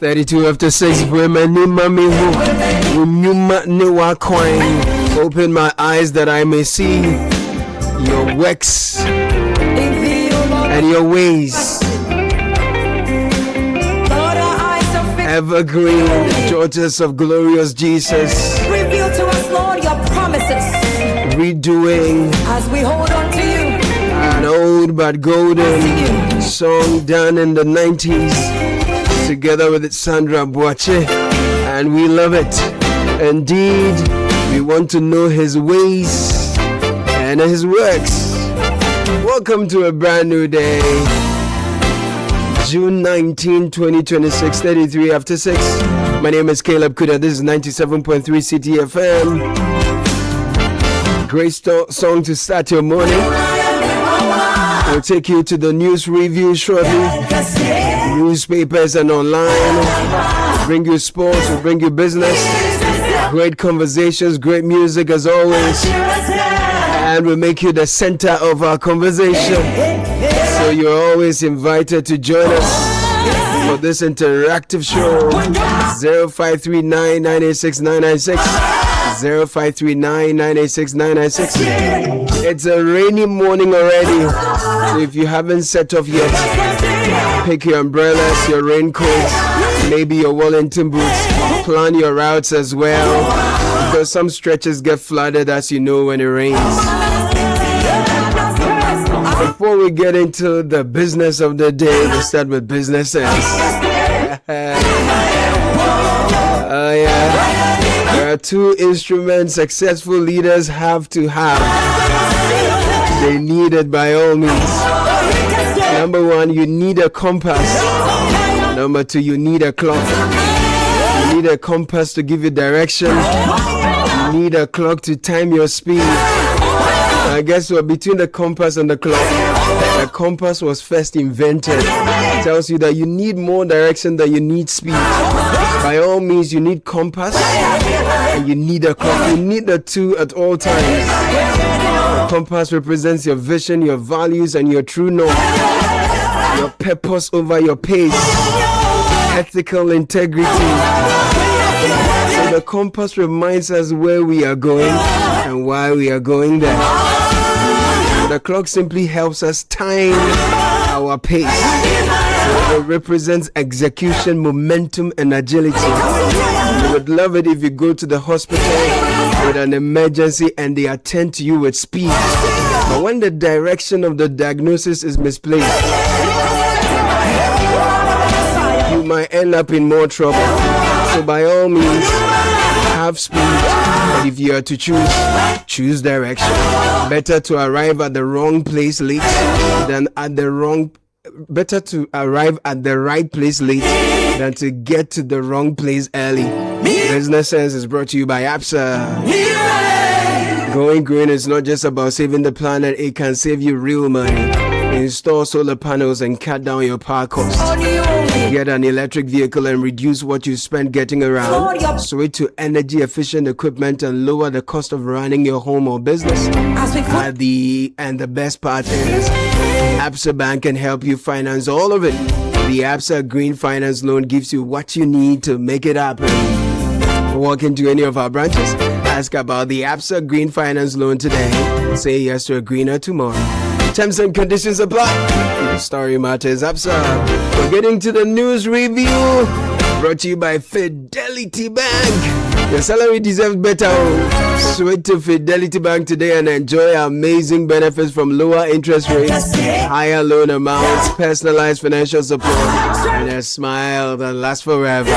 32 after 6. Open my eyes that I may see your works and your ways. Evergreen, daughters of glorious Jesus. Reveal to us, Lord, your promises. Redoing as we hold on to you. An old but golden song done in the 90s together with Sandra Boache, and we love it. Indeed, we want to know his ways and his works. Welcome to a brand new day. June 19, 2026, 33 after 6. My name is Caleb Kudah. This is 97.3 Citi FM. Great song to start your morning. We'll take you to the news review shortly. Newspapers and online. Bring you sports, we'll bring you business. Great conversations, great music as always. And we'll make you the center of our conversation. So you're always invited to join us for this interactive show. 0539 986 996. 0539 986 996. It's a rainy morning already, so if you haven't set off yet, pick your umbrellas, your raincoats, maybe your Wellington boots. Plan your routes as well, because some stretches get flooded, as you know, when it rains. Before we get into the business of the day, we start with business sense. There are two instruments successful leaders have to have. They need it by all means. Number one, you need a compass. Number two, you need a clock. You need a compass to give you direction. You need a clock to time your speed. I guess we're between the compass and the clock. The compass was first invented. It tells you that you need more direction than you need speed. By all means, you need compass and you need a clock. You need the two at all times. The compass represents your vision, your values, and your true north. Your purpose over your pace. Ethical integrity. So the compass reminds us where we are going and why we are going there. The clock simply helps us time our pace. So it represents execution, momentum, and agility. You would love it if you go to the hospital with an emergency and they attend to you with speed. But when the direction of the diagnosis is misplaced, you might end up in more trouble. So by all means, have speed. And if you are to choose direction. Better to arrive at the wrong place late than better to arrive at the right place late than to get to the wrong place early. Business Sense is brought to you by ABSA. Going green is not just about saving the planet, it can save you real money. Install solar panels and cut down your power costs. Get an electric vehicle and reduce what you spend getting around. Switch to energy efficient equipment and lower the cost of running your home or business. And the best part is, ABSA Bank can help you finance all of it. The ABSA Green Finance Loan gives you what you need to make it happen. Walk into any of our branches. Ask about the ABSA Green Finance Loan today. Say yes to a greener tomorrow. Terms and conditions apply. The story matters. ABSA. We're getting to the news review. Brought to you by Fidelity Bank. Your salary deserves better. Switch to Fidelity Bank today and enjoy amazing benefits from lower interest rates, higher loan amounts, personalized financial support, and a smile that lasts forever.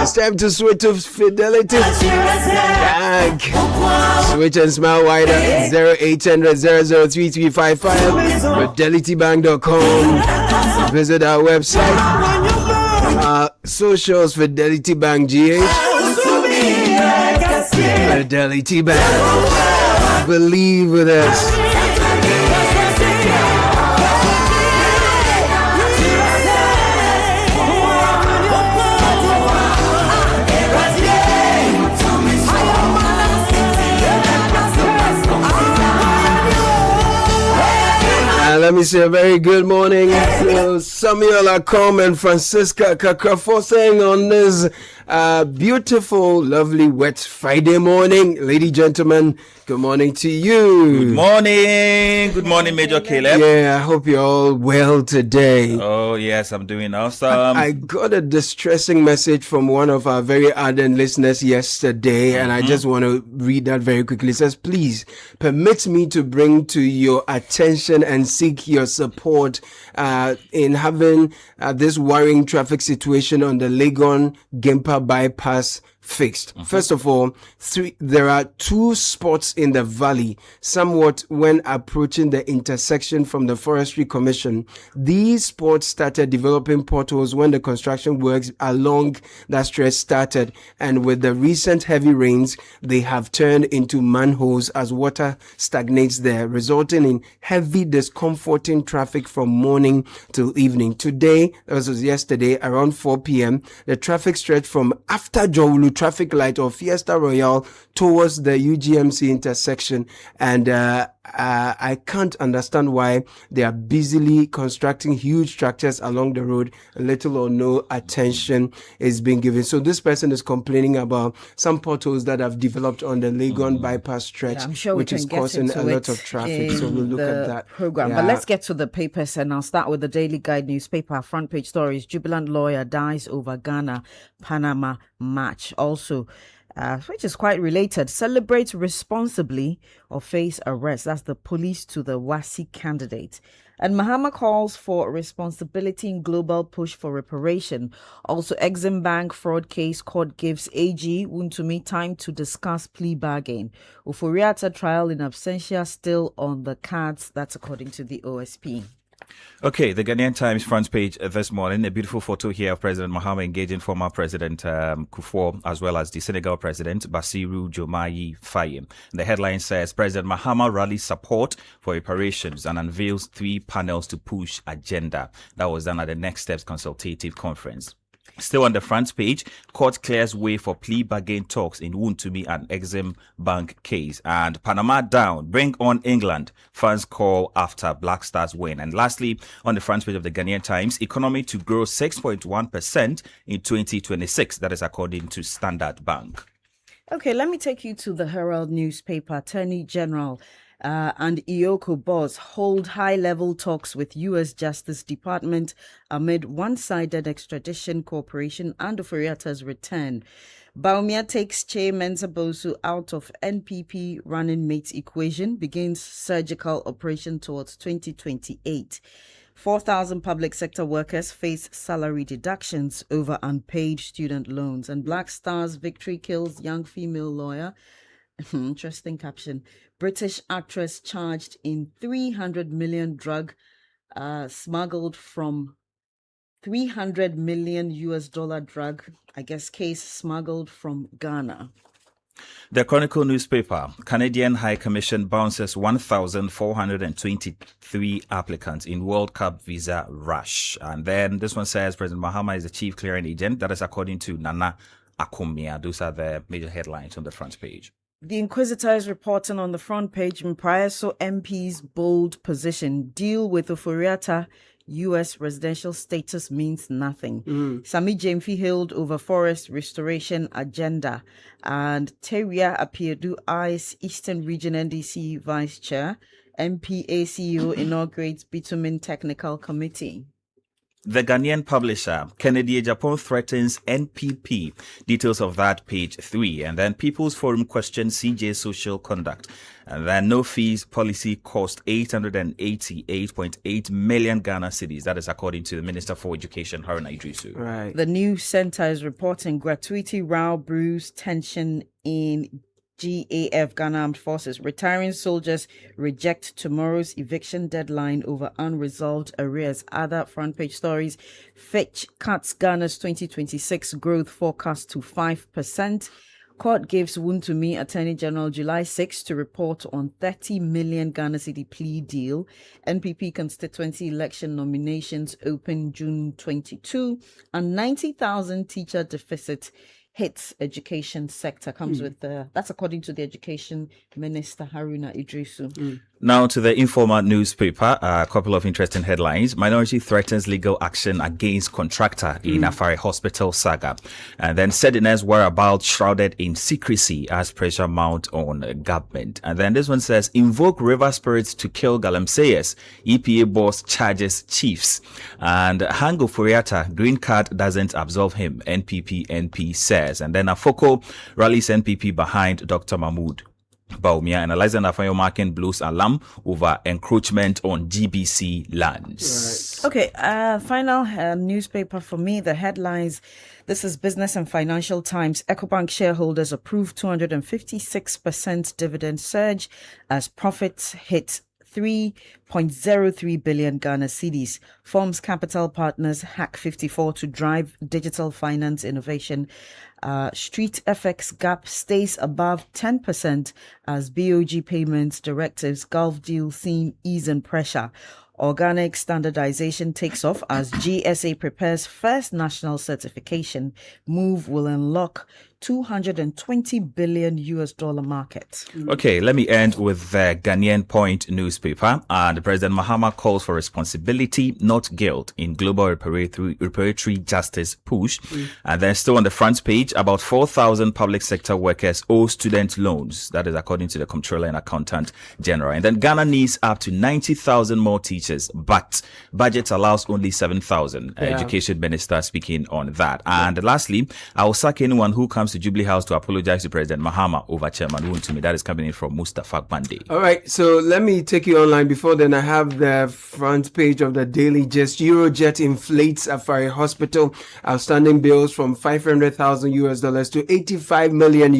It's time to switch to Fidelity Bank. Switch and smile wider. 0800 003355. FidelityBank.com. Visit our website. Socials Fidelity Bank GH. Fidelity Bank. Believe with us. let me say a very good morning to Samuel Attah-Mensah and Francisca Kakra for saying on this beautiful, lovely, wet Friday morning. Ladies and gentlemen, good morning to you. Good morning. Good morning, Major Caleb. Yeah, I hope you're all well today. Oh, yes, I'm doing awesome. I got a distressing message from one of our very ardent listeners yesterday, and I just want to read that very quickly. It says, please permit me to bring to your attention and seek your support in having this worrying traffic situation on the Legon-Gimpa bypass fixed. First of all, there are two spots in the valley, somewhat when approaching the intersection from the Forestry Commission. These spots started developing potholes when the construction works along that stretch started, and with the recent heavy rains, they have turned into manholes as water stagnates there, resulting in heavy discomforting traffic from morning till evening. Today, as was yesterday, around 4 p.m., the traffic stretched from after Jowulu traffic light or Fiesta Royale towards the UGMC intersection, and I can't understand why they are busily constructing huge structures along the road. Little or no attention is being given. So this person is complaining about some potholes that have developed on the Legon bypass stretch, I'm sure which is causing a lot of traffic. So we'll look at that program. But let's get to the papers, and I'll start with the Daily Guide newspaper. Front page stories: jubilant lawyer dies over Ghana-Panama match. Also, which is quite related, celebrate responsibly or face arrest. That's the police to the Wasi candidate. And Mahama calls for responsibility in global push for reparation. Also, Exim Bank fraud case, court gives AG Wuntumi time to discuss plea bargain. Oforiatta trial in absentia still on the cards. That's according to the OSP. Okay, the Ghanaian Times front page this morning, a beautiful photo here of President Mahama engaging former President Kufuor, as well as the Senegal President Bassirou Diomaye Faye. The headline says, President Mahama rallies support for reparations and unveils 3 panels to push agenda. That was done at the Next Steps Consultative Conference. Still on the front page, court clears way for plea bargain talks in Wuntumi and Exim Bank case. And Panama down, bring on England, fans call after Black Stars win. And lastly, on the front page of the Ghanaian Times, economy to grow 6.1% in 2026. That is according to Standard Bank. Okay, let me take you to the Herald newspaper. Attorney General and Iyoko boss hold high-level talks with U.S. Justice Department amid one-sided extradition cooperation and Oforiatta's return. Baumia takes Che Mensah-Bosu out of NPP running mates equation, begins surgical operation towards 2028. 4,000 public sector workers face salary deductions over unpaid student loans. And Black Stars victory kills young female lawyer. Interesting caption. British actress charged in 300 million drug smuggled from 300 million US dollar drug, I guess, case smuggled from Ghana. The Chronicle newspaper, Canadian High Commission bounces 1,423 applicants in World Cup visa rush. And then this one says President Mahama is the chief clearing agent. That is according to Nana Akumia. Those are the major headlines on the front page. The Inquisitor is reporting on the front page, Mpraeso MP's bold position, deal with Oforiatta, U.S. residential status means nothing. Sami James hailed over forest restoration agenda. And Teria Apiedu eyes Eastern Region NDC Vice Chair. MPA CEO inaugurates Bitumen Technical Committee. The Ghanaian publisher, Kennedy Japan threatens NPP. Details of that, page 3. And then People's Forum questions CJ social conduct. And then no fees policy cost 888.8 million Ghana cedis. That is according to the Minister for Education, Haruna Idrisu. Right. The News Center is reporting gratuity row brews tension in GAF, Ghana Armed Forces. Retiring soldiers reject tomorrow's eviction deadline over unresolved arrears. Other front page stories. Fitch cuts Ghana's 2026 growth forecast to 5%. Court gives Wuntumi Attorney General July 6 to report on 30 million Ghana cedi plea deal. NPP constituency election nominations open June 22. And 90,000 teacher deficit hits education sector. Comes with that's according to the Education Minister Haruna Idrisu. Now to the Informa newspaper, a couple of interesting headlines. Minority threatens legal action against contractor in Afari Hospital saga. And then Sediners whereabouts shrouded in secrecy as pressure mount on government. And then this one says, invoke river spirits to kill Galamseyers. EPA boss charges chiefs. And Hango Furiata, green card doesn't absolve him, NPP NP says. And then Afoko rallies NPP behind Dr. Mahmoud Baumia, analyzing Afanyo marking blues alarm over encroachment on GBC lands. Right. Okay, final newspaper for me, the headlines. This is Business and Financial Times. EcoBank shareholders approved 256% dividend surge as profits hit 3.03 billion Ghana cedis. Forms Capital Partners hack 54 to drive digital finance innovation. Street FX gap stays above 10% as BOG payments directives Gulf deal seen ease in pressure. Organic standardization takes off as GSA prepares first national certification. Move will unlock $220 billion market. Okay, let me end with the Ghanaian Point newspaper. And President Mahama calls for responsibility, not guilt, in global reparatory justice push. And then still on the front page, about 4,000 public sector workers owe student loans. That is according to the Comptroller and Accountant General. And then Ghana needs up to 90,000 more teachers, but budget allows only 7,000. Education Minister speaking on that. And lastly, I will sack anyone who comes to Jubilee House to apologize to President Mahama over Chairman Wuntumi. That is coming in from Mustafa Bande. All right, so let me take you online. Before then, I have the front page of the Daily Gist. Eurojet inflates Afari Hospital outstanding bills from $500,000 to $85 million.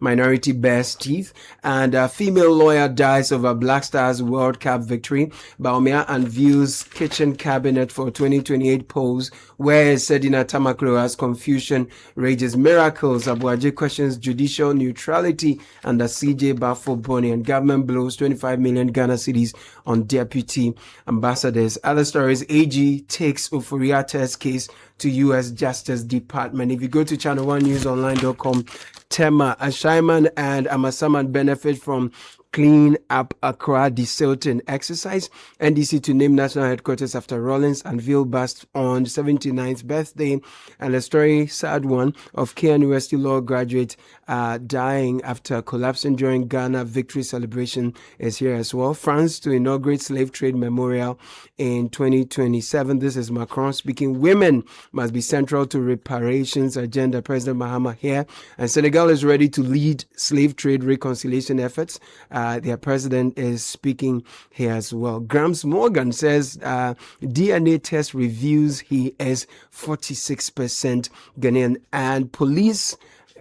Minority bears teeth, and a female lawyer dies over Black Stars World Cup victory. Baumia unveils kitchen cabinet for 2028 polls, where Sedina Tamakloa's confusion rages. Miracles, Abuaje questions judicial neutrality under CJ Bafo Boni, and government blows 25 million Ghana cedis on deputy ambassadors. Other stories, AG takes Ufuriata's case to U.S. Justice Department. If you go to channel1newsonline.com, Tema, Ashaiman and Amasaman benefit from Clean Up Accra desilting exercise. NDC to name national headquarters after Rollins unveil bust on 79th birthday. And a story, sad one, of KN University law graduate dying after collapsing during Ghana victory celebration is here as well. France to inaugurate slave trade memorial in 2027. This is Macron speaking. Women must be central to reparations agenda. President Mahama here. And Senegal is ready to lead slave trade reconciliation efforts. Their president is speaking here as well. Grams Morgan says DNA test reveals he is 46% Ghanaian, and police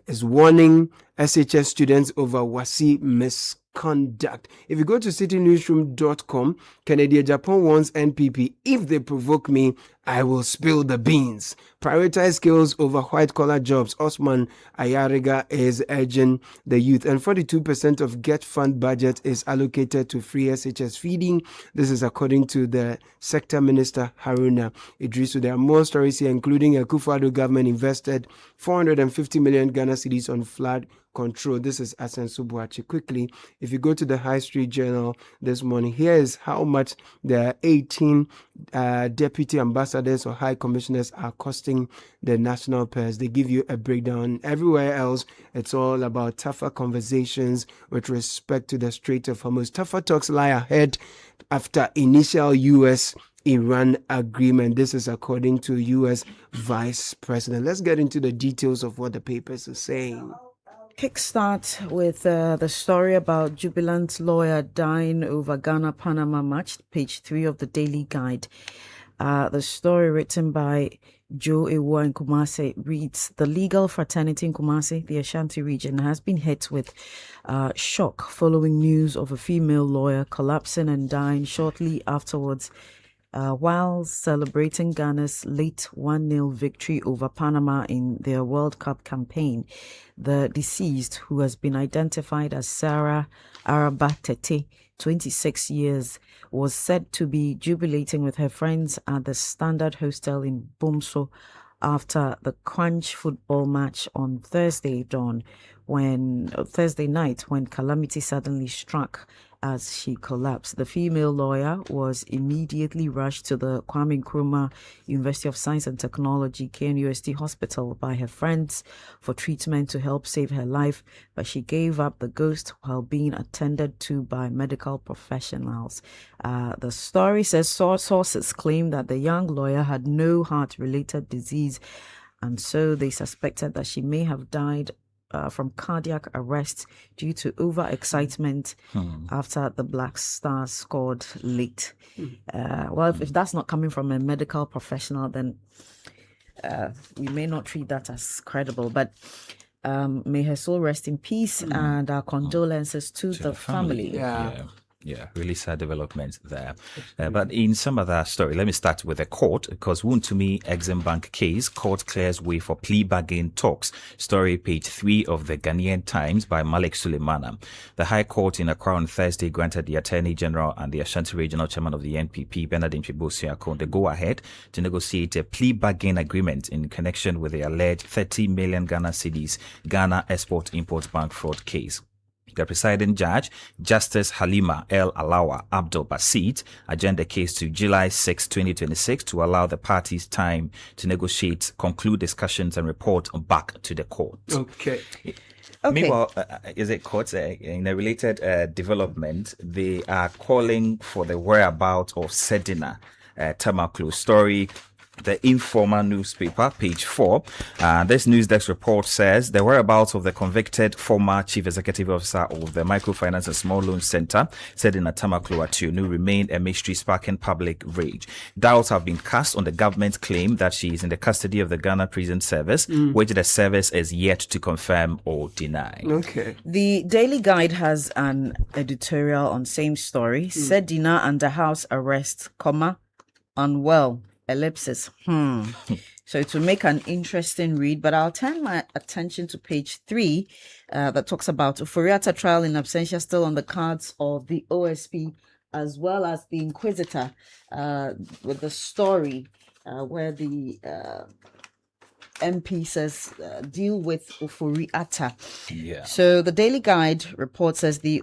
is warning SHS students over Wasi misconduct. If you go to citynewsroom.com, Canadian Japan wants NPP. If they provoke me, I will spill the beans. Prioritize skills over white-collar jobs. Osman Ayariga is urging the youth. And 42% of Get Fund budget is allocated to free SHS feeding. This is according to the Sector Minister Haruna Idrisu. There are more stories here, including a Akufo-Addo government invested 450 million Ghana cedis on flood control. This is Asen Subuachi. Quickly, if you go to the High Street Journal this morning, here is how much the 18 deputy ambassadors or high commissioners are costing the national pairs. They give you a breakdown. Everywhere else, it's all about tougher conversations with respect to the Strait of Hormuz. Tougher talks lie ahead after initial U.S.-Iran agreement. This is according to U.S. Vice President. Let's get into the details of what the papers are saying. Kickstart with the story about jubilant lawyer dying over Ghana-Panama match, page 3 of the Daily Guide. The story written by Joe Ewa in Kumasi reads, the legal fraternity in Kumasi, the Ashanti region, has been hit with shock following news of a female lawyer collapsing and dying shortly afterwards while celebrating Ghana's late 1-0 victory over Panama in their World Cup campaign. The deceased, who has been identified as Sarah Araba Tete, 26 years, was said to be jubilating with her friends at the Standard Hostel in Bomso after the Crunch football match on Thursday night when calamity suddenly struck as she collapsed. The female lawyer was immediately rushed to the Kwame Nkrumah University of Science and Technology KNUST hospital by her friends for treatment to help save her life, but she gave up the ghost while being attended to by medical professionals. The story says sources claim that the young lawyer had no heart-related disease, and so they suspected that she may have died from cardiac arrest due to overexcitement after the Black Stars scored late. Well, if that's not coming from a medical professional, then we may not treat that as credible. But may her soul rest in peace, and our condolences to the family. Yeah, really sad developments there. But in some other story, let me start with the court, because Wuntumi Exim Bank case, court clears way for plea bargain talks. Story page 3 of the Ghanaian Times by Malik Suleimana. The High Court in Accra on Thursday granted the Attorney General and the Ashanti Regional Chairman of the NPP, Bernard Avle, the go-ahead to negotiate a plea bargain agreement in connection with the alleged 30 million Ghana cedis Ghana Export-Import Bank fraud case. The presiding judge, Justice Halima El Alawa Abdul Basit, adjourned the case to July 6, 2026 to allow the parties time to negotiate, conclude discussions, and report back to the court. Okay. Meanwhile, is it court? In a related development, they are calling for the whereabouts of Sedina Tamaklu. Story, the Informer newspaper, page 4. This news desk report says the whereabouts of the convicted former chief executive officer of the Microfinance and Small Loan Center, Sedina Tamaklu Ationu, remained a mystery sparking public rage. Doubts have been cast on the government's claim that she is in the custody of the Ghana Prison Service, which the service is yet to confirm or deny. Okay. The Daily Guide has an editorial on same story. Sedina under house arrest, unwell. Ellipsis. So to make an interesting read, but I'll turn my attention to page 3 that talks about Uforiata trial in absentia still on the cards of the OSP as well as the Inquisitor, with the story where the MP says deal with Uforiata. Yeah. So the Daily Guide report says the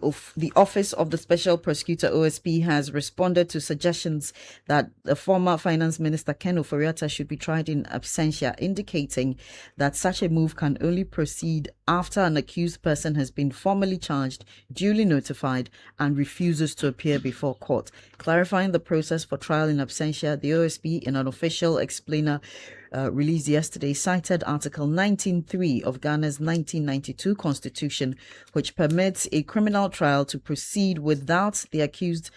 Office of the Special Prosecutor OSP has responded to suggestions that the former Finance Minister Ken Uforiata should be tried in absentia, indicating that such a move can only proceed after an accused person has been formally charged, duly notified, and refuses to appear before court. Clarifying the process for trial in absentia, the OSP, in an official explainer released yesterday, cited Article 19.3 of Ghana's 1992 Constitution, which permits a criminal trial to proceed without the accused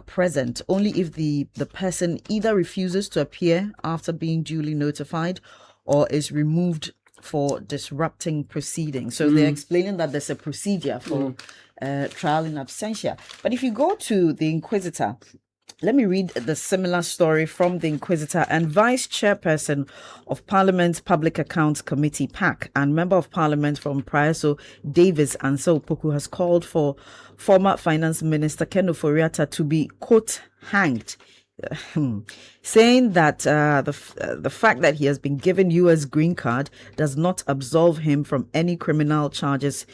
present, only if the person either refuses to appear after being duly notified or is removed for disrupting proceedings. So they're explaining that there's a procedure for trial in absentia. But if you go to the Inquisitor, let me read the similar story from the Inquisitor. And Vice Chairperson of Parliament's Public Accounts Committee, PAC, and Member of Parliament from Praeso, Davis Ansel Poku, has called for former Finance Minister Ken Uforiata to be, quote, hanged, saying that the fact that he has been given U.S. green card does not absolve him from any criminal charges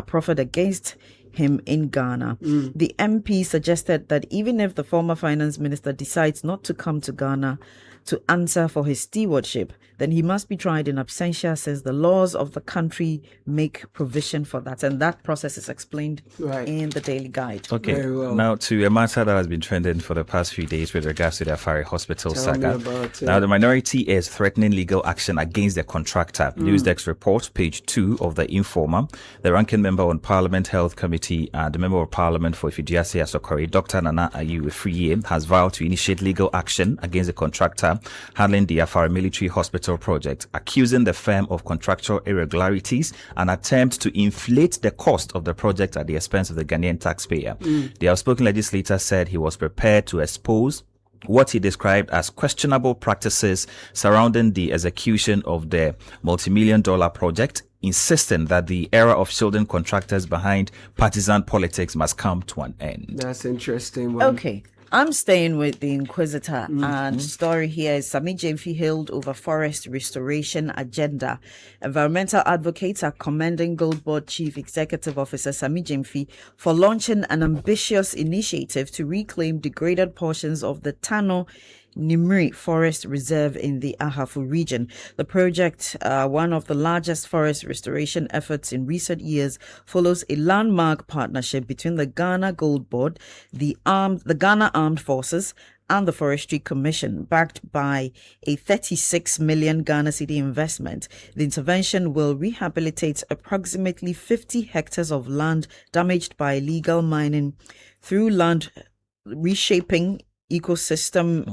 proffered against him in Ghana. The MP suggested that even if the former finance minister decides not to come to Ghana to answer for his stewardship, then he must be tried in absentia, since the laws of the country make provision for that. And that process is explained in the Daily Guide. Okay, Very well. Now to a matter that has been trending for the past few days with regards to the Afari Hospital saga. Now the minority is threatening legal action against the contractor. Newsdesk report, page 2 of the Informer. The ranking member on Parliament Health Committee and the Member of Parliament for Ifidiase Asokori, Dr. Nana Ayu Efriye, has vowed to initiate legal action against the contractor handling the Afari Military Hospital project, accusing the firm of contractual irregularities and attempt to inflate the cost of the project at the expense of the Ghanaian taxpayer. The outspoken legislator said he was prepared to expose what he described as questionable practices surrounding the execution of the multi-million-dollar project, insisting that the era of shielding contractors behind partisan politics must come to an end. That's interesting. Okay. I'm staying with the Inquisitor, and story here is Sami Jemfi hailed over forest restoration agenda. Environmental advocates are commending Gold Board Chief Executive Officer Sami Jemfi for launching an ambitious initiative to reclaim degraded portions of the Tano Nimri Forest Reserve in the Ahafu region. The project, one of the largest forest restoration efforts in recent years, follows a landmark partnership between the Ghana Gold Board, the Ghana Armed Forces, and the Forestry Commission, backed by a 36 million Ghana cedi investment. The intervention will rehabilitate approximately 50 hectares of land damaged by illegal mining through land reshaping ecosystem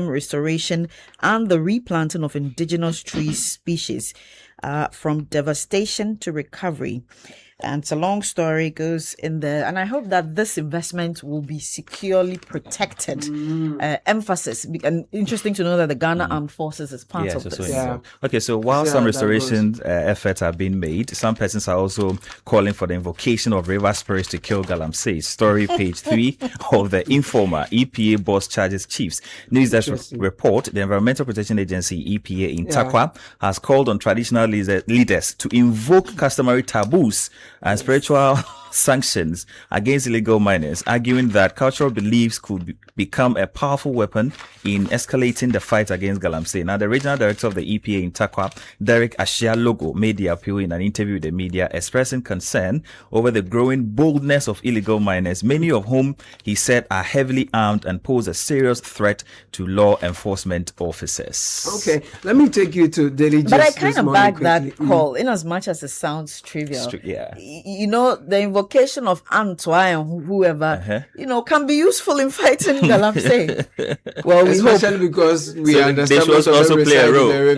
restoration and the replanting of indigenous tree species, from devastation to recovery. And it's a long story, goes in there, and I hope that this investment will be securely protected. Emphasis, and interesting to know that the Ghana Armed Forces is part of this. Okay, so while some restoration efforts are being made, some persons are also calling for the invocation of river spirits to kill Galamsey. Story page 3 of the Informer. EPA boss charges chiefs. News Desk report: the Environmental Protection Agency (EPA) in Takwa has called on traditional leaders to invoke customary taboos and spiritual sanctions against illegal miners, arguing that cultural beliefs could become a powerful weapon in escalating the fight against Galamsey. Now, the regional director of the EPA in Takwa, Derek Ashialogo, made the appeal in an interview with the media, expressing concern over the growing boldness of illegal miners, many of whom he said are heavily armed and pose a serious threat to law enforcement officers. Okay, let me take you to Daily Justice. But I kind of back that call, in as much as it sounds trivial. You know, the invocation of Antwa and whoever, can be useful in fighting Galamsey. Well, especially because we understand they should also play a role. They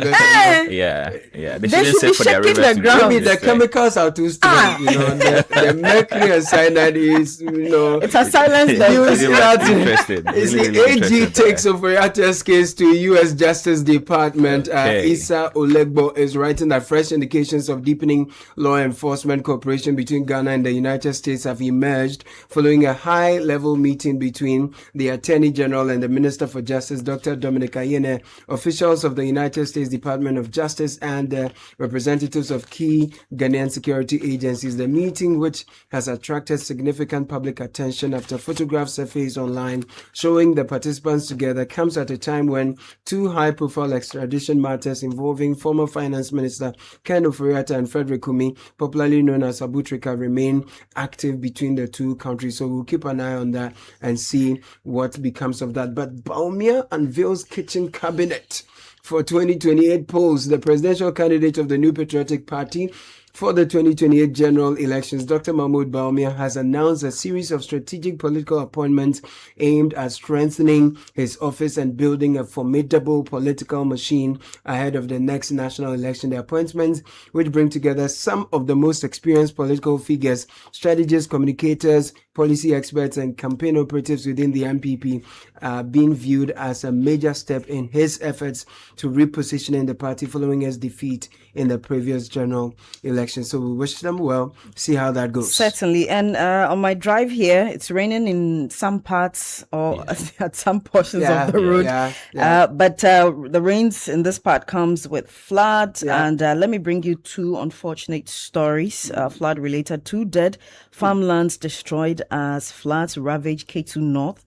should be shaking the ground. Maybe the chemicals are too strong. The mercury and cyanide is, it's a silence. It's the AG takes Oforiatta's case to U.S. Justice Department. Issa Olegbo is writing that fresh indications of deepening law enforcement cooperation between Ghana and the United States have emerged following a high-level meeting between the Attorney General and the Minister for Justice, Dr. Dominic Ayine, officials of the United States Department of Justice, and representatives of key Ghanaian security agencies. The meeting, which has attracted significant public attention after photographs surfaced online showing the participants together, comes at a time when two high-profile extradition matters involving former Finance Minister Ken Oforiatta and Frederick Kumi, popularly known as Abutrika, remain active between the two countries. So we'll keep an eye on that and see what becomes of that. But Baumia unveils kitchen cabinet for 2028 polls. The presidential candidate of the New Patriotic Party for the 2028 general elections, Dr. Mahmoud Baumia, has announced a series of strategic political appointments aimed at strengthening his office and building a formidable political machine ahead of the next national election. The appointments, which bring together some of the most experienced political figures, strategists, communicators, policy experts, and campaign operatives within the MPP, are being viewed as a major step in his efforts to repositioning the party following his defeat in the previous general election. So we wish them well, see how that goes. Certainly. And on my drive here, it's raining in some parts or at some portions of the road. But the rains in this part comes with floods. And let me bring you two unfortunate stories. Flood related, 2 dead, farmlands destroyed as floods ravage K2 North.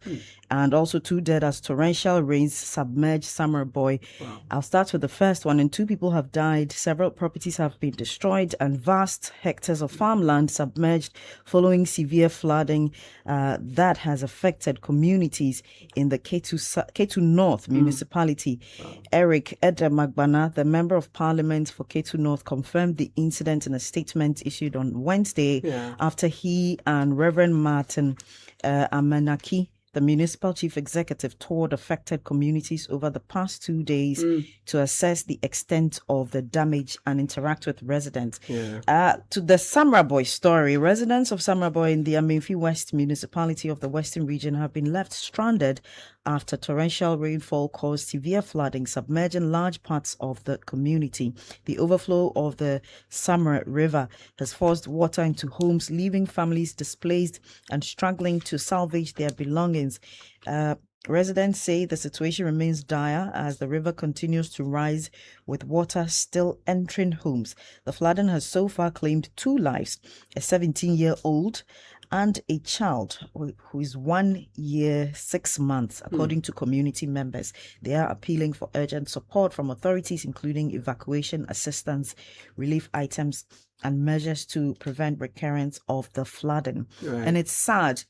And also 2 dead as torrential rains submerged Summer Boy. Wow. I'll start with the first one. And 2 people have died. Several properties have been destroyed and vast hectares of farmland submerged following severe flooding that has affected communities in the K2 North municipality. Wow. Eric Edemagbana, the Member of Parliament for K2 North, confirmed the incident in a statement issued on Wednesday after he and Reverend Martin Amenaki, The municipal chief executive toured affected communities over the past 2 days to assess the extent of the damage and interact with residents. To the Samraboy story, residents of Samraboy in the Amenfi West municipality of the Western region have been left stranded after torrential rainfall caused severe flooding, submerging large parts of the community. The overflow of the Samra River has forced water into homes, leaving families displaced and struggling to salvage their belongings. Residents say the situation remains dire as the river continues to rise, with water still entering homes. The flooding has so far claimed 2 lives, a 17-year-old and a child who is 1 year, 6 months, according to community members. They are appealing for urgent support from authorities, including evacuation assistance, relief items, and measures to prevent recurrence of the flooding. And it's sad.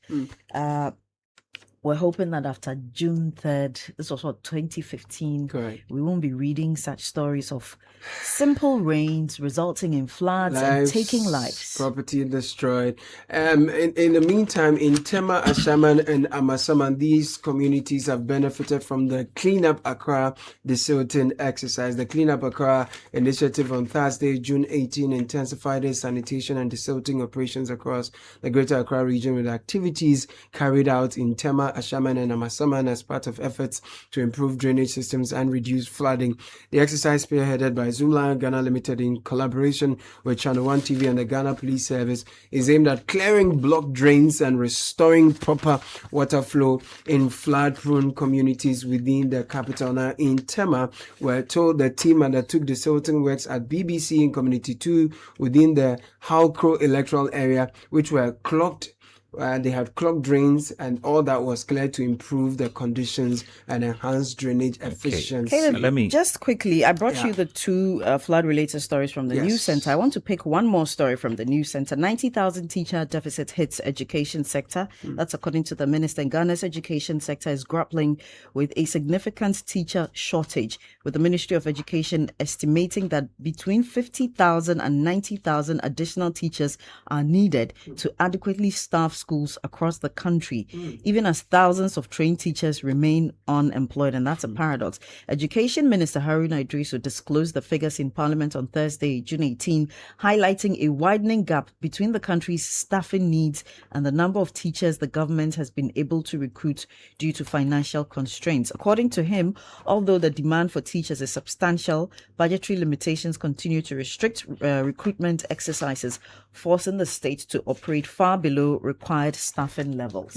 We're hoping that after June 3rd, this was what, 2015, we won't be reading such stories of simple rains resulting in floods and taking lives. Property destroyed. In the meantime, in Tema, Ashaman, and Amasaman, these communities have benefited from the Clean Up Accra desilting exercise. The Clean Up Accra initiative on Thursday, June 18, intensified its sanitation and desilting operations across the Greater Accra region with activities carried out in Tema, Ashaman, and Amasaman as part of efforts to improve drainage systems and reduce flooding. The exercise, spearheaded by Zoomlion Ghana Limited in collaboration with Channel 1 TV and the Ghana Police Service, is aimed at clearing blocked drains and restoring proper water flow in flood-prone communities within the capital. Now, in Tema, we're told the team undertook the desilting works at BBC in Community 2 within the Halcrow electoral area, which were clogged. They had clogged drains, and all that was cleared to improve the conditions and enhance drainage efficiency. Caleb, let me just quickly, I brought you the 2 flood-related stories from the news center. I want to pick one more story from the news center. 90,000 teacher deficit hits education sector. That's according to the minister. Ghana's education sector is grappling with a significant teacher shortage, with the Ministry of Education estimating that between 50,000 and 90,000 additional teachers are needed to adequately staff schools across the country, even as thousands of trained teachers remain unemployed. And that's a paradox. Education Minister Haruna Idrisu disclosed the figures in Parliament on Thursday, June 18, highlighting a widening gap between the country's staffing needs and the number of teachers the government has been able to recruit due to financial constraints. According to him, although the demand for teachers is substantial, budgetary limitations continue to restrict recruitment exercises, forcing the state to operate far below required staffing levels.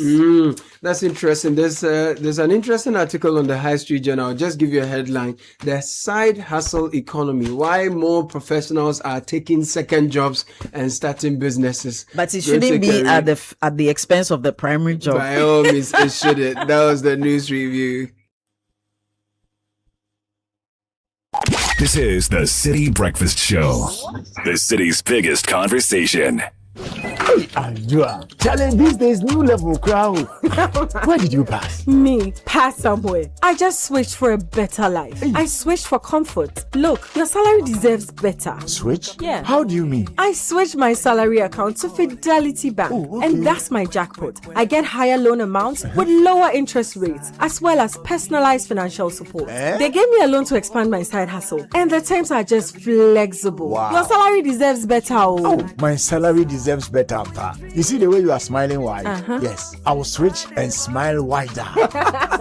That's interesting. There's an interesting article on the High Street Journal. I'll just give you a headline: the side hustle economy, why more professionals are taking second jobs and starting businesses. But it shouldn't be at the expense of the primary job. By all means, it shouldn't. That was the news review. This is the Citi Breakfast Show, the city's biggest conversation. Charlie, these days, new level crowd. Where did you pass? Me, pass somewhere. I just switched for a better life. I switched for comfort. Look, your salary deserves better. Switch? Yeah. How do you mean? I switched my salary account to Fidelity Bank. Oh, okay. And that's my jackpot. I get higher loan amounts with lower interest rates, as well as personalized financial support. They gave me a loan to expand my side hustle, and the terms are just flexible. Wow. Your salary deserves better. Oh, my salary deserves better, Papa. You see the way you are smiling wide? Yes, I will switch and smile wider.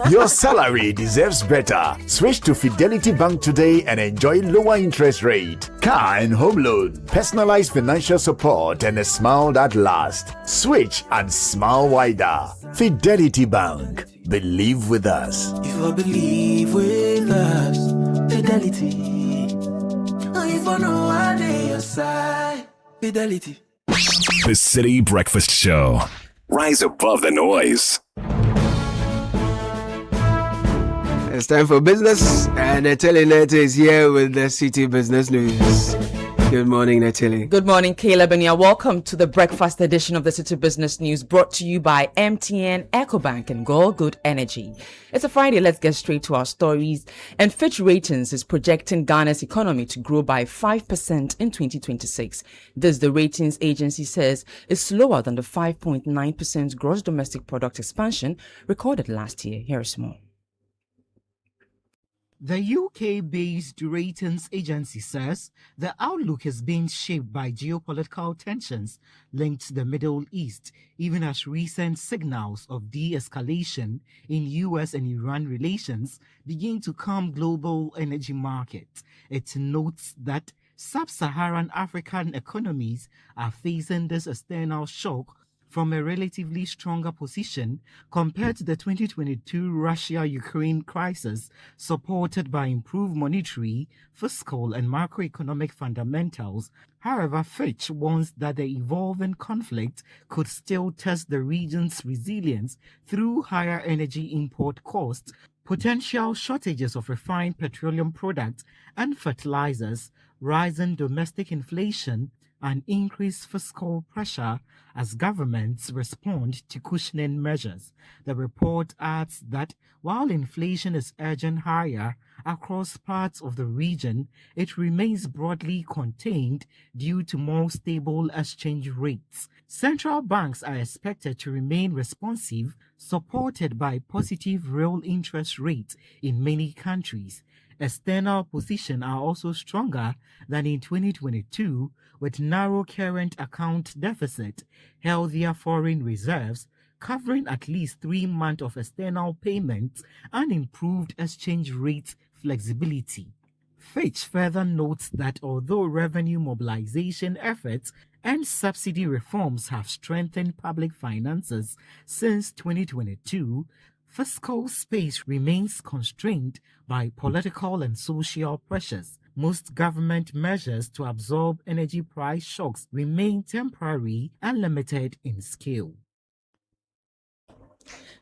Your salary deserves better. Switch to Fidelity Bank today and enjoy lower interest rate, car and home loan, personalized financial support, and a smile that lasts. Switch and smile wider. Fidelity Bank. Believe with us. If I believe with us, Fidelity. If I know I need your side, Fidelity. The Citi Breakfast Show. Rise above the noise. It's time for business, and the Telenet is here with the Citi Business News. Good morning, Natalie. Good morning, Caleb, and you're welcome to the breakfast edition of the City Business News, brought to you by MTN, EcoBank, and Go Good Energy. It's a Friday. Let's get straight to our stories. And Fitch Ratings is projecting Ghana's economy to grow by 5% in 2026. This, the ratings agency says, is slower than the 5.9% gross domestic product expansion recorded last year. Here's more. The UK-based ratings agency says the outlook is being shaped by geopolitical tensions linked to the Middle East, even as recent signals of de-escalation in US and Iran relations begin to calm global energy markets. It notes that sub-Saharan African economies are facing this external shock from a relatively stronger position compared to the 2022 Russia-Ukraine crisis, supported by improved monetary, fiscal, and macroeconomic fundamentals. However, Fitch warns that the evolving conflict could still test the region's resilience through higher energy import costs, potential shortages of refined petroleum products and fertilizers, rising domestic inflation, and increased fiscal pressure as governments respond to cushioning measures. The report adds that while inflation is edging higher across parts of the region, it remains broadly contained due to more stable exchange rates. Central banks are expected to remain responsive, supported by positive real interest rates in many countries. External positions are also stronger than in 2022, with narrow current account deficit, healthier foreign reserves, covering at least 3 months of external payments, and improved exchange rate flexibility. Fitch further notes that although revenue mobilization efforts and subsidy reforms have strengthened public finances since 2022, fiscal space remains constrained by political and social pressures. Most government measures to absorb energy price shocks remain temporary and limited in scale.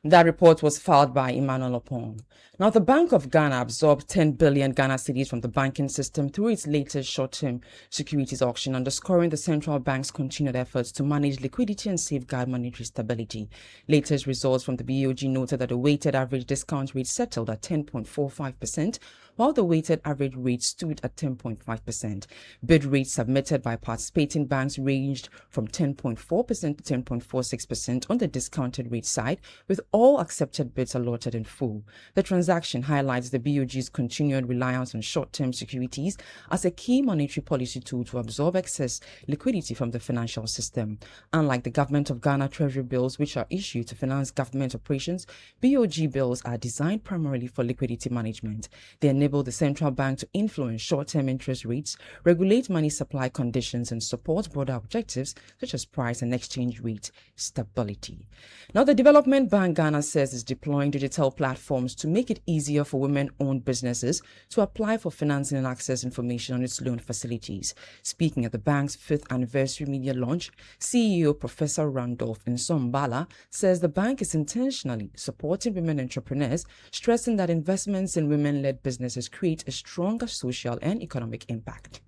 That report was filed by Emmanuel Opon. Now, the Bank of Ghana absorbed 10 billion Ghana cedis from the banking system through its latest short-term securities auction, underscoring the central bank's continued efforts to manage liquidity and safeguard monetary stability. Latest results from the BOG noted that the weighted average discount rate settled at 10.45%, while the weighted average rate stood at 10.5%. Bid rates submitted by participating banks ranged from 10.4% to 10.46% on the discounted rate side, with all accepted bids allotted in full. The transaction highlights the BOG's continued reliance on short-term securities as a key monetary policy tool to absorb excess liquidity from the financial system. Unlike the Government of Ghana Treasury bills, which are issued to finance government operations, BOG bills are designed primarily for liquidity management. They enable the central bank to influence short-term interest rates, regulate money supply conditions, and support broader objectives such as price and exchange rate stability. Now, the Development Bank Ghana says is deploying digital platforms to make it easier for women-owned businesses to apply for financing and access information on its loan facilities. Speaking at the bank's 5th anniversary media launch, CEO Professor Randolph Nsombala says the bank is intentionally supporting women entrepreneurs, stressing that investments in women-led businesses create a stronger social and economic impact.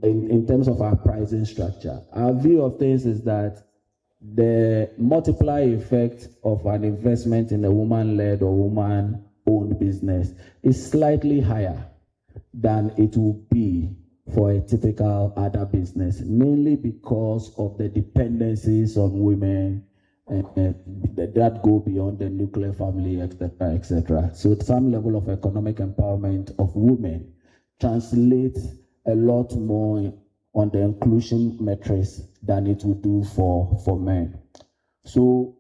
In terms of our pricing structure, our view of things is that the multiplier effect of an investment in a woman-led or woman-owned business is slightly higher than it will be for a typical other business, mainly because of the dependencies on women that go beyond the nuclear family, etc., etc. So some level of economic empowerment of women translates a lot more on the inclusion metrics than it would do for men. So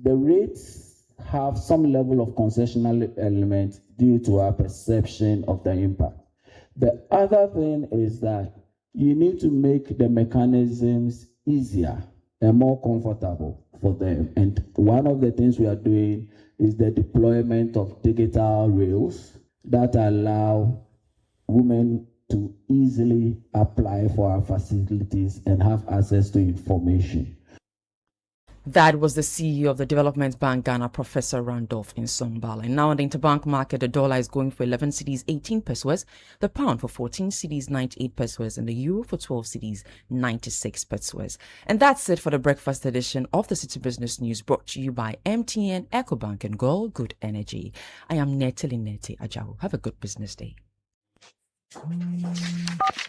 the rates have some level of concessional element due to our perception of the impact. The other thing is that you need to make the mechanisms easier and more comfortable for them. And one of the things we are doing is the deployment of digital rails that allow women to easily apply for our facilities and have access to information. That was the CEO of the Development Bank Ghana, Professor Randolph Nsombala. And now on the interbank market, the dollar is going for 11 cedis, 18 pesos, the pound for 14 cedis, 98 pesos, and the euro for 12 cedis, 96 pesos. And that's it for the breakfast edition of the City Business News, brought to you by MTN, EcoBank, and Gold Good Energy. I am Neteli Neti Ajawu. Have a good business day.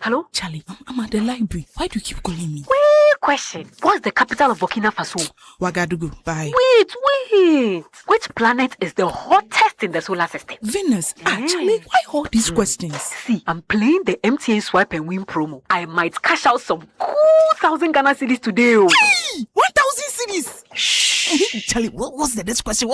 Hello? Charlie, I'm at the library. Why do you keep calling me? Wait, question. What's the capital of Burkina Faso? Ouagadougou. Bye. Wait. Which planet is the hottest in the solar system? Venus. Charlie, why all these questions? See, I'm playing the MTN Swipe and Win promo. I might cash out some cool 1,000 Ghana cedis today. 1,000 cedis? Shh. Charlie, what's the next question?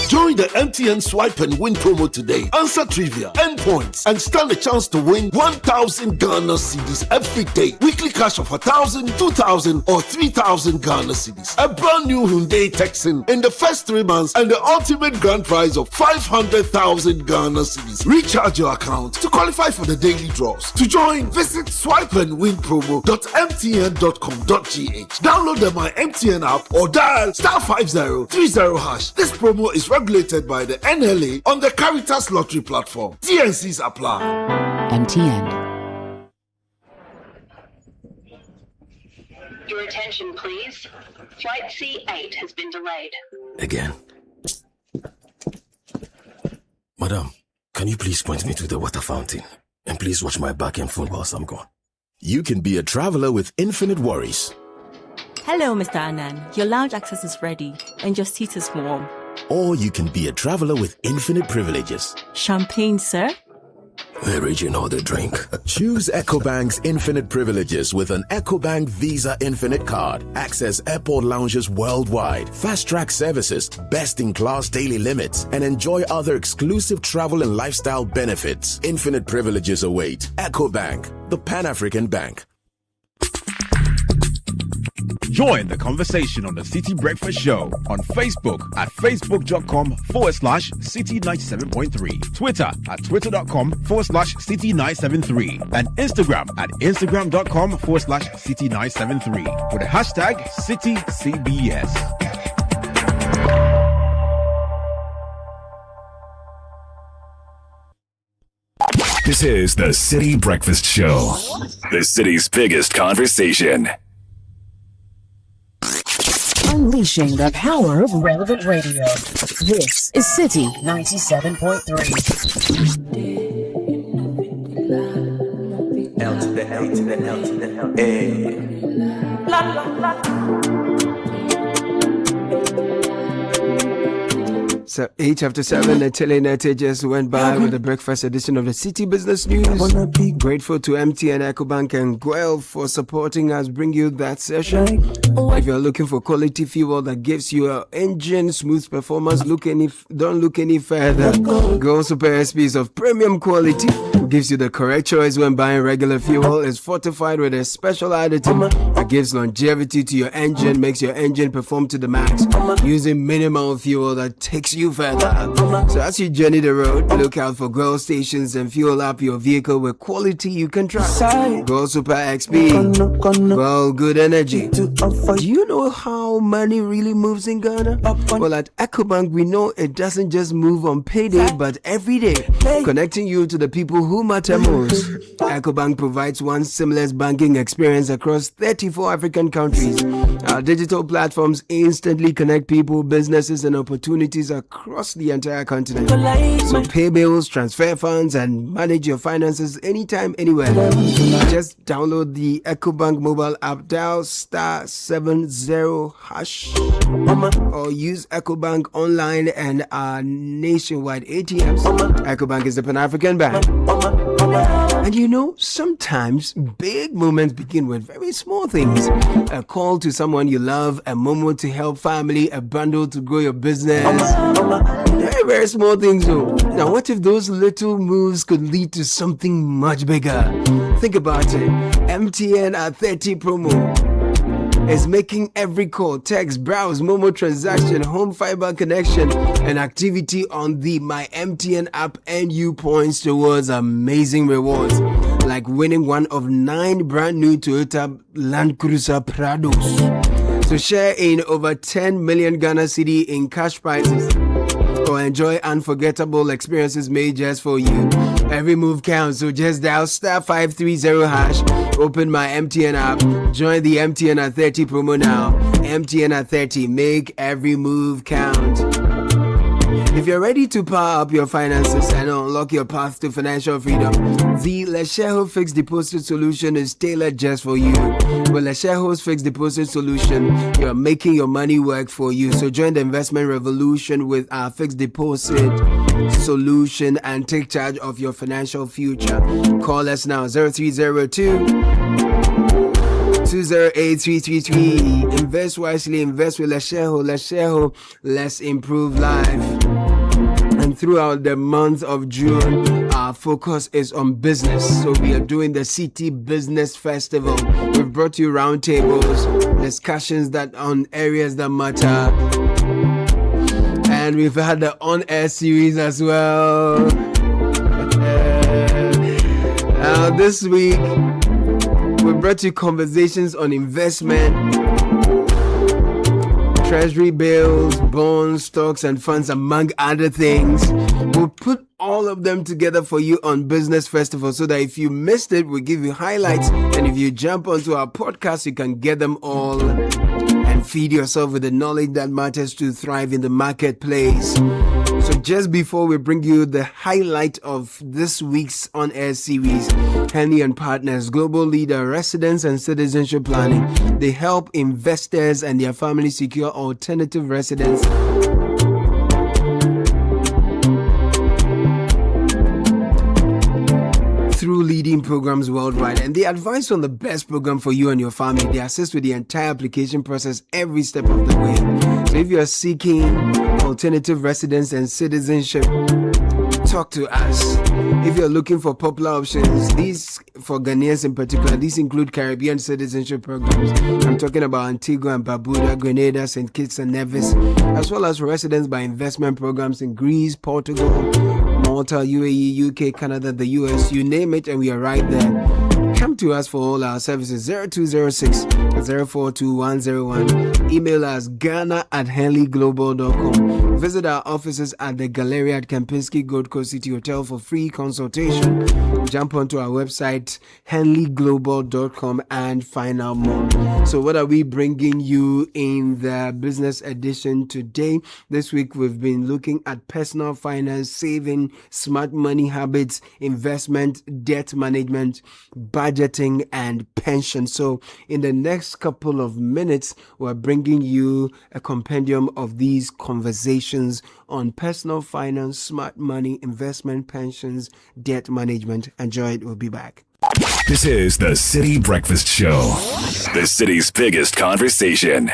Join the MTN Swipe and Win promo today. Answer trivia, earn points, and stand a chance to win 1,000 Ghana cedis every day. Weekly cash of 1,000, 2,000, or 3,000 Ghana cedis. A brand new Hyundai Texan in the first 3 months, and the ultimate grand prize of 500,000 Ghana cedis. Recharge your account to qualify for the daily draws. To join, visit swipeandwinpromo.mtn.com.gh. Download the My MTN app or dial *5030#. This promo is regulated by the NLA on the Caritas Lottery platform. TNCs apply. MTN. Your attention, please. Flight C8 has been delayed. Again. Madam, can you please point me to the water fountain? And please watch my back and phone whilst I'm gone. You can be a traveler with infinite worries. Hello, Mr. Anand. Your lounge access is ready and your seat is warm. Or you can be a traveler with infinite privileges. Champagne, sir? The region or the drink. Choose EcoBank's infinite privileges with an EcoBank Visa Infinite card. Access airport lounges worldwide, fast-track services, best-in-class daily limits, and enjoy other exclusive travel and lifestyle benefits. Infinite privileges await. EcoBank, the Pan-African Bank. Join the conversation on the Citi Breakfast Show on Facebook at facebook.com/Citi97.3, Twitter at twitter.com/Citi973, and Instagram at instagram.com/Citi973 with the hashtag CitiCBS. This is the Citi Breakfast Show, the city's biggest conversation. Unleashing the power of relevant radio. This is Citi 97.3. L to the L to the L to the L. Hey. La la la. So 7:08, Netele Nete just went by with the breakfast edition of the City Business News. Grateful to MTN, EcoBank, and Guel for supporting us, bring you that session. If you're looking for quality fuel that gives your engine smooth performance, don't look any further. Go Super SPs of premium quality. Gives you the correct choice when buying regular fuel. Is fortified with a special additive that gives longevity to your engine, makes your engine perform to the max, using minimal fuel that takes you further. So as you journey the road, look out for Gold stations and fuel up your vehicle with quality you can trust. Gold Super XP, Gold Good Energy. Do you know how money really moves in Ghana? Well, at EcoBank, we know it doesn't just move on payday, but every day, connecting you to the people who matter most. EcoBank provides one seamless banking experience across 34 African countries. Our digital platforms instantly connect people, businesses, and opportunities across the entire continent. So pay bills, transfer funds, and manage your finances anytime, anywhere. Just download the EcoBank mobile app, dial *70# or use EcoBank online and our nationwide ATMs. EcoBank is the Pan-African Bank. And you know, sometimes big moments begin with very small things. A call to someone you love, a moment to help family, a bundle to grow your business. Very, very small things though. Now, what if those little moves could lead to something much bigger? Think about it. MTN at 30 promo is making every call, text, browse, Momo transaction, home fiber connection, and activity on the My MTN app and you points towards amazing rewards, like winning one of 9 brand new Toyota Land Cruiser Prados. So share in over 10 million Ghana Cedi in cash prizes or enjoy unforgettable experiences made just for you. Every move counts, so just dial *530#, open my MTN app, join the MTN at 30 promo now. MTN at 30, make every move count. If you're ready to power up your finances and unlock your path to financial freedom, the Lesheho Fixed Deposit Solution is tailored just for you. With Lesheho's Fixed Deposit Solution, you're making your money work for you. So join the investment revolution with our Fixed Deposit Solution and take charge of your financial future. Call us now, 0302 208-333. Invest wisely, invest with Lesheho. Lesheho, let's improve life. And throughout the month of June, our focus is on business. So we are doing the Citi Business Festival. We've brought you roundtables, discussions that on areas that matter. And we've had the on-air series as well. This week, we brought you conversations on investment, treasury bills, bonds, stocks, and funds, among other things. We'll put all of them together for you on Business Festival so that if you missed it, we'll give you highlights. And if you jump onto our podcast, you can get them all and feed yourself with the knowledge that matters to thrive in the marketplace. So just before we bring you the highlight of this week's on-air series, Henley & Partners, global leader, residence and citizenship planning. They help investors and their families secure alternative residence through leading programs worldwide, and they advise on the best program for you and your family. They assist with the entire application process every step of the way. So if you are seeking alternative residence and citizenship, talk to us. If you're looking for popular options, these for Ghanaians in particular, these include Caribbean citizenship programs. I'm talking about Antigua and Barbuda, Grenada, St. Kitts and Nevis, as well as residence by investment programs in Greece, Portugal, Malta, UAE, UK, Canada, the US, you name it, and we are right there. Come to us for all our services. 0206 042101. Email us ghana@henleyglobal.com. Visit our offices at the Galleria at Kempinski Gold Coast City Hotel for free consultation. Jump onto our website henleyglobal.com and find out more. So what are we bringing you in the business edition today? This week we've been looking at personal finance, saving, smart money habits, investment, debt management, budgeting, and pension. So in the next couple of minutes, we're bringing you a compendium of these conversations on personal finance, smart money, investment, pensions, debt management. Enjoy it. We'll be back. This is the Citi Breakfast Show, the city's biggest conversation.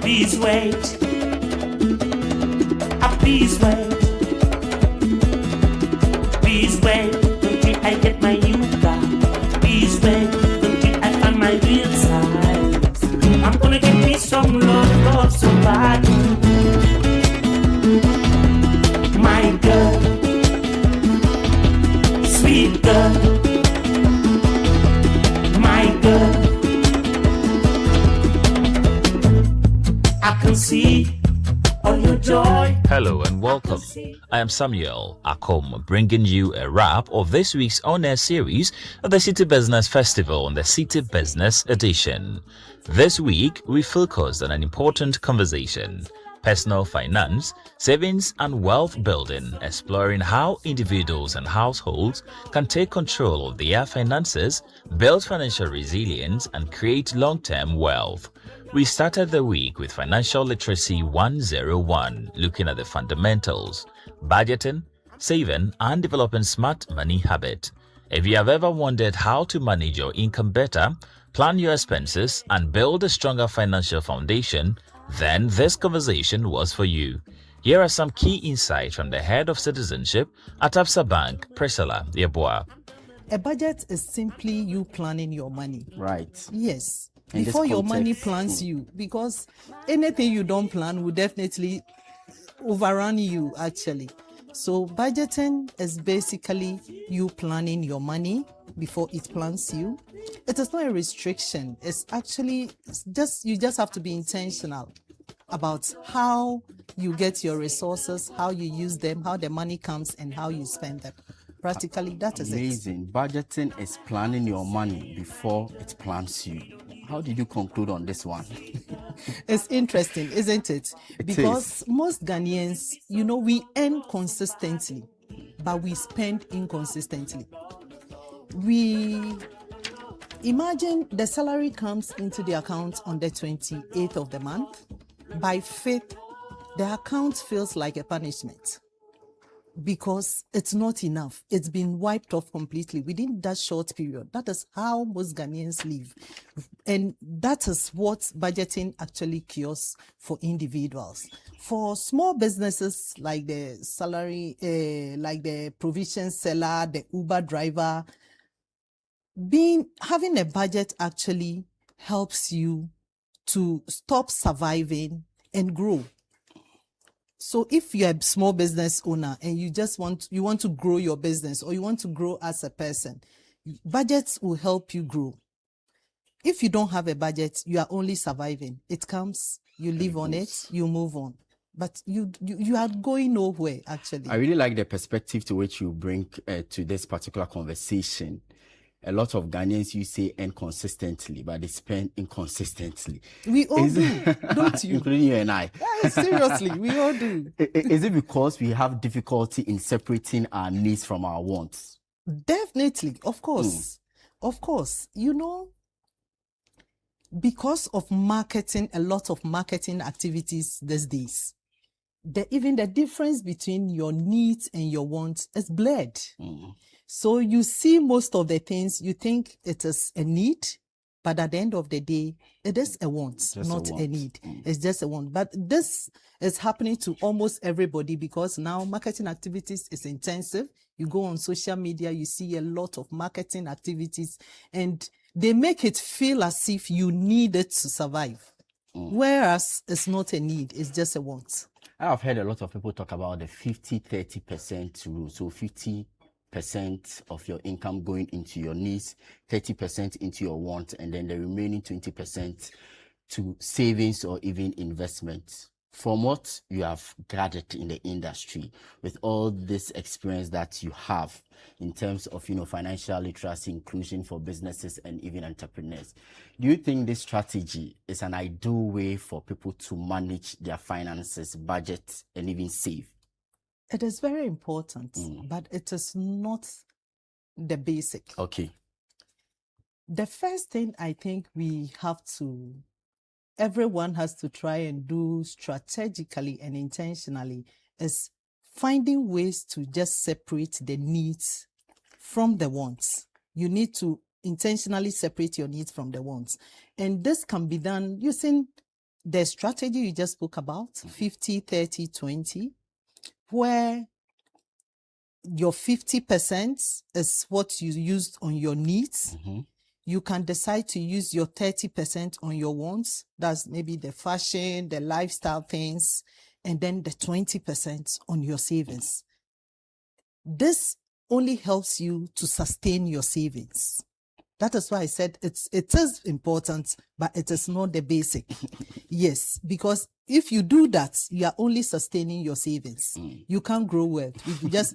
Please wait. Please wait. Please wait until I get my new car. Please wait until I find my real size. I'm gonna get me some love so bad. My girl, sweet girl, my girl. I can see all your joy. Hello and welcome. I am Samuel Attah-Mensah, bringing you a wrap of this week's on-air series of the Citi Business Festival on the Citi Business Edition. This week, we focused on an important conversation: personal finance, savings and wealth building, exploring how individuals and households can take control of their finances, build financial resilience, and create long-term wealth. We started the week with Financial Literacy 101, looking at the fundamentals: budgeting, saving, and developing smart money habit. If you have ever wondered how to manage your income better, plan your expenses, and build a stronger financial foundation, then this conversation was for you. Here are some key insights from the head of citizenship at Absa Bank, Priscilla Yeboah. A budget is simply you planning your money. Right. Yes. before your money plans you, because anything you don't plan will definitely overrun you actually. So budgeting is basically you planning your money before it plans you. It is not a restriction. It's actually you just have to be intentional about how you get your resources, how you use them, how the money comes, and how you spend them. Practically, that is it. Amazing. Budgeting is planning your money before it plans you. How did you conclude on this one? It's interesting, isn't it? Because most Ghanaians, we earn consistently, but we spend inconsistently. We imagine the salary comes into the account on the 28th of the month. By 5th, the account feels like a punishment because it's not enough. It's been wiped off completely within that short period. That is how most Ghanaians live. And that is what budgeting actually cures for individuals. For small businesses like the like the provision seller, the Uber driver, having a budget actually helps you to stop surviving and grow. So if you're a small business owner and you want to grow your business or you want to grow as a person, budgets will help you grow. If you don't have a budget, you are only surviving. It comes, you live on it, you move on. But you are going nowhere, actually. I really like the perspective to which you bring to this particular conversation. A lot of Ghanaians, you say, earn consistently, but they spend inconsistently. We all do, don't you? Including you and I. Yeah, seriously, we all do. Is it because we have difficulty in separating our needs from our wants? Definitely, of course. Of course. Because of marketing, a lot of marketing activities these days, even the difference between your needs and your wants is blurred. So you see most of the things, you think it is a need, but at the end of the day, it is a want, not a need. It's just a want. But this is happening to almost everybody because now marketing activities is intensive. You go on social media, you see a lot of marketing activities, and they make it feel as if you need it to survive. Whereas it's not a need, it's just a want. I've heard a lot of people talk about the 50-30% rule. So 50% of your income going into your needs, 30% into your want, and then the remaining 20% to savings or even investments. From what you have gathered in the industry, with all this experience that you have in terms of financial literacy, inclusion for businesses and even entrepreneurs, do you think this strategy is an ideal way for people to manage their finances, budget, and even save? It is very important, but it is not the basic. Okay. The first thing I think everyone has to try and do strategically and intentionally is finding ways to just separate the needs from the wants. You need to intentionally separate your needs from the wants. And this can be done using the strategy you just spoke about, 50-30-20. Where your 50% is what you used on your needs. You can decide to use your 30% on your wants. That's maybe the fashion, the lifestyle things, and then the 20% on your savings. This only helps you to sustain your savings. That is why I said it is important, but it is not the basic. Yes, because if you do that, you are only sustaining your savings. You can't grow wealth.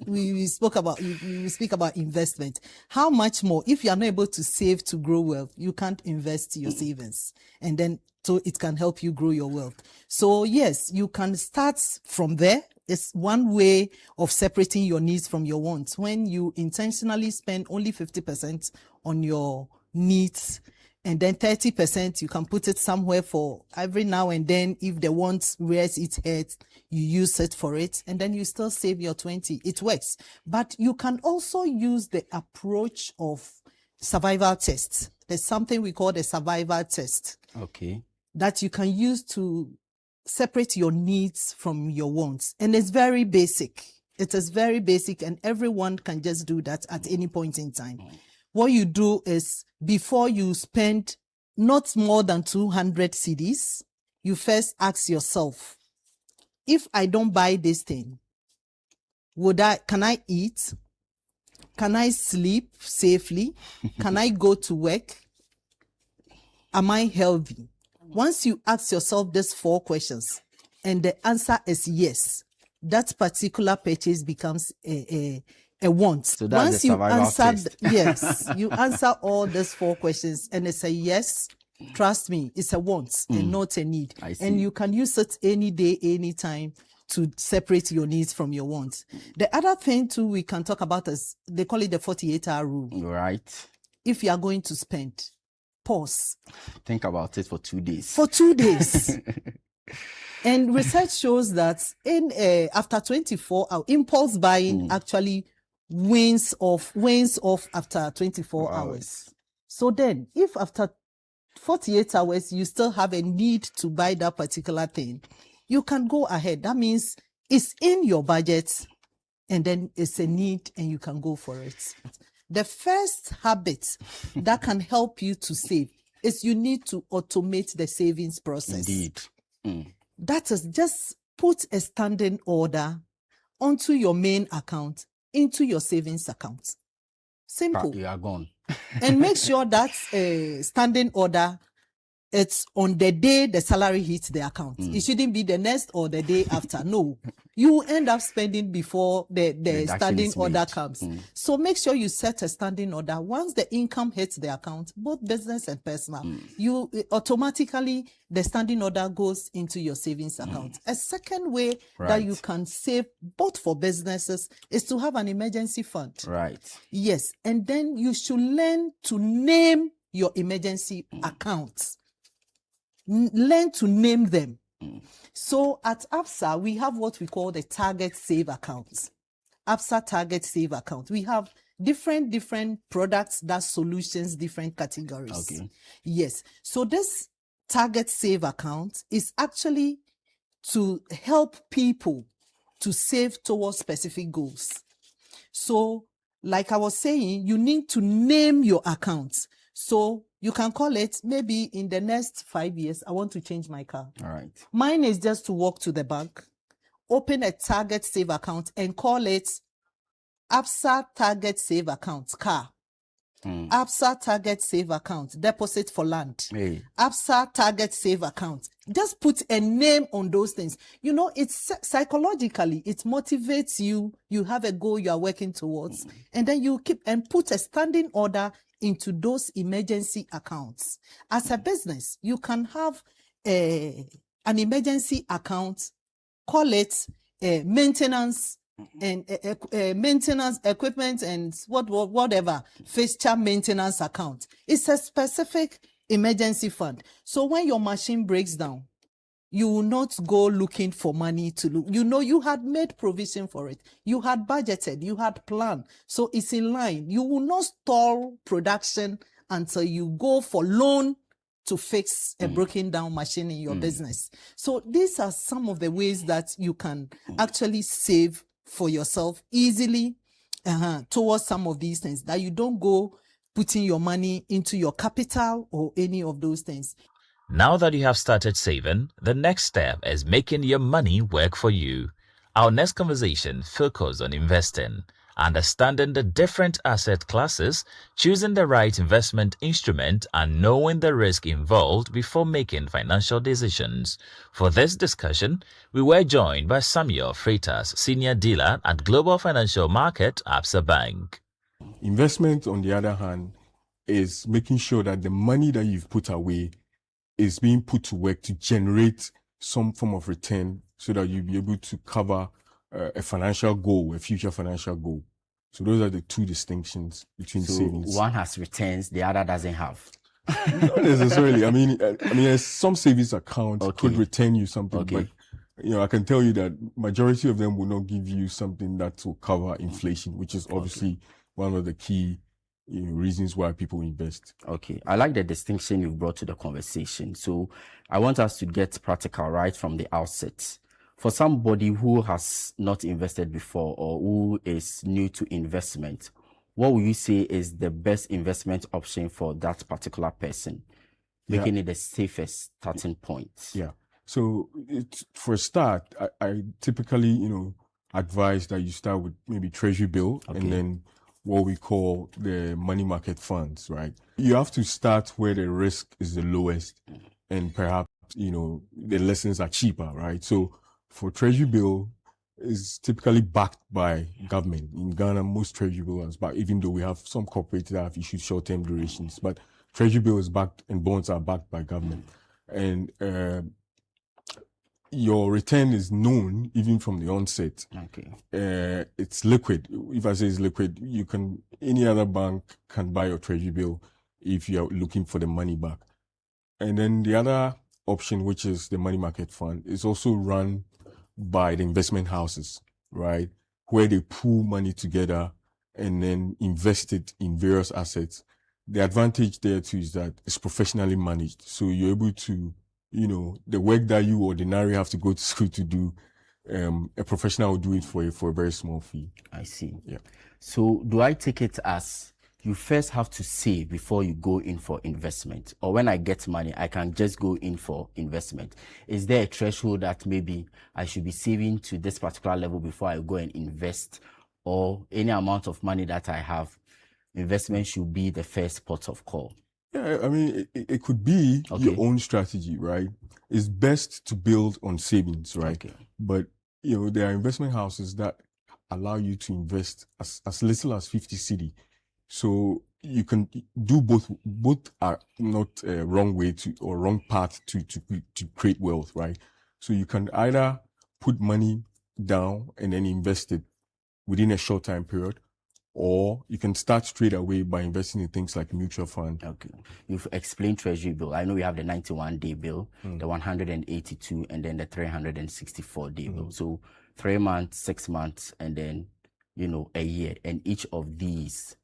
We speak about investment. How much more? If you are not able to save to grow wealth, you can't invest your savings, and then so it can help you grow your wealth. So yes, you can start from there. It's one way of separating your needs from your wants. When you intentionally spend only 50% on your needs, and then 30% you can put it somewhere for every now and then. If the want rears its head, you use it for it, and then you still save your 20. It works. But you can also use the approach of survival tests. There's something we call the survival test. Okay. That you can use to separate your needs from your wants. And it's very basic. It is very basic, and everyone can just do that at any point in time. What you do is, before you spend not more than 200 cedis, you first ask yourself, if I don't buy this thing, can I eat? Can I sleep safely? Can I go to work? Am I healthy? Once you ask yourself these 4 questions and the answer is yes, that particular purchase becomes a want. So that's Once the you survival answer, test. yes, you answer all these 4 questions and it's a yes, trust me, it's a want and not a need. I see. And you can use it any day, anytime to separate your needs from your wants. The other thing too we can talk about is, they call it the 48-hour rule. Right. If you are going to spend, pause. Think about it for 2 days. For 2 days. And research shows that after 24 hours, impulse buying actually wanes off after 24 hours. So then, if after 48 hours you still have a need to buy that particular thing, you can go ahead. That means it's in your budget and then it's a need and you can go for it. The first habit that can help you to save is you need to automate the savings process. Indeed. That is, just put a standing order onto your main account, into your savings account. Simple. You are gone. And make sure that standing order, it's on the day the salary hits the account. It shouldn't be the next or the day after. No, you end up spending before the standing order comes. So make sure you set a standing order. Once the income hits the account, both business and personal, you automatically, the standing order goes into your savings account. A second way that you can save both for businesses is to have an emergency fund. Right. Yes. And then you should learn to name your emergency accounts. Learn to name them. So at ABSA, we have what we call the target save accounts. ABSA target save account. We have different products, that solutions, different categories. Okay. Yes. So this target save account is actually to help people to save towards specific goals. So like I was saying, you need to name your accounts. So you can call it, maybe in the next 5 years, I want to change my car. All right. Mine is just to walk to the bank, open a target save account and call it ABSA target save account, car. ABSA target save account, deposit for land. ABSA target save account. Just put a name on those things. You know, it's psychologically, it motivates you. You have a goal you are working towards, and then you keep and put a standing order into those emergency accounts. As a business, you can have an emergency account, call it maintenance and maintenance equipment and whatever, fixture maintenance account. It's a specific emergency fund. So when your machine breaks down, you will not go looking for money to look. You know, you had made provision for it. You had budgeted, you had planned. So it's in line. You will not stall production until you go for loan to fix a broken down machine in your business. So these are some of the ways that you can actually save for yourself easily towards some of these things, that you don't go putting your money into your capital or any of those things. Now that you have started saving, the next step is making your money work for you. Our next conversation focuses on investing, understanding the different asset classes, choosing the right investment instrument, and knowing the risk involved before making financial decisions. For this discussion, we were joined by Samuel Freitas, Senior Dealer at Global Financial Market, ABSA Bank. Investment, on the other hand, is making sure that the money that you've put away is being put to work to generate some form of return so that you'll be able to cover a financial goal, a future financial goal. So those are the two distinctions between savings. One has returns, the other doesn't have. Not necessarily. I mean, some savings account could return you something, but you know, I can tell you that majority of them will not give you something that will cover inflation, which is obviously one of the key reasons why people invest. Okay, I like the distinction you've brought to the conversation. So I want us to get practical right from the outset. For somebody who has not invested before or who is new to investment, what would you say is the best investment option for that particular person? making it the safest starting point. Yeah. So for a start, I typically, advise that you start with maybe treasury bill and then what we call the money market funds, right? You have to start where the risk is the lowest and perhaps, the lessons are cheaper, right? So for treasury bill is typically backed by government. In Ghana, most treasury bill is backed, even though we have some corporates that have issued short-term durations, but treasury bill is backed and bonds are backed by government. And your return is known even from the onset. It's liquid. If I say it's liquid, any other bank can buy your treasury bill if you're looking for the money back. And then the other option, which is the money market fund, is also run by the investment houses, right? Where they pool money together and then invest it in various assets. The advantage there too is that it's professionally managed. So you're able to, the work that you ordinarily have to go to school to do, a professional will do it for you for a very small fee. I see. Yeah. So do I take it as you first have to save before you go in for investment? Or when I get money, I can just go in for investment? Is there a threshold that maybe I should be saving to this particular level before I go and invest? Or any amount of money that I have, investment should be the first port of call? Yeah, I mean, it could be your own strategy, right? It's best to build on savings, right? But, there are investment houses that allow you to invest as little as 50 cedi. So you can do both. Both are not a wrong way or wrong path to create wealth, right? So you can either put money down and then invest it within a short time period, or you can start straight away by investing in things like mutual fund. Okay. You've explained treasury bill. I know we have the 91-day bill, the 182, and then the 364-day bill. So 3 months, 6 months, and then, a year. And each of these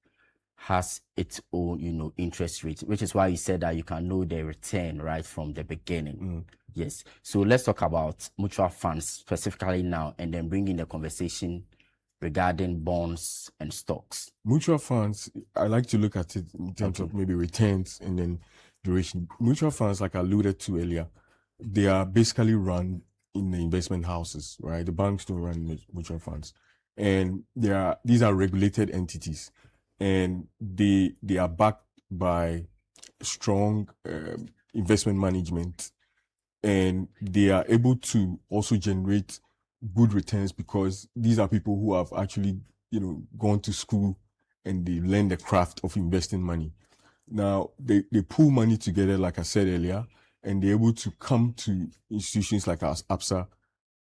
has its own, interest rate, which is why you said that you can know the return right from the beginning. Yes. So let's talk about mutual funds specifically now, and then bring in the conversation regarding bonds and stocks. Mutual funds, I like to look at it in terms of maybe returns and then duration. Mutual funds, like I alluded to earlier, they are basically run in the investment houses, right? The banks don't run mutual funds. And these are regulated entities, and they are backed by strong investment management, and they are able to also generate good returns because these are people who have actually, gone to school and they learn the craft of investing money. Now, they pool money together, like I said earlier, and they're able to come to institutions like us, ABSA,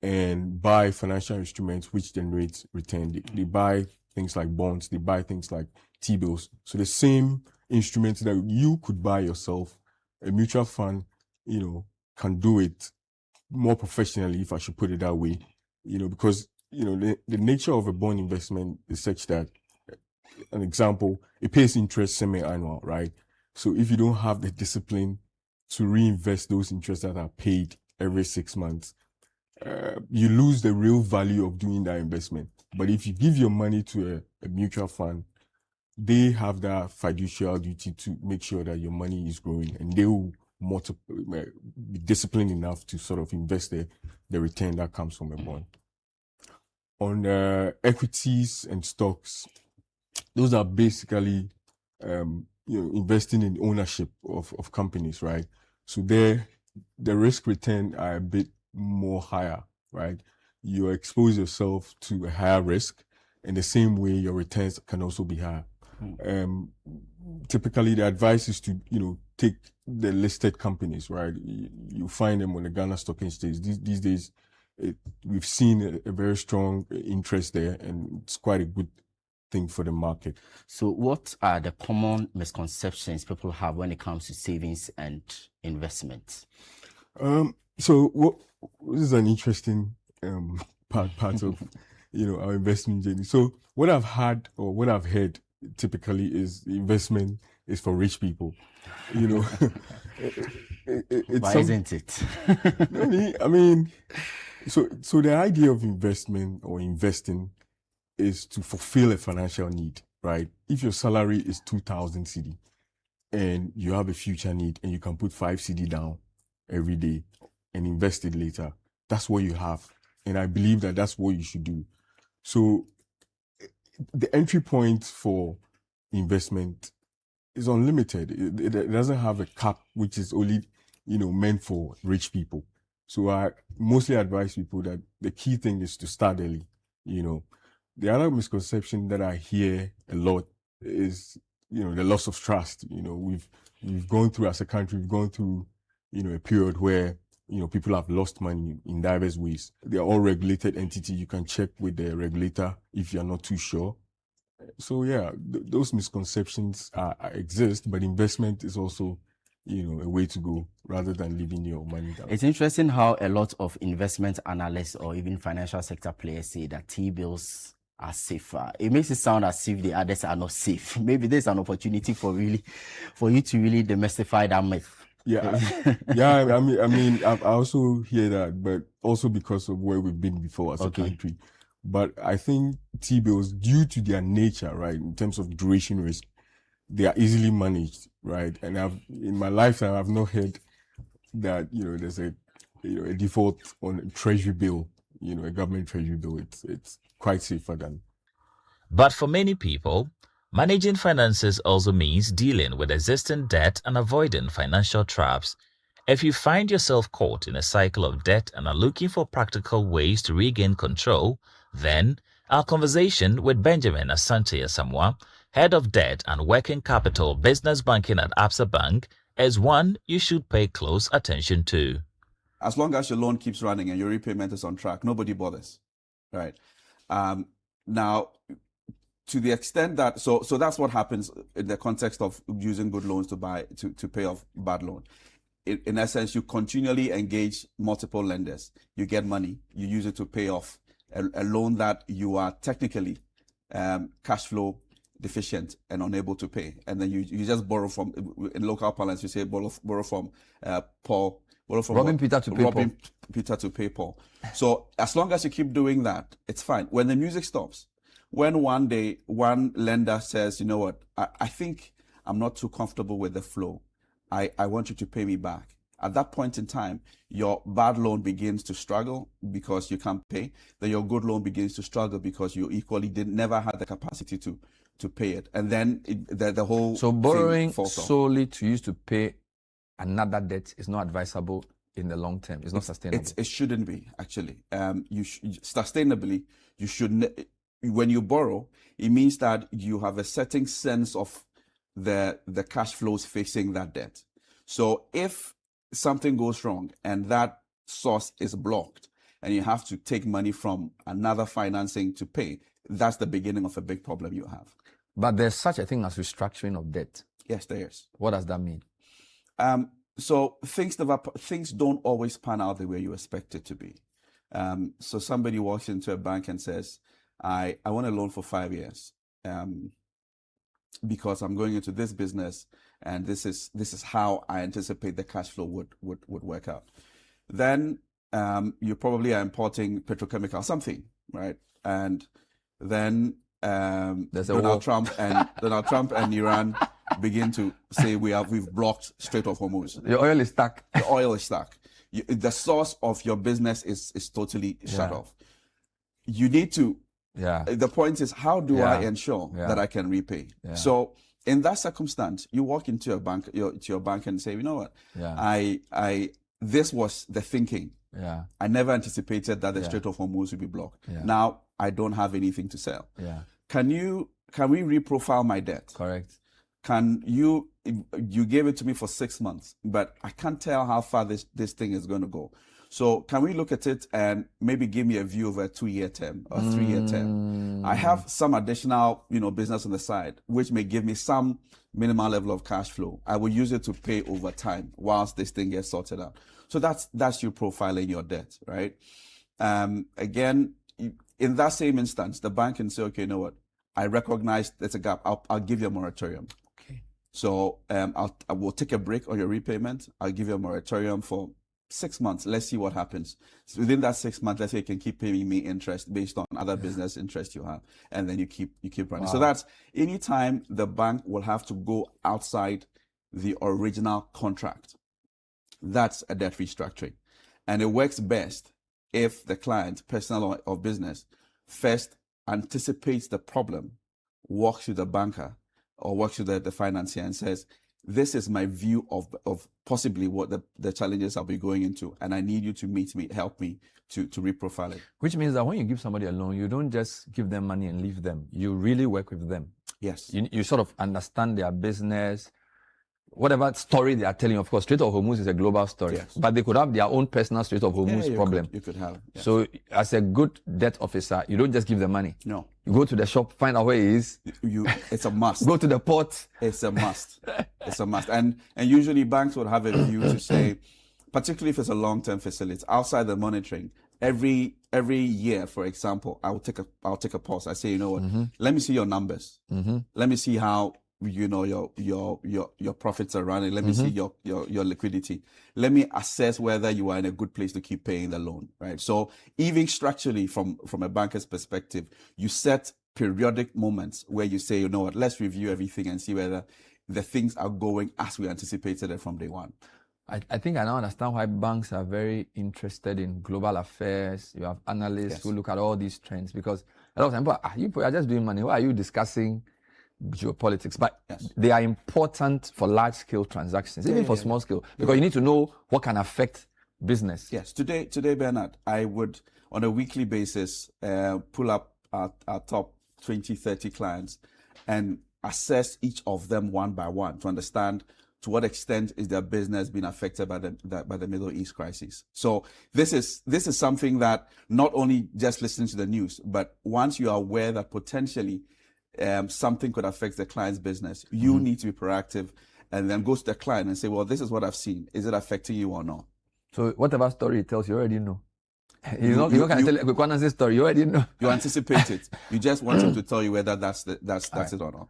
and buy financial instruments which generate return. They buy things like bonds, they buy things like T-bills. So the same instruments that you could buy yourself, a mutual fund, can do it more professionally, if I should put it that way. Because, the nature of a bond investment is such that, an example, it pays interest semi-annual, right? So if you don't have the discipline to reinvest those interests that are paid every 6 months, you lose the real value of doing that investment. But if you give your money to a mutual fund, they have that fiduciary duty to make sure that your money is growing, and they will be disciplined enough to sort of invest the return that comes from a bond. On equities and stocks, those are basically investing in ownership of companies, right? So the risk return are a bit more higher, right? You expose yourself to a higher risk, and the same way your returns can also be higher. Typically, the advice is to take the listed companies, right? You find them on the Ghana Stock Exchange. These days, we've seen a very strong interest there, and it's quite a good thing for the market. So what are the common misconceptions people have when it comes to savings and investments? So this is an interesting part of our investment journey. So what I've had or what I've heard typically is investment is for rich people. Why isn't it? I mean, so the idea of investment or investing is to fulfill a financial need, right? If your salary is 2,000 cedi and you have a future need and you can put 5 CD down every day and invest it later, that's what you have. And I believe that that's what you should do. So the entry point for investment is unlimited. It doesn't have a cap, which is only, meant for rich people. So I mostly advise people that the key thing is to start early. The other misconception that I hear a lot is, the loss of trust. We've gone through, as a country, a period where, people have lost money in diverse ways. They are all regulated entities. You can check with the regulator if you're not too sure. So yeah, those misconceptions exist, but investment is also, a way to go rather than leaving your money down. It's interesting how a lot of investment analysts or even financial sector players say that T-bills are safer. It makes it sound as if the others are not safe. Maybe there's an opportunity for you to really demystify that myth. Yeah, yeah. I mean, I also hear that, but also because of where we've been before as a country. But I think T-bills, due to their nature, right, in terms of duration risk, they are easily managed, right? And in my lifetime, I've not heard that there's a default on a treasury bill, a government treasury bill. It's quite safer than. But for many people, managing finances also means dealing with existing debt and avoiding financial traps. If you find yourself caught in a cycle of debt and are looking for practical ways to regain control, then our conversation with Benjamin Asante-Asamoah, Head of Debt and Working Capital Business Banking at Absa Bank, is one you should pay close attention to. As long as your loan keeps running and your repayment is on track, nobody bothers, right? Now, to the extent that, so that's what happens in the context of using good loans to pay off bad loan. In essence, you continually engage multiple lenders. You get money, you use it to pay off a loan that you are technically cash flow deficient and unable to pay. And then you just borrow from, in local parlance, you say borrow from Paul. Robbing Peter to pay Paul. So as long as you keep doing that, it's fine. When the music stops, when one day one lender says, you know what, I think I'm not too comfortable with the flow. I want you to pay me back. At that point in time, your bad loan begins to struggle because you can't pay. Then your good loan begins to struggle because you equally never had the capacity to pay it. And then the whole So borrowing thing falls off. solely to use to pay another debt is not advisable in the long term. It's not sustainable. It shouldn't be, actually. Sustainably, you should. When you borrow, it means that you have a certain sense of the cash flows facing that debt. So if something goes wrong and that source is blocked and you have to take money from another financing to pay, that's the beginning of a big problem you have. But there's such a thing as restructuring of debt. Yes, there is. What does that mean? So things don't always pan out the way you expect it to be. So somebody walks into a bank and says, I want a loan for 5 years because I'm going into this business and this is how I anticipate the cash flow would work out. Then you probably are importing petrochemical something, right? And then Donald Trump and Iran begin to say we've blocked Strait of Hormuz. Your oil is stuck. The oil is stuck. The source of your business is totally shut off. You need to. Yeah. The point is, how do I ensure that I can repay? Yeah. So in that circumstance, you walk into your bank and say, you know what? Yeah. This was the thinking. Yeah. I never anticipated that the Strait of Hormuz would be blocked. Yeah. Now I don't have anything to sell. Yeah. Can we reprofile my debt? Correct. Can you gave it to me for 6 months, but I can't tell how far this thing is going to go. So can we look at it and maybe give me a view of a 2-year term or 3-year term? I have some additional, business on the side, which may give me some minimal level of cash flow. I will use it to pay over time whilst this thing gets sorted out. So that's you profiling your debt, right? Again, in that same instance, the bank can say, okay, you know what? I recognize there's a gap. I'll give you a moratorium. Okay. So I will take a break on your repayment. I'll give you a moratorium for 6 months. Let's see what happens. So within that 6 months, let's say you can keep paying me interest based on other business interest you have, and then you keep running. Wow. So that's anytime the bank will have to go outside the original contract. That's a debt restructuring. And it works best if the client, personal or business, first anticipates the problem, walks to the banker or walks to the financier and says, this is my view of possibly what the challenges I'll be going into, and I need you to help me to reprofile it. Which means that when you give somebody a loan, you don't just give them money and leave them. You really work with them. Yes. You sort of understand their business, whatever story they are telling. Of course, Strait of Hormuz is a global story, yes. but they could have their own personal Strait of Hormuz problem. You could have. Yes. So as a good debt officer, you don't just give the money. No. You go to the shop, find out where it is. It's a must. Go to the port. It's a must. It's a must. And usually banks would have a view to say, particularly if it's a long-term facility, outside the monitoring, every year, for example, I'll take a pause. I say, you know what? Mm-hmm. Let me see your numbers. Mm-hmm. Let me see how your profits are running. Let me see your liquidity. Let me assess whether you are in a good place to keep paying the loan, right? So even structurally, from a banker's perspective, you set periodic moments where you say, you know what, let's review everything and see whether the things are going as we anticipated it from day one. I think I now understand why banks are very interested in global affairs. You have analysts who look at all these trends, because a lot of times, you are just doing money. Why are you discussing geopolitics? But they are important for large-scale transactions, even for small-scale, because you need to know what can affect business. Yes. Today, Bernard, I would, on a weekly basis, pull up our top 20, 30 clients and assess each of them one by one to understand to what extent is their business being affected by the Middle East crisis. So this is something that not only just listening to the news, but once you are aware that potentially something could affect the client's business, you need to be proactive and then go to the client and say, well, this is what I've seen. Is it affecting you or not? So whatever story it tells, you already know. You're not going to tell a quick story. You already know. You anticipate it. You just want him to tell you whether that's it or not.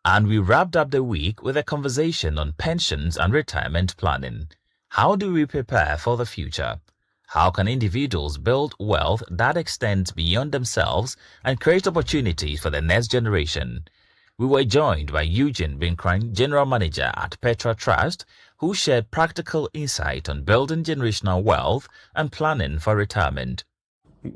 And we wrapped up the week with a conversation on pensions and retirement planning. How do we prepare for the future? How can individuals build wealth that extends beyond themselves and create opportunities for the next generation? We were joined by Eugene Binkran, General Manager at Petra Trust, who shared practical insight on building generational wealth and planning for retirement.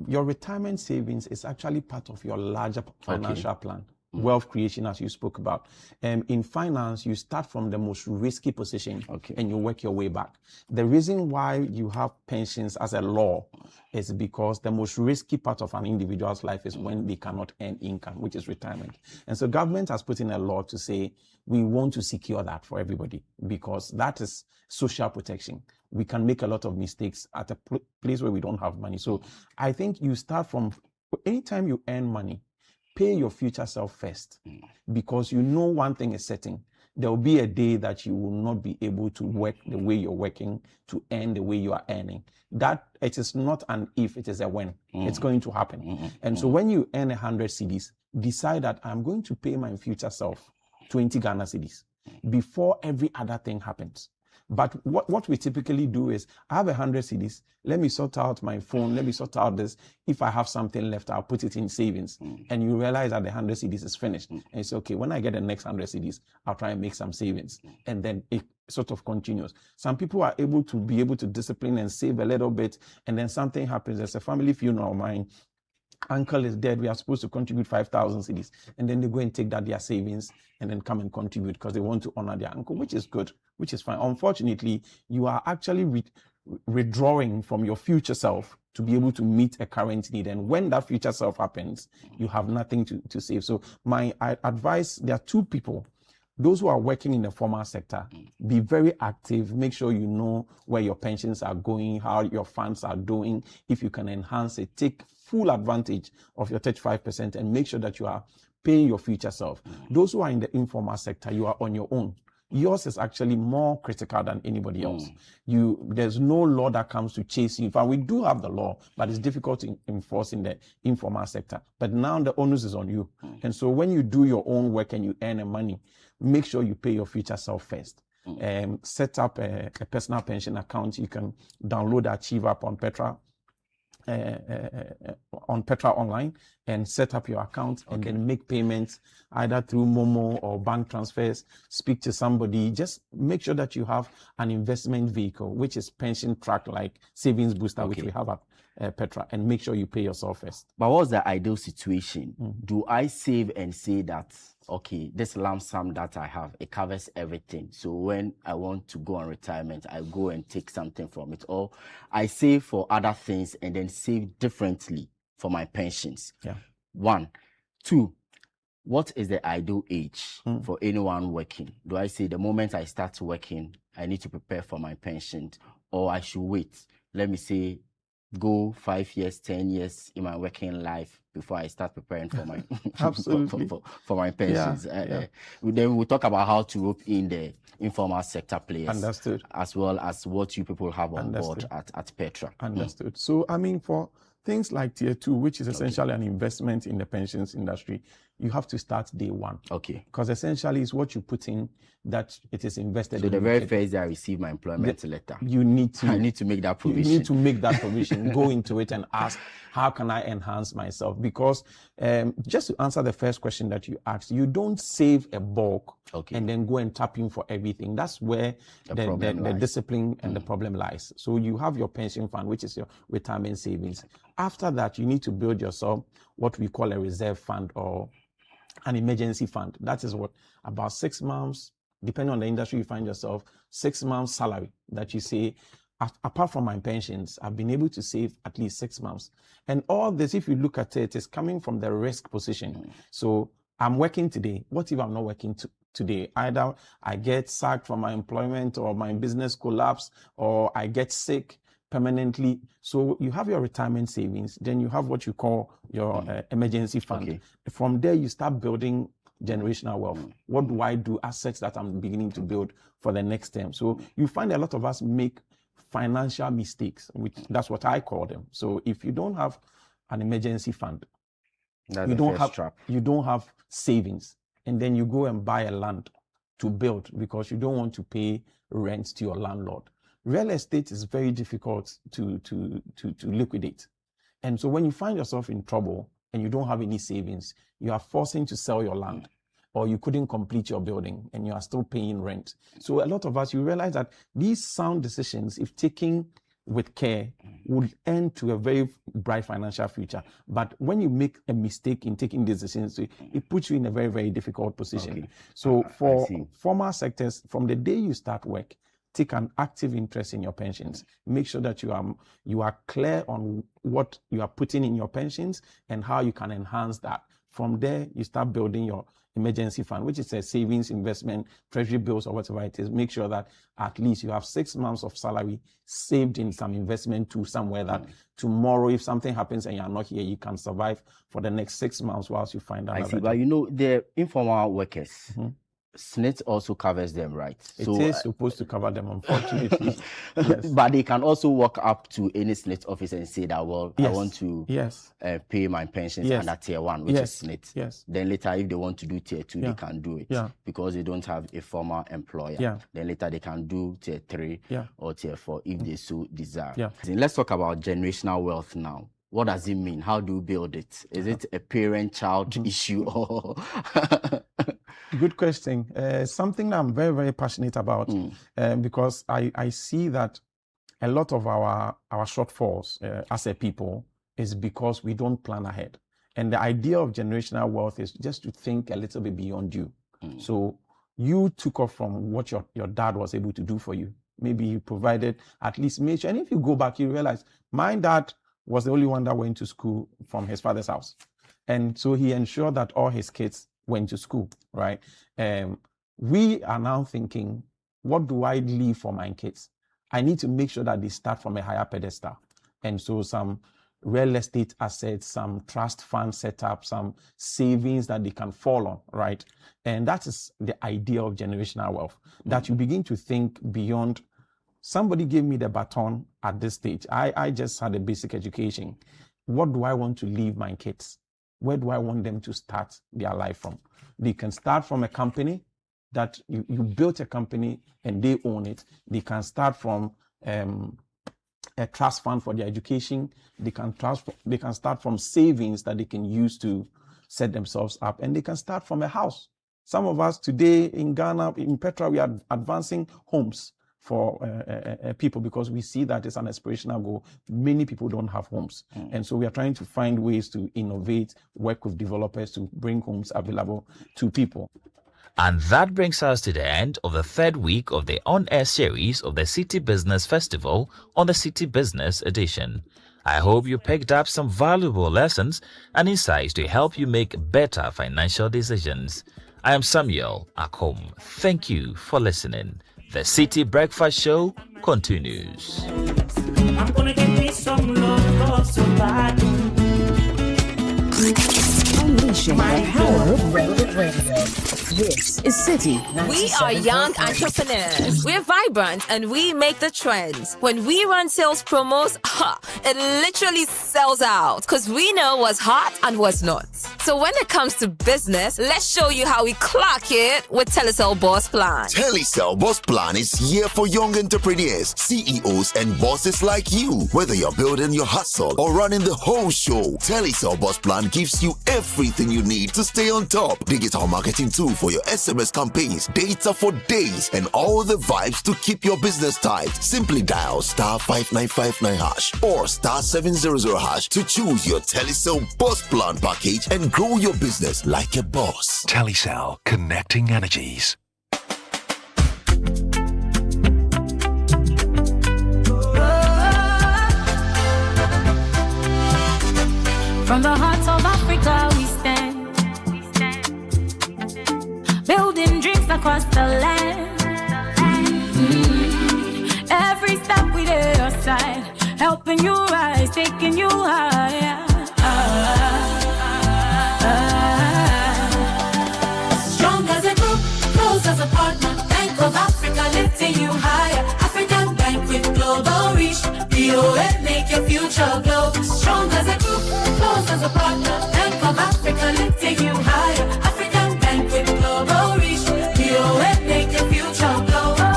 Your retirement savings is actually part of your larger financial plan. Wealth creation, as you spoke about. In finance, you start from the most risky position and you work your way back. The reason why you have pensions as a law is because the most risky part of an individual's life is when they cannot earn income, which is retirement. And so government has put in a law to say we want to secure that for everybody because that is social protection. We can make a lot of mistakes at a place where we don't have money. So I think you start from anytime you earn money, pay your future self first, because you know one thing is certain. There will be a day that you will not be able to work the way you're working to earn the way you are earning. That it is not an if, it is a when. It's going to happen. And so when you earn 100 cedis, decide that I'm going to pay my future self 20 Ghana cedis before every other thing happens. But what we typically do is, I have 100 cedis, let me sort out my phone, let me sort out this. If I have something left, I'll put it in savings. And you realize that the 100 cedis is finished. And it's okay, when I get the next 100 cedis, I'll try and make some savings. And then it sort of continues. Some people are able to discipline and save a little bit, and then something happens. There's a family funeral of mine. Uncle is dead, we are supposed to contribute 5,000 cedis. And then they go and take that their savings and then come and contribute because they want to honor their uncle, which is good, which is fine. Unfortunately, you are actually withdrawing from your future self to be able to meet a current need. And when that future self happens, you have nothing to save. So my advice, there are two people. Those who are working in the formal sector, be very active. Make sure you know where your pensions are going, how your funds are doing. If you can enhance it, take full advantage of your 35% and make sure that you are paying your future self. Those who are in the informal sector, you are on your own. Yours is actually more critical than anybody else. There's no law that comes to chase you. In fact, we do have the law, but it's difficult to enforce in the informal sector. But now the onus is on you. And so when you do your own work and you earn money, make sure you pay your future self first. Set up a personal pension account. You can download the Achieve app on Petra. on Petra Online and set up your account and then make payments either through Momo or bank transfers. Speak to somebody. Just make sure that you have an investment vehicle, which is pension track like Savings Booster, which we have at Petra, and make sure you pay yourself first. But what's the ideal situation? Do I save and say that, okay, this lump sum that I have, it covers everything. So when I want to go on retirement, I go and take something from it. Or I save for other things and then save differently for my pensions. Yeah. 1. 2, what is the ideal age for anyone working? Do I say the moment I start working, I need to prepare for my pension, or I should wait? Let me say, go 5 years, 10 years in my working life before I start preparing for my Absolutely for my pensions. Then we'll talk about how to rope in the informal sector players. Understood. As well as what you people have on board at Petra. Understood. So, I mean, for things like Tier 2, which is essentially an investment in the pensions industry, you have to start day one. Okay. Because essentially it's what you put in that it is invested in. So the very first day I receive my employment letter, I need to make that provision. You need to make that provision. Go into it and ask, how can I enhance myself? Because just to answer the first question that you asked, you don't save a bulk and then go and tap in for everything. That's where the discipline and the problem lies. So you have your pension fund, which is your retirement savings. After that, you need to build yourself what we call a reserve fund or an emergency fund. That is what, about 6 months, depending on the industry you find yourself, 6 months salary that you say, apart from my pensions, I've been able to save at least 6 months. And all this, if you look at it, is coming from the risk position. So I'm working today. What if I'm not working today? Either I get sacked from my employment or my business collapse or I get sick permanently. So you have your retirement savings, then you have what you call your emergency fund. From there, you start building generational wealth. What do I do? Assets that I'm beginning to build for the next term. So you find a lot of us make financial mistakes, which that's what I call them. So if you don't have an emergency fund, you don't have savings, and then you go and buy a land to build because you don't want to pay rent to your landlord. Real estate is very difficult to liquidate. And so when you find yourself in trouble and you don't have any savings, you are forcing to sell your land, or you couldn't complete your building and you are still paying rent. So a lot of us, you realize that these sound decisions, if taken with care, would end to a very bright financial future. But when you make a mistake in taking these decisions, it puts you in a very, very difficult position. So for formal sectors, from the day you start work, take an active interest in your pensions. Make sure that you are clear on what you are putting in your pensions and how you can enhance that. From there, you start building your emergency fund, which is a savings, investment, treasury bills, or whatever it is. Make sure that at least you have 6 months of salary saved in some investment to somewhere that tomorrow, if something happens and you're not here, you can survive for the next 6 months whilst you find another job. But you know, the informal workers, SNIT also covers them, right? It is supposed to cover them, unfortunately. Yes. But they can also walk up to any SNIT office and say that, well, I want to pay my pensions under Tier 1, which is SNIT. Yes. Then later, if they want to do Tier 2, they can do it because they don't have a formal employer. Then later, they can do Tier 3 or Tier 4 if they so desire. Let's talk about generational wealth now. What does it mean? How do you build it? Is it a parent-child issue or... Good question. Something that I'm very, very passionate about because I see that a lot of our shortfalls as a people is because we don't plan ahead. And the idea of generational wealth is just to think a little bit beyond you. So you took off from what your dad was able to do for you. Maybe he provided at least major. And if you go back, you realize my dad was the only one that went to school from his father's house. And so he ensured that all his kids went to school, right? We are now thinking, what do I leave for my kids? I need to make sure that they start from a higher pedestal. And so some real estate assets, some trust fund setup, some savings that they can fall on, right? And that is the idea of generational wealth, that you begin to think beyond. Somebody gave me the baton at this stage. I just had a basic education. What do I want to leave my kids? Where do I want them to start their life from? They can start from a company that you built a company and they own it. They can start from a trust fund for their education. They can start from savings that they can use to set themselves up, and they can start from a house. Some of us today in Ghana, in Petra, we are advancing homes for people because we see that it's an aspirational goal. Many people don't have homes. And so we are trying to find ways to innovate, work with developers to bring homes available to people. And that brings us to the end of the third week of the on-air series of the Citi Business Festival on the Citi Business Edition. I hope you picked up some valuable lessons and insights to help you make better financial decisions. I am Samuel Attah-Mensah. Thank you for listening. The Citi Breakfast Show continues. I'm gonna give me some love so bad. Unleashing the power of relevant radio. This is Citi 97.3. We are young entrepreneurs. We're vibrant and we make the trends. When we run sales promos, it literally sells out because we know what's hot and what's not. So when it comes to business, let's show you how we clock it with Telecel Boss Plan. Telecel Boss Plan is here for young entrepreneurs, CEOs, and bosses like you. Whether you're building your hustle or running the whole show, Telecel Boss Plan gives you everything you need to stay on top. Digital marketing tool for your SMS campaigns, data for days, and all the vibes to keep your business tight. Simply dial *5959# or *700# to choose your Telecel Boss Plan package and grow your business like a boss. Telecel, connecting energies. From the heart of Africa we stand, building dreams across the land. Every step we do your side, helping you rise, taking you higher. Strong as a group, close as a partner. Bank of Africa lifting you higher. African Bank with global reach. BOA make your future glow. Strong as a group, close as a partner. Bank of Africa lifting you higher. African Bank with global reach. BOA make your future glow. BOA,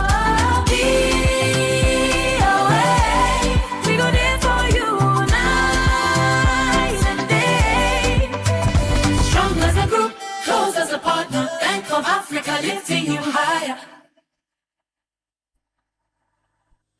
we go there for you night and day. Strong as a group, close as a partner. Bank of Africa lifting you higher.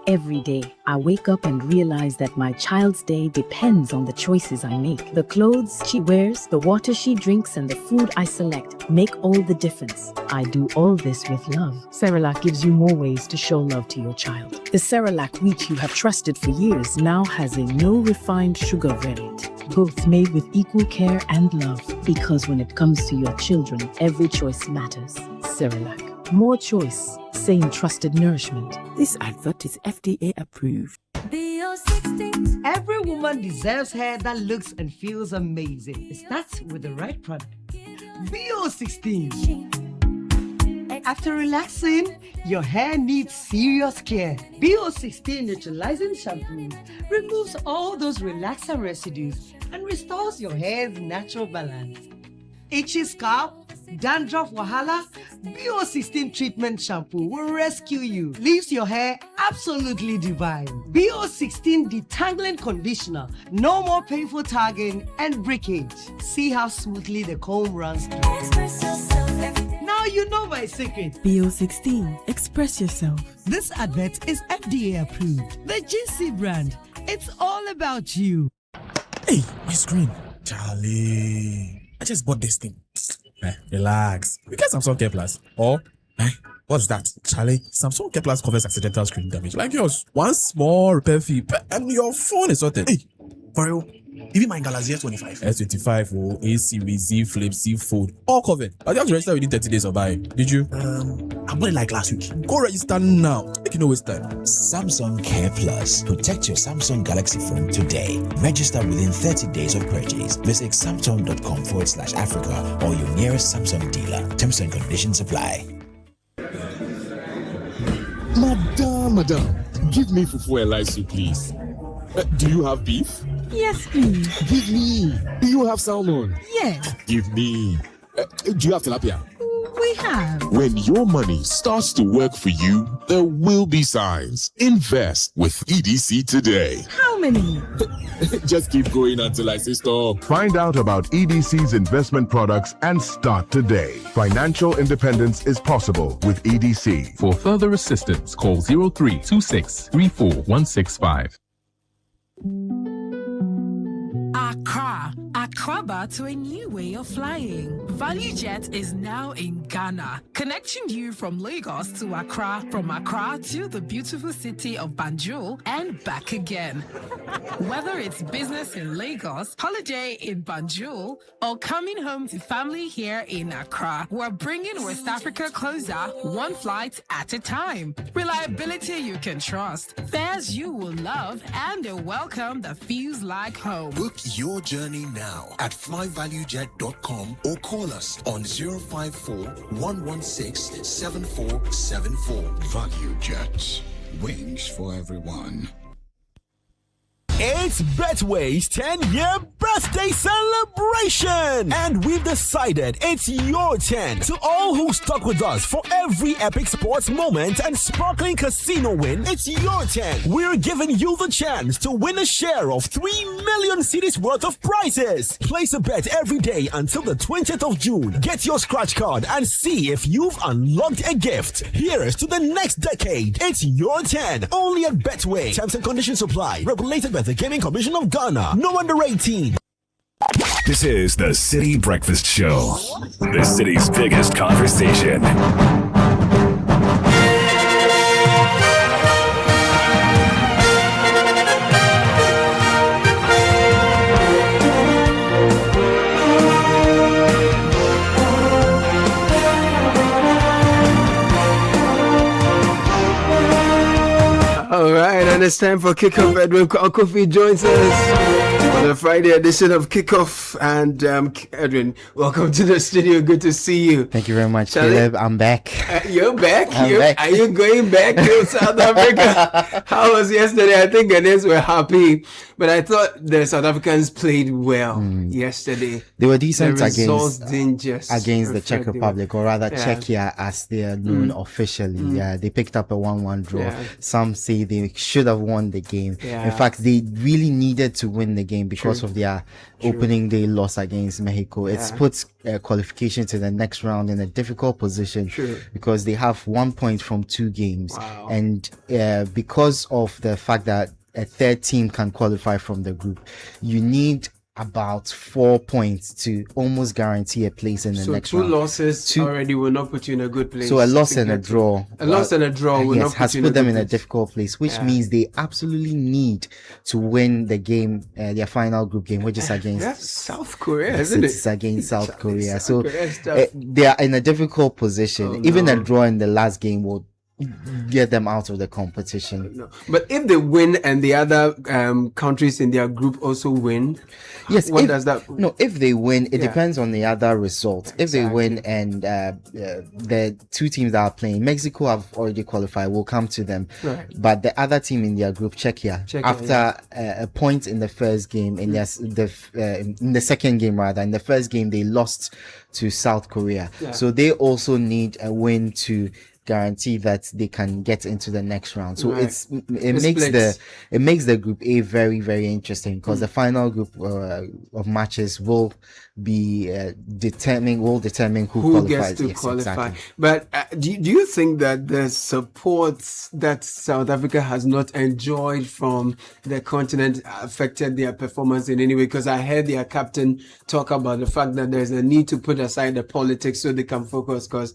Every day, I wake up and realize that my child's day depends on the choices I make. The clothes she wears, the water she drinks, and the food I select make all the difference. I do all this with love. Cerelac gives you more ways to show love to your child. The Cerelac wheat you have trusted for years now has a no refined sugar variant. Both made with equal care and love. Because when it comes to your children, every choice matters. Cerelac. More choice, same trusted nourishment. This advert is FDA approved. Every woman deserves hair that looks and feels amazing. It starts with the right product. BO16. After relaxing, your hair needs serious care. BO16 neutralizing shampoo removes all those relaxer residues and restores your hair's natural balance. Itchy scalp, dandruff wahala, BO16 treatment shampoo will rescue you. Leaves your hair absolutely divine. BO16 detangling conditioner. No more painful tagging and breakage. See how smoothly the comb runs through. Now you know my secret. BO16, express yourself. This advert is FDA approved. The GC brand. It's all about you. Hey, my screen. Charlie, I just bought this thing. Relax. We get Samsung Care Plus. Or, what's that? Charlie, Samsung Care Plus covers accidental screen damage like yours. One small repair fee and your phone is sorted. Hey, for real? Even my Galaxy S25. S25, A series, Z Flip, Z Fold, all covered. But you have to register within 30 days of buying. Did you? I bought it like last week. Go register now. Make you no waste time. Samsung Care Plus. Protect your Samsung Galaxy phone today. Register within 30 days of purchase. Visit samsung.com/Africa or your nearest Samsung dealer. Terms and conditions apply. Madam, give me fufu and light soup, please. Do you have beef? Yes, please. Give me. Do you have salmon? Yes. Give me. Do you have tilapia? We we have. When your money starts to work for you, there will be signs. Invest with EDC today. How many? Just keep going until I say stop. Find out about EDC's investment products and start today. Financial independence is possible with EDC. For further assistance, call 0326 34165. Accra to a new way of flying. ValueJet is now in Ghana, connecting you from Lagos to Accra, from Accra to the beautiful city of Banjul and back again. Whether it's business in Lagos, holiday in Banjul, or coming home to family here in Accra, we're bringing West Africa closer, one flight at a time. Reliability you can trust, fares you will love, and a welcome that feels like home. Book your journey now at flyvaluejet.com or call us on 054-116-7474. Value Jet. Wings for everyone. It's Betway's 10-year birthday celebration! And we've decided it's your 10. To all who stuck with us for every epic sports moment and sparkling casino win, it's your 10. We're giving you the chance to win a share of 3 million cedis worth of prizes. Place a bet every day until the 20th of June. Get your scratch card and see if you've unlocked a gift. Here's to the next decade. It's your 10. Only at Betway. Terms and conditions apply. Regulated by the Gaming Commission of Ghana. No under 18. This is the Citi Breakfast Show, the city's biggest conversation. All right, and it's time for Kickoff. Edwin Kofi joins us for the Friday edition of Kickoff. And Edwin, welcome to the studio. Good to see you. Thank you very much, Caleb. I'm back. You're back? I'm back. Are you going back to South Africa? How was yesterday? I think Ghanaians were happy, but I thought the South Africans played well yesterday. They were decent against the Czech Republic, or rather Czechia as they are known officially. Yeah, they picked up a 1-1 draw. Yeah. Some say they should have won the game. Yeah. In fact, they really needed to win the game because of their opening day loss against Mexico. Yeah. It puts qualification to the next round in a difficult position because they have 1 point from 2 games. Wow. And because of the fact that a third team can qualify from the group, you need about 4 points to almost guarantee a place in the next round. So 2 losses already will not put you in a good place. So a loss and a draw. A loss and a draw will not has put them in a difficult place, which means they absolutely need to win the game, their final group game, which is against South Korea, isn't it? It's against South Korea. So they are in a difficult position. Even a draw in the last game will get them out of the competition. No. But if they win and the other countries in their group also win, what does that? No, if they win, it depends on the other result. If they win and the 2 teams that are playing, Mexico have already qualified, we'll come to them. Right. But the other team in their group, Czechia after a point in the first game, in the second game rather, in the first game they lost to South Korea. Yeah. So they also need a win to guarantee that they can get into the next round. So it makes the group A very, very interesting because the final group of matches will be determine who qualifies. Gets to qualify. Exactly. But do you think that the support that South Africa has not enjoyed from the continent affected their performance in any way? Because I heard their captain talk about the fact that there's a need to put aside the politics so they can focus, because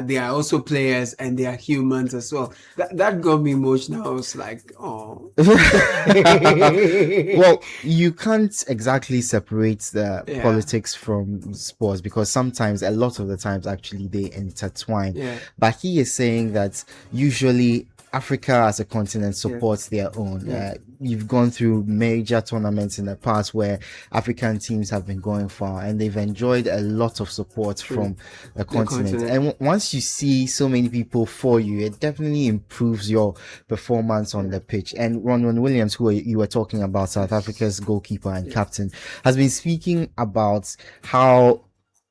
they are also players and they are humans as well. That got me emotional. I was like, oh. Well, you can't exactly separate the politics from sports, because a lot of the times actually they intertwine. But he is saying that usually Africa as a continent supports their own. You've gone through major tournaments in the past where African teams have been going far and they've enjoyed a lot of support from the continent. And once you see so many people for you, it definitely improves your performance on the pitch. And Ron Williams, who you were talking about, South Africa's goalkeeper and captain, has been speaking about how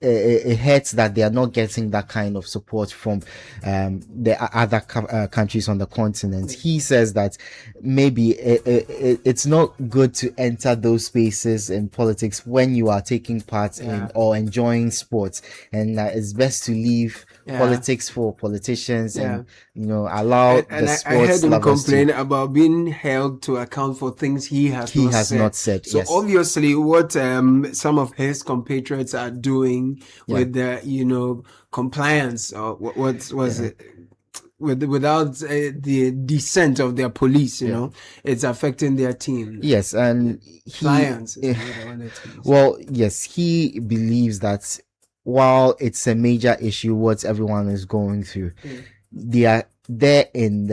it hurts that they are not getting that kind of support from the other countries on the continent. He says that maybe it's not good to enter those spaces in politics when you are taking part in or enjoying sports, and it's best to leave politics for politicians and allow the sports I heard him lovers complain about being held to account for things he has not said. So obviously what some of his compatriots are doing with the compliance, or what was it, without the dissent of their police, it's affecting their team. Yes, and clients. He believes that while it's a major issue what everyone is going through, they are there in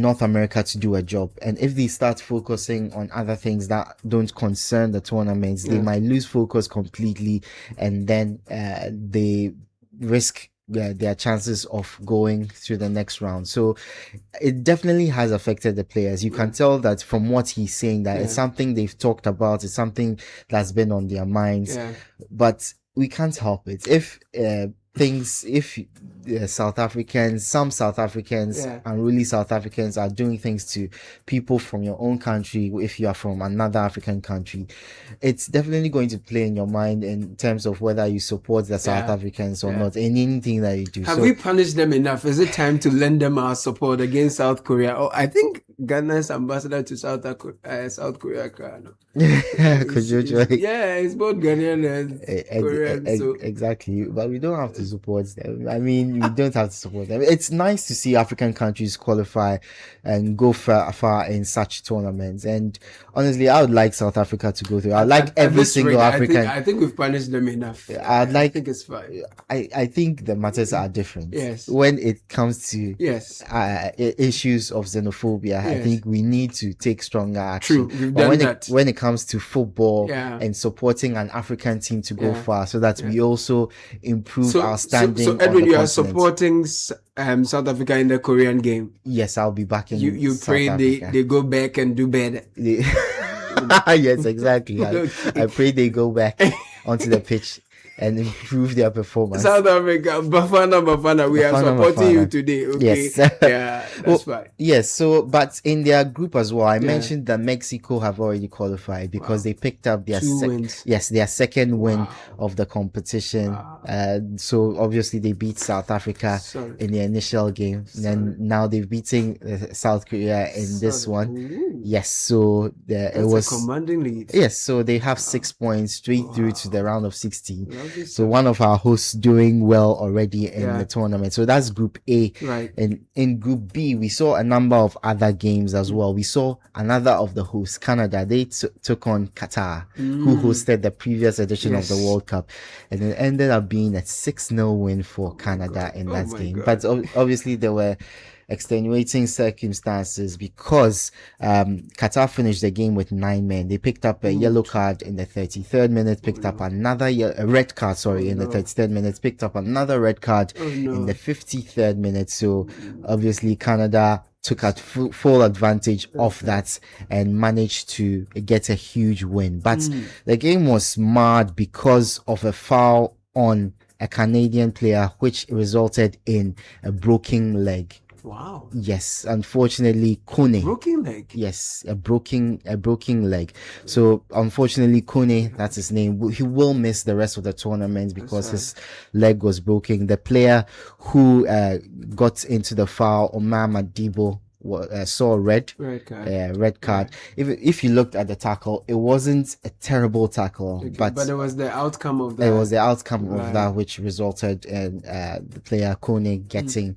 North America to do a job, and if they start focusing on other things that don't concern the tournaments, they might lose focus completely, and then they risk their chances of going to the next round. So it definitely has affected the players. You can tell that from what he's saying, that it's something they've talked about, it's something that's been on their minds, but we can't help it. If South Africans, some South Africans, unruly South Africans are doing things to people from your own country, if you are from another African country, it's definitely going to play in your mind in terms of whether you support the South Africans or not in anything that you do. Have we punished them enough? Is it time to lend them our support against South Korea? Oh, I think Ghana's ambassador to South Korea. It's both Ghanaian and Korean. Exactly, but we don't have to support them. I mean, we don't have to support them. It's nice to see African countries qualify and go far in such tournaments. And honestly, I would like South Africa to go through. I'd like every single African. I think we've punished them enough. I think it's fine. I think the matters are different. Yes. When it comes to issues of xenophobia, I think we need to take stronger action. True, we've done that. When it comes to football and supporting an African team to go far, so that we also improve our standing. So Edwin, you are supporting South Africa in the Korean game. Yes, I'll be backing. You pray they go back and do better. Yes, exactly. I pray they go back onto the pitch and improve their performance. South Africa, Bafana, we are supporting you today. Okay. Yes. That's fine. Yes. So, but in their group as well, I mentioned that Mexico have already qualified because they picked up their their second win of the competition. So obviously they beat South Africa in the initial game, and then now they've beaten South Korea in this one. Ooh. Yes. So it was a commanding lead. Yes. So they have 6 points straight through to the round of 16. So one of our hosts doing well already in the tournament. So that's Group A. Right. And in Group B, we saw a number of other games as well. We saw another of the hosts, Canada. They took on Qatar, who hosted the previous edition of the World Cup. And it ended up being a 6-0 win for Canada in that game. But obviously there were extenuating circumstances because Qatar finished the game with 9 men. They picked up a yellow card in the 33rd minute, picked up another red card, in the 33rd minute, picked up another red card in the 53rd minute. So obviously Canada took full advantage of that and managed to get a huge win. But the game was marred because of a foul on a Canadian player, which resulted in a broken leg. Wow. Yes, unfortunately, Kone. Broken leg. Yes, a broken leg. So unfortunately, Kone, that's his name. He will miss the rest of the tournament because his leg was broken. The player who got into the foul, Omar Madibo, saw a red card. If you looked at the tackle, it wasn't a terrible tackle, but it was the outcome of that. It was the outcome of that which resulted in the player Kone getting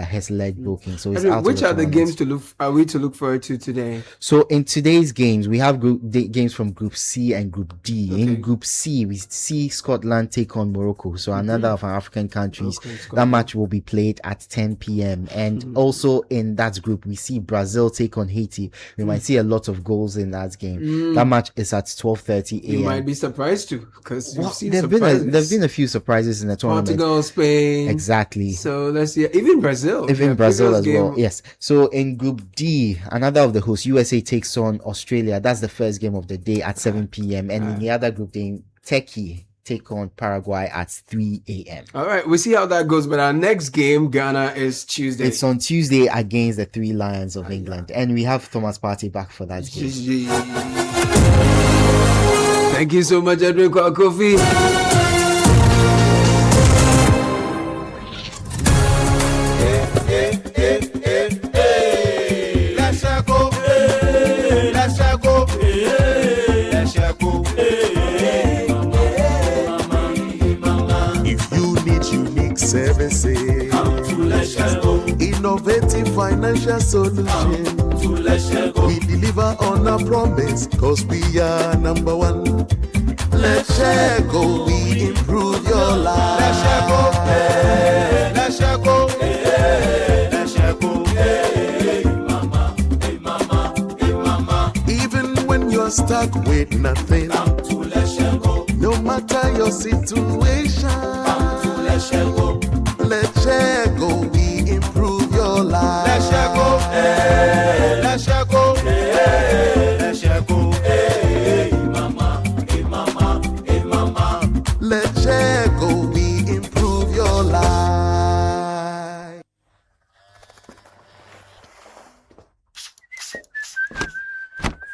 his leg broken. So he's out. Which are the games are we to look forward to today? So in today's games, we have games from Group C and Group D. In Group C, we see Scotland take on Morocco. So another of our African countries. That match will be played at 10 p.m. And also in that group, we see Brazil take on Haiti. We might see a lot of goals in that game. That match is at 12:30 a.m. You might be surprised too, because there've been a few surprises in the tournament. Portugal, Spain, exactly. So let's see, even Brazil as well. Yes. So in Group D, another of the hosts, USA takes on Australia. That's the first game of the day at 7 p.m. And in the other group, Turkey take on Paraguay at 3 a.m. All right, we'll see how that goes. But our next game, Ghana, is Tuesday. It's on Tuesday against the Three Lions of England. And we have Thomas Partey back for that game. Thank you so much, Edwin Kofi. Services, innovative financial solutions. We deliver on our promise, cause we are number one. Let's share go, we improve your life. Let's share go, hey, let's share go, hey, let's share go, hey, mama, hey, mama, hey, mama. Even when you're stuck with nothing, come to let's share go. No matter your situation, come to let's share go. Let's share go, we improve your life. Let's share go, hey, let's share go, hey, let's share go, hey, mama, hey, mama, hey, mama. Let's share go, we improve your life.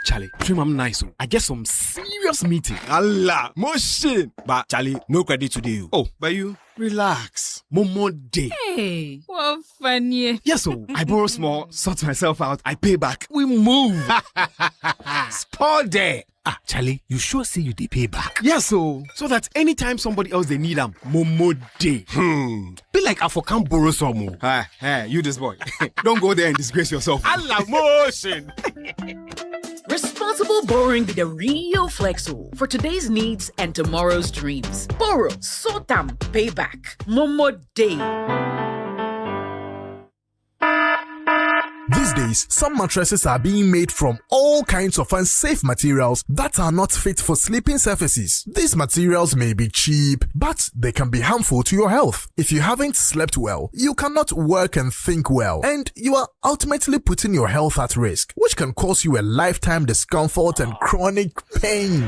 Charlie, dream I'm nice. I get some serious meeting. Allah, motion. But Charlie, no credit today. Oh, but you relax. Momo day. Hey, what funny. Yes, so I borrow small, sort myself out, I pay back. We move. Sport day. Ah, Charlie, you sure say you dey pay back? Yes, so that anytime somebody else they need them, Momo day. Be like I for can't borrow some more. Hey, you this boy. Don't go there and disgrace yourself. Allah motion. Responsible borrowing be the real flexo for today's needs and tomorrow's dreams. Borrow, sort them, pay back. Momo day. These days, some mattresses are being made from all kinds of unsafe materials that are not fit for sleeping surfaces. These materials may be cheap, but they can be harmful to your health. If you haven't slept well, you cannot work and think well, and you are ultimately putting your health at risk, which can cause you a lifetime discomfort and chronic pain.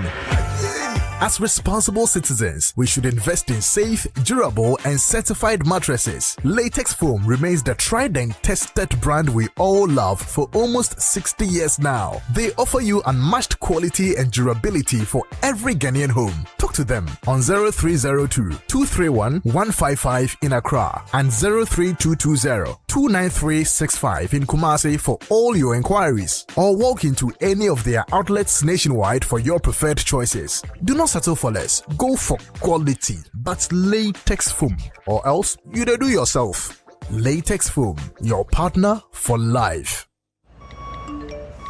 As responsible citizens, we should invest in safe, durable, and certified mattresses. Latex Foam remains the tried and tested brand we all love for almost 60 years now. They offer you unmatched quality and durability for every Ghanaian home. Talk to them on 0302-231-155 in Accra and 03220-29365 in Kumasi for all your inquiries, or walk into any of their outlets nationwide for your preferred choices. Do not settle for less. Go for quality, but Latex Foam, or else you do yourself. Latex Foam, your partner for life.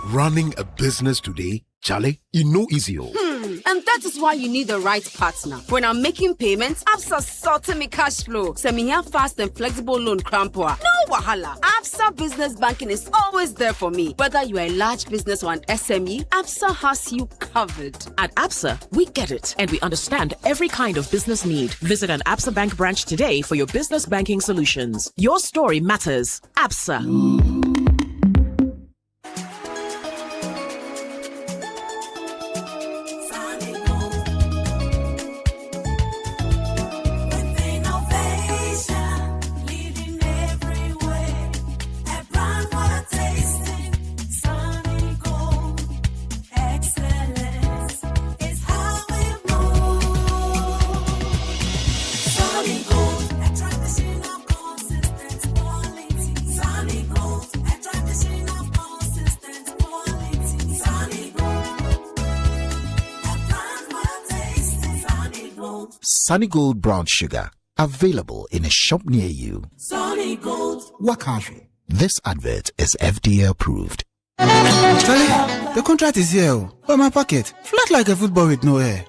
Running a business today, Charlie, you know easy. And that is why you need the right partner. When I'm making payments, Absa sorting me cash flow. Send me here fast and flexible loan crampoa. No wahala. Absa Business Banking is always there for me. Whether you are a large business or an SME, Absa has you covered. At Absa, we get it and we understand every kind of business need. Visit an Absa Bank branch today for your business banking solutions. Your story matters. Absa. Sunny Gold Brown Sugar, available in a shop near you. Sunny Gold. What country? This advert is FDA approved. Charlie, the contract is here. But my pocket, flat like a football with no air.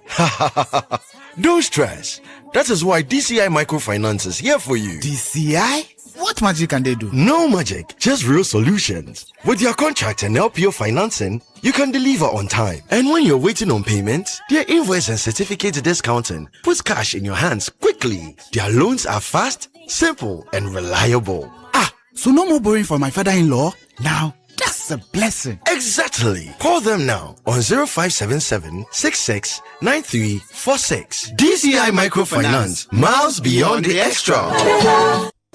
Don't stress. That is why DCI Microfinance is here for you. DCI? What magic can they do? No magic, just real solutions. With your contract and LPO financing, you can deliver on time. And when you're waiting on payment, their invoice and certificate discounting puts cash in your hands quickly. Their loans are fast, simple, and reliable. So no more borrowing for my father-in-law? Now, that's That's a blessing. Exactly. Call them now on 0577 66 9346. DCI Microfinance. Miles beyond the extra.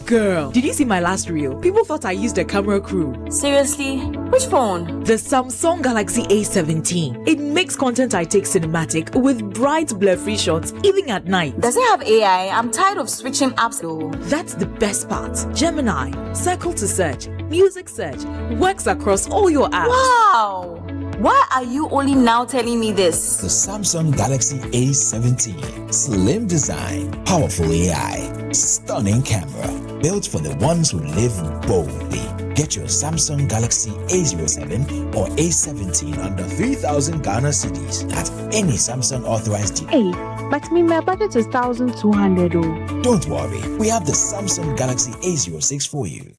Girl, did you see my last reel? People thought I used a camera crew. Seriously? Which phone? The Samsung Galaxy A17. It makes content I take cinematic with bright blur-free shots even at night. Does it have AI? I'm tired of switching apps though. That's the best part. Gemini, Circle to Search, Music Search, works across all your apps. Wow! Why are you only now telling me this? The Samsung Galaxy A17. Slim design, powerful AI, stunning camera. Built for the ones who live boldly. Get your Samsung Galaxy A07 or A17 under 3,000 Ghana cedis at any Samsung authorized dealer. Hey, but my budget is 1,200. Oh. Don't worry, we have the Samsung Galaxy A06 for you.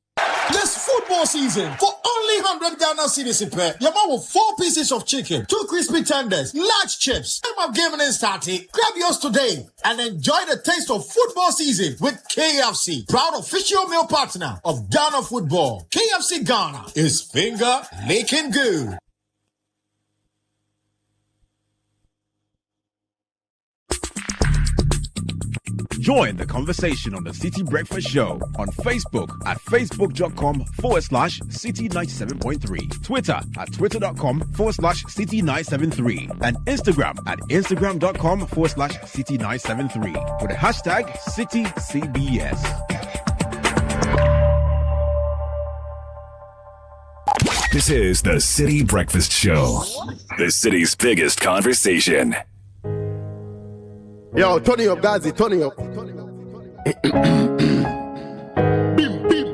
This football season, for only 100 Ghana cedis in pay, your mom will 4 pieces of chicken, 2 crispy tenders, large chips. I'm giving it started. Grab yours today and enjoy the taste of football season with KFC, proud official meal partner of Ghana football. KFC Ghana is finger licking good. Join the conversation on the Citi Breakfast Show on Facebook at facebook.com/Citi 97.3, Twitter at twitter.com/Citi 973, and Instagram at instagram.com/Citi 973 with the hashtag CitiCBS. This is the Citi Breakfast Show, the city's biggest conversation. Yo, turn it up, guys. Turn it up. Bim, bim.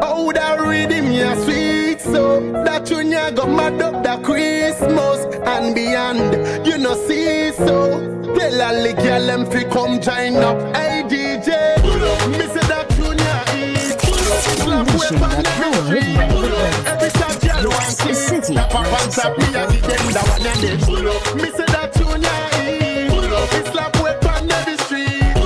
Oh, that rhythm, yeah, sweet. So that tune, yeah, got mad up that Christmas and beyond. You know, see, so tell all the girl them fi come join up. Hey, DJ, me say that tune, yeah, eat. Slap whip on the street. Every time girl wants it. Tap up and tap me and give them that one and then pull up. Me say that tune, yeah, eat. It's slap whip on the street.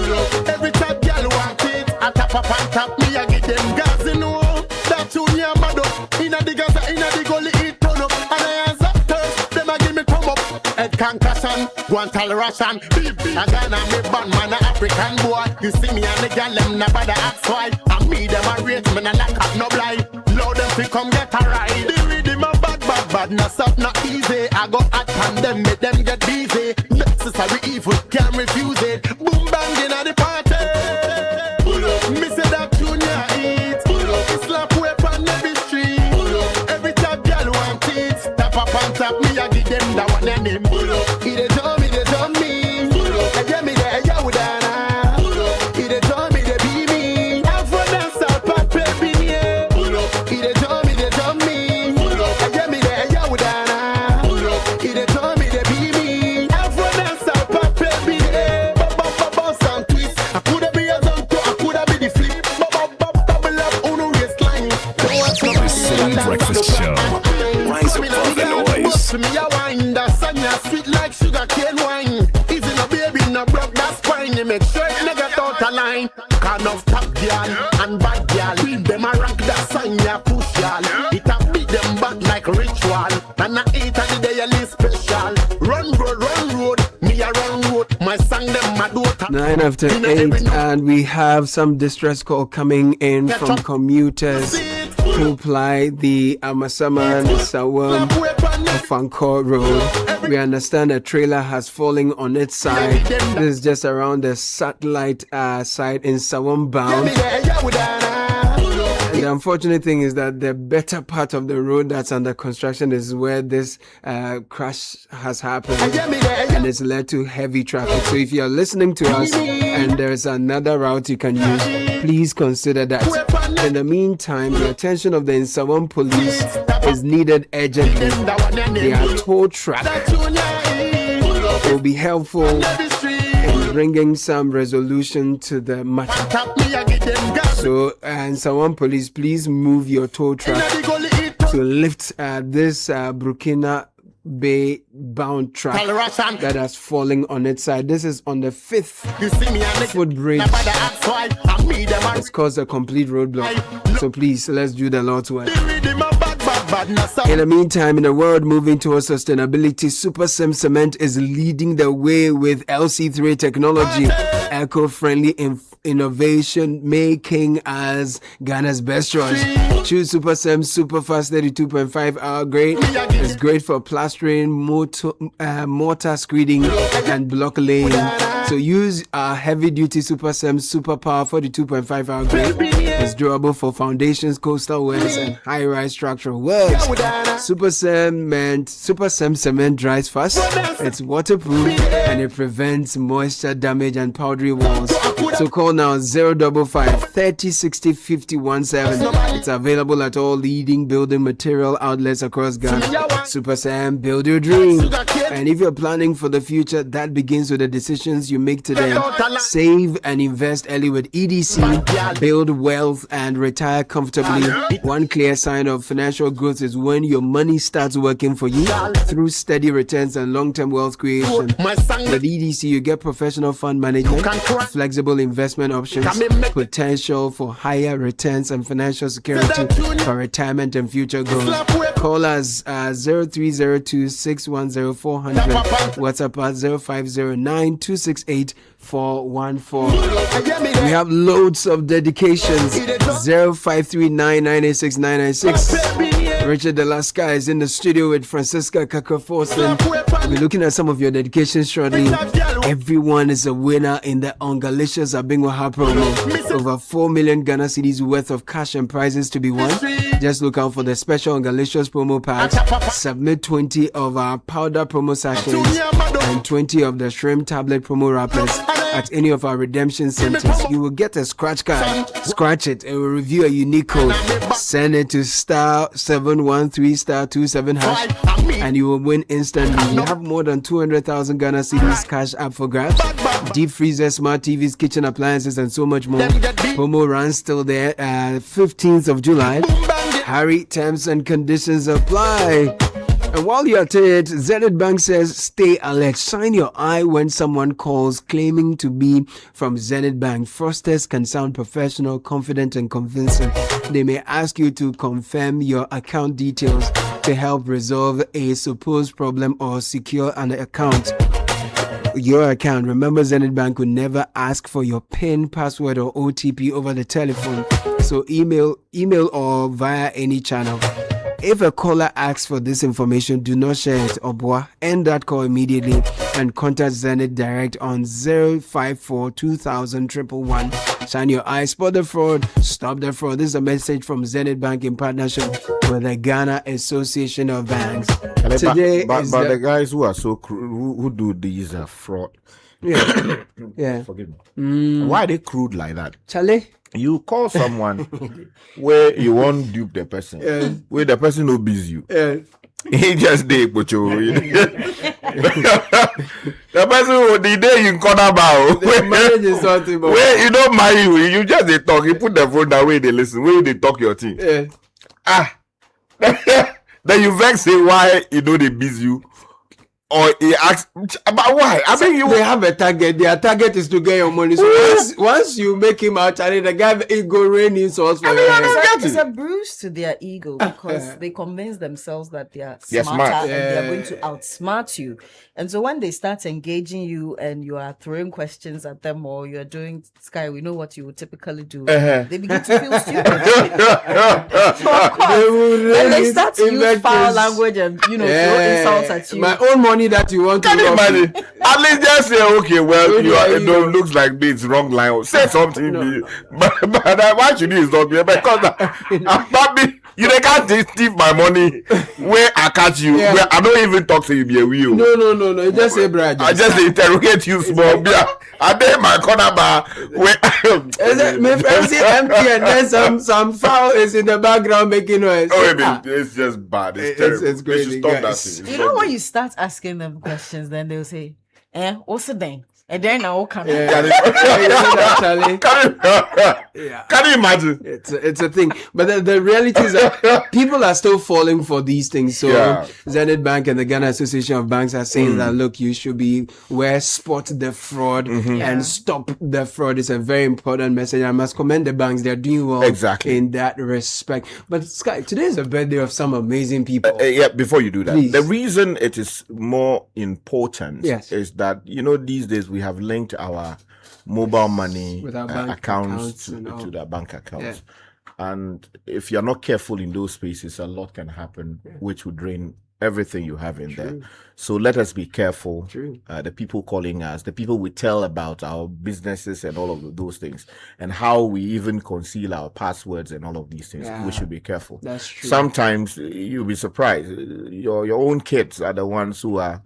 Every time girl want it. I tap up and tap me and give them gas, you know. That tune, yeah, mad up. Inna the gas, inna the gully, it turn up. And I hands up first, them a give me come up. Head concussion, go and tell Russian. I Ghana me band man a African boy. You see me and the girl them na bother ask why. And me them a rate me na lack up no blind. Load them fi come get a ride. The rhythm a bad, na stop not easy. I go at and them make them get busy. Necessary evil can't refuse it. Boom bang inna the party. Me say that tune ya eat. Slap whip on every street. Every time girl want it. Tap up and tap me I give them that one and them. He dey tell me, they tell me. I get me there, yeah, with Anna. He dey tell me, they be me. I'm for dance up, pop baby, yeah. He dey tell me, they tell me. I get me there, yeah, with Anna. He dey tell me, they be me. I'm for dance up, pop baby, yeah. Bounce and twist. I coulda be a zonto, I coulda be the flip. Bubble up, uno waistline. The Citi Breakfast Show. Rise above the noise. Me a wine, that sanya sweet like sugar cane wine. Easy no baby, no broke that spine. You make sure it no get out of line. Kind of top girl and bad girl. We them a rank that sanya push y'all. It a beat them back like ritual. And I eat at the daily special. Run road, me a run road. My song them a do 9 after 8, and we have some distress call coming in from commuters who ply the Amasaman Sawam Fanko Road. We understand a trailer has fallen on its side. This is just around the satellite site in Sawam bound. And the unfortunate thing is that the better part of the road that's under construction is where this crash has happened, and it's led to heavy traffic. So if you're listening to us and there's another route you can use, please consider that. In the meantime, the attention of the Nsawam police is needed urgently. Their tow truck will be helpful in bringing some resolution to the matter. So, Nsawam police, please move your tow truck to lift this Burkina Bay bound truck that has fallen on its side. This is on the 5th footbridge. It's caused a complete roadblock. So please, let's do the Lord's work. In the meantime, in the world moving towards sustainability, Super Sim Cement is leading the way with LC3 technology, eco-friendly innovation making as Ghana's best choice. Choose Super Sim Super Fast 32.5 hour grade. It's great for plastering, mortar screeding, and block laying. So use our heavy-duty Super Sim Super Power 42.5 hour grade. It's durable for foundations, coastal works, and high-rise structural works. Super Sim Cement dries fast. It's waterproof and it prevents moisture damage and powdery walls. So call now 055 30 60 517. It's available at all leading building material outlets across Ghana. Super Sim, build your dream. And if you're planning for the future, that begins with the decisions you make today. Save and invest early with EDC, build wealth and retire comfortably. One clear sign of financial growth is when your money starts working for you through steady returns and long-term wealth creation. With EDC, you get professional fund management, flexible investment options, potential for higher returns and financial security for retirement and future growth. Call us 0302 610 400. WhatsApp at 0509 268 414. We have loads of dedications. 0539 986 996. Richard Dela is in the studio with Francisca, Kakra, Forson. We'll be looking at some of your dedications shortly. Everyone is a winner in the Ongalicious Abingwaha promo. Over 4 million Ghana cedis worth of cash and prizes to be won. Just look out for the special Ongalicious promo packs. Submit 20 of our powder promo sachets and 20 of the shrimp tablet promo wrappers at any of our redemption centers. You will get a scratch card. Scratch it. It will review a unique code. Send it to *713*27# and you will win instantly. We have more than 200,000 Ghana cedis cash up for grabs. Deep freezer, smart TVs, kitchen appliances, and so much more. Promo runs till the 15th of July. Hurry, terms and conditions apply. And while you're at it, Zenith Bank says stay alert. Shine your eye when someone calls claiming to be from Zenith Bank. Fraudsters can sound professional, confident, and convincing. They may ask you to confirm your account details to help resolve a supposed problem or secure an account. Your account. Remember, Zenith Bank will never ask for your PIN, password, or OTP over the telephone. So email or via any channel. If a caller asks for this information, do not share it. Obwa, end that call immediately and contact Zenith Direct on 054 2000 111. Shine your eyes, spot the fraud, stop the fraud. This is a message from Zenith Bank in partnership with the Ghana Association of Banks. Today, but the guys who are so who do these fraud. Yeah, yeah. Forgive me. Why are they crude like that, Charlie? You call someone where you won't dupe the person, where the person will busy you. He just did, but you. The person who the day you corner bow, where you don't marry you just they talk. You put the phone that way they listen. Where they talk your thing. Then you vex say why you know they busy you. Or he asks, but why? I think they have a target. Their target is to get your money. So once you make him out, Charlie, the guy go rain insults for you. It's a bruise to their ego because they convince themselves that they are smarter and they are going to outsmart you. And so when they start engaging you and you are throwing questions at them or you're doing Sky, we know what you would typically do. They begin to feel stupid. So of course, when they start to use foul language and throw insults at you. My own money that you want Can to imagine? At least just say, okay, well, it looks like me, it's wrong line. Say something. But why should you stop here? Because you can't thief my money where I catch you. Where I don't even talk to you. Be a wheel. No. You just say, Brad. I just interrogate you small. I did my corner bar where my friends is empty and then some foul is in the background making noise. It's just bad. It's terrible. It's great. Stop that thing. You know when you start asking them questions, then they'll say, what's the thing? And then now come. Can you imagine? It's a thing. But the reality is that people are still falling for these things. So Zenith Bank and the Ghana Association of Banks are saying that, look, you should be spot the fraud and stop the fraud. It's a very important message. I must commend the banks. They're doing well in that respect. But Sky, today is the birthday of some amazing people. Before you do that, Please. the reason it is more important is that, these days we have linked our mobile money with our bank accounts to the bank accounts. And if you're not careful in those spaces, a lot can happen, which would drain everything you have in there. So let us be careful. The people calling us, the people we tell about our businesses and all of those things, and how we even conceal our passwords and all of these things. We should be careful. That's true. Sometimes you'll be surprised. Your own kids are the ones who are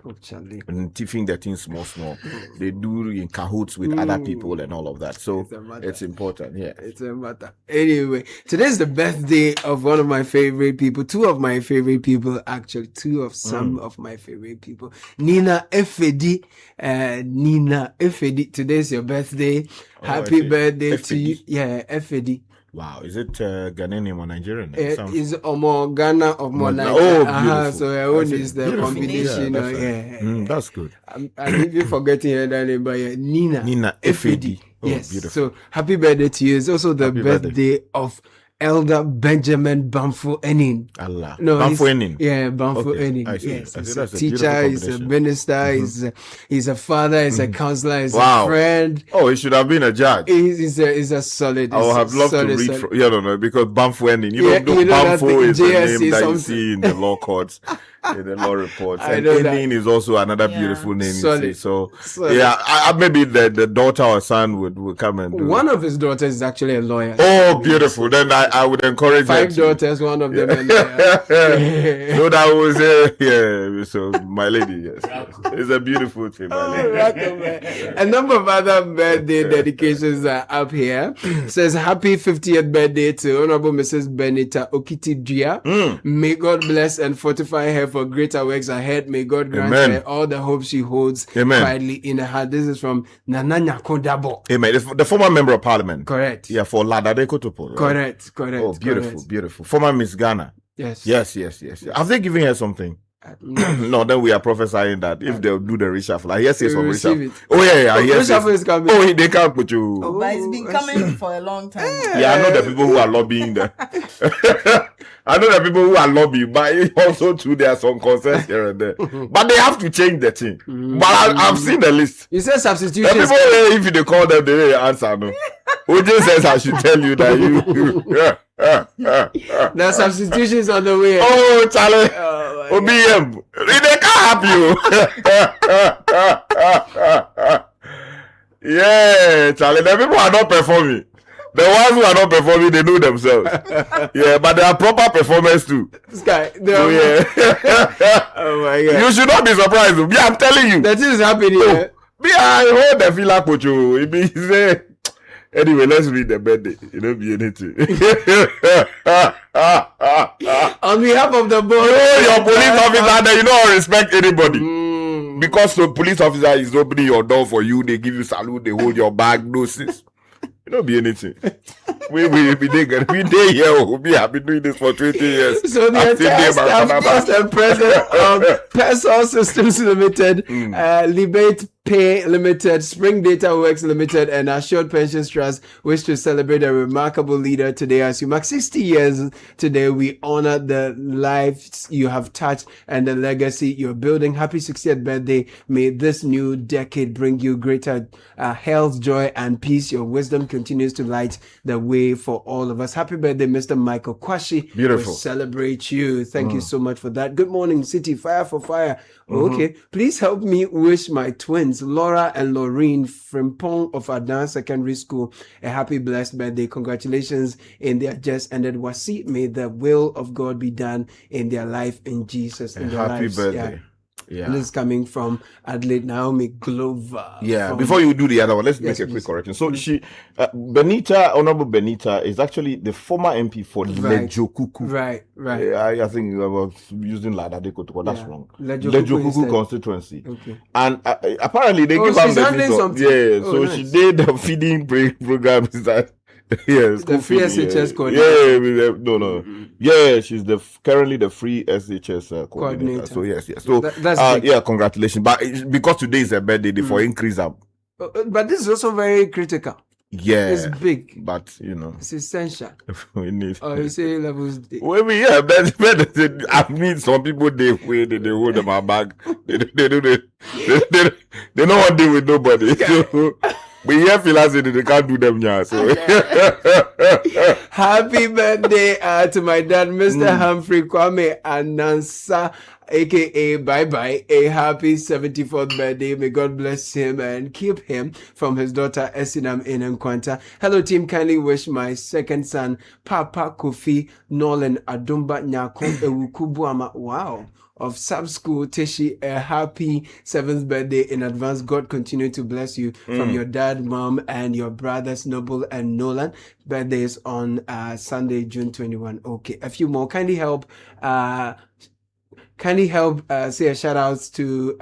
tipping their things small. They do in cahoots with other people and all of that. So it's important. It's a matter. Anyway, today's the birthday of one of my favorite people. Two of my favorite people, actually. Two of some of my favorite people. Nina Efedi. Nina Efedi. Today's your birthday. Happy birthday to you. Yeah, Efedi. Wow, is it Ghanaian or Nigerian? It is Omo Ghana or Omo Nigeria. So your own is the combination. That's good. I'm even forgetting her name, but Nina Efedi. Yes. Beautiful. So happy birthday to you. It's also the birthday of Elder Benjamin Bamfo Enin. Allah. No, Bamfo Enin. Yeah, Bamfo Enin. Yes, he's a teacher, he's a minister, he's a father, he's a counselor, he's a friend. Oh, he should have been a judge. He's a solid. I would have loved to read from, because Bamfo Enin. Bamfo is the name that you see in the law courts. In the law reports. And Enin is also another beautiful name. You see. So, maybe the daughter or son would come and do one of his daughters is actually a lawyer. Oh, beautiful. Then I would encourage 5 daughters, one of them. So that was so my lady, yes. It's a beautiful thing, my lady. A number of other birthday dedications are up here. Says happy 50th birthday to Honorable Mrs. Benita Okiti-Dia. May God bless and fortify her for greater works ahead. May God grant her all the hope she holds quietly in her heart. This is from Nana Nyakodabo. Amen. The former member of parliament. Correct. Yeah, for Ladade Kotopo. Correct. Oh, beautiful. Former Miss Ghana. Yes. Have they given her something? No, then we are prophesying that if they'll do the reshuffle, I hear say some reshuffle. Oh yeah, reshuffle is coming. Oh, they can't put you. But it's been coming for a long time. Yeah, I know the people who are lobbying there. I know the people who are lobbying, but also too there are some concerns here and there. But they have to change the thing. But I've seen the list. You said substitution. The people, if they call them, they answer no. OJ says I should tell you that you. There are substitutions on the way. Oh, Charlie. OBM. They can't help you. Yeah, Charlie. The people are not performing. The ones who are not performing, they know themselves. Yeah, but they are proper performers too. This guy. Oh my God. You should not be surprised. Yeah, I'm telling you. That is happening here. I heard the feel like Pocho. It means anyway, let's read the birthday. It don't be anything. On behalf of the board, your police officer, you don't respect anybody. Because the police officer is opening your door for you, they give you salute, they hold your bag, no sis. It don't be anything. We day here. We'll be happy doing this for 20 years. So the entire staff, past and present of Persol Systems Limited, Libate Pay Limited, Spring Data Works Limited, and Assured Pensions Trust wish to celebrate a remarkable leader today. As you mark 60 years today, we honor the lives you have touched and the legacy you're building. Happy 60th birthday. May this new decade bring you greater health, joy, and peace. Your wisdom continues to light the way for all of us. Happy birthday, Mr. Michael Kwashi. Beautiful. We celebrate you. Thank you so much for that. Good morning, City. Fire for fire. Okay. Please help me wish my twins, Laura and Laureen Frimpong of Adan Secondary School, a happy blessed birthday. Congratulations in their just ended wasi. May the will of God be done in their life in Jesus. In their happy lives. birthday. Yeah. And this is coming from Adelaide Naomi Glover. Yeah, before you do the other one, let's make a quick correction. So Honorable Benita is actually the former MP for Lejokuku. Right. I think I was using Ladadeko. That's wrong. Lejokuku constituency. Okay. And apparently they give her the nice. She did the feeding program. Is that? Yes, the free SHS coordinator. No. Yeah, she's currently the free SHS coordinator. So yes. So that's congratulations. But because today is her birthday, they for increase up. But this is also very critical. Yeah, it's big, but it's essential. We need. You say levels. Well, I mean, some people they hold them back. They don't want to deal with nobody. So, we hear philosophy, they can't do them now. So. Happy birthday to my dad, Mr. Humphrey Kwame Anansa, aka Bye Bye. A happy 74th birthday. May God bless him and keep him, from his daughter Esinam in Nkwanta. Hello team, kindly wish my second son, Papa Kofi Nolan Adumba Nyako Ewukubuama. Wow. Of Sub School Tishi, a happy 7th birthday in advance. God continue to bless you from your dad, mom, and your brothers Noble and Nolan. Birthdays on Sunday, June 21. Okay, a few more. Kindly help say a shout out to